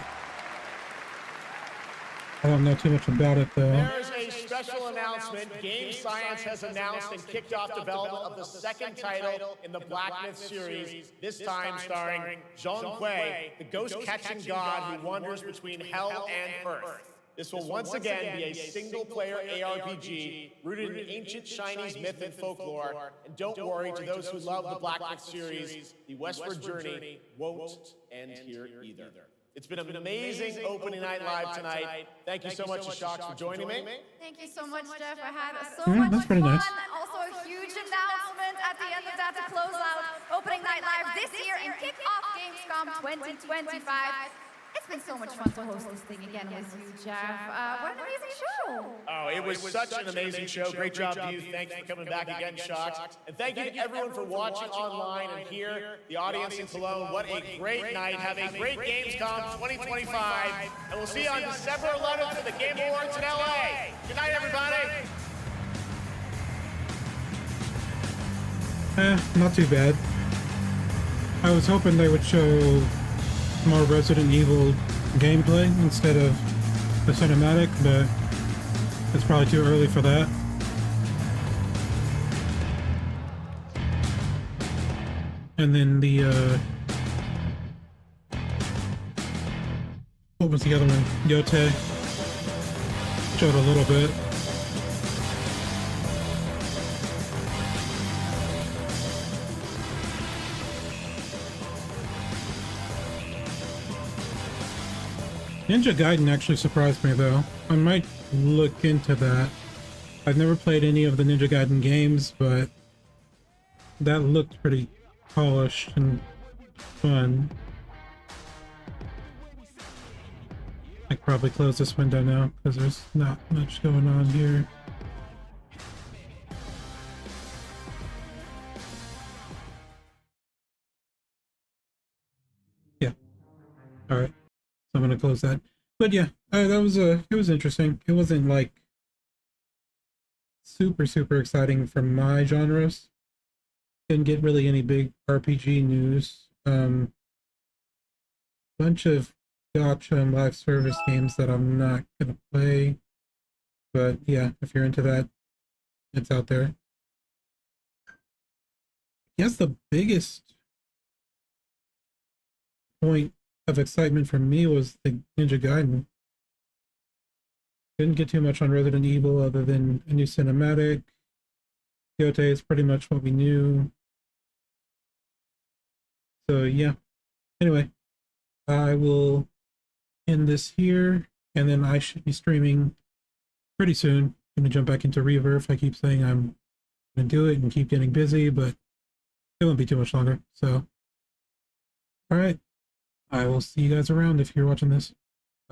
Speaker 1: I don't know too much about it though.
Speaker 13: There's a special announcement. Game Science has announced and kicked off development of the second title in the Black Myth series, this time starring Zhong Kui, the ghost-catching god who wanders between hell and earth. This will once again be a single-player ARPG rooted in ancient Chinese myth and folklore. And don't worry, to those who love the Black Myth series, the westward journey won't end here either. It's been an amazing opening night live tonight. Thank you so much to Shocks for joining me.
Speaker 5: Thank you so much, Jeff. I had so much
Speaker 1: that's pretty
Speaker 5: fun.
Speaker 1: nice.
Speaker 5: Also, a huge announcement at the end of that to close out Opening Night Live this year and kick off Gamescom 2025. It's been so much fun to host this thing again with you, Jeff. What an amazing show!
Speaker 13: Oh, it was such an amazing show. Great job to you. Thanks for coming back again, Shocks. And thank you to everyone for watching online and here, the audience in Cologne. What a great night. Have a great Gamescom 2025. And we'll see you on December 11th for the Game Awards in LA. Good night, everybody.
Speaker 1: Not too bad. I was hoping they would show more Resident Evil gameplay instead of the cinematic, but it's probably too early for that. And then the what was the other one? Yote showed a little bit. Ninja Gaiden actually surprised me though. I might look into that. I've never played any of the Ninja Gaiden games, but that looked pretty polished and fun. I could probably close this window now because there's not much going on here. All right, so I'm gonna close that. But yeah, that was it was interesting. It wasn't like super exciting from my genres. Didn't get really any big RPG news. Bunch of gotcha and live service games that I'm not gonna play. But yeah, if you're into that, it's out there. I guess the biggest point of excitement for me was the Ninja Gaiden. Didn't get too much on Resident Evil other than a new cinematic. Kyoto is pretty much what we knew. So yeah. Anyway, I will end this here, and then I should be streaming pretty soon. I'm gonna jump back into Reverb. I keep saying I'm gonna do it and keep getting busy, but it won't be too much longer. So, all right. I will see you guys around if you're watching this.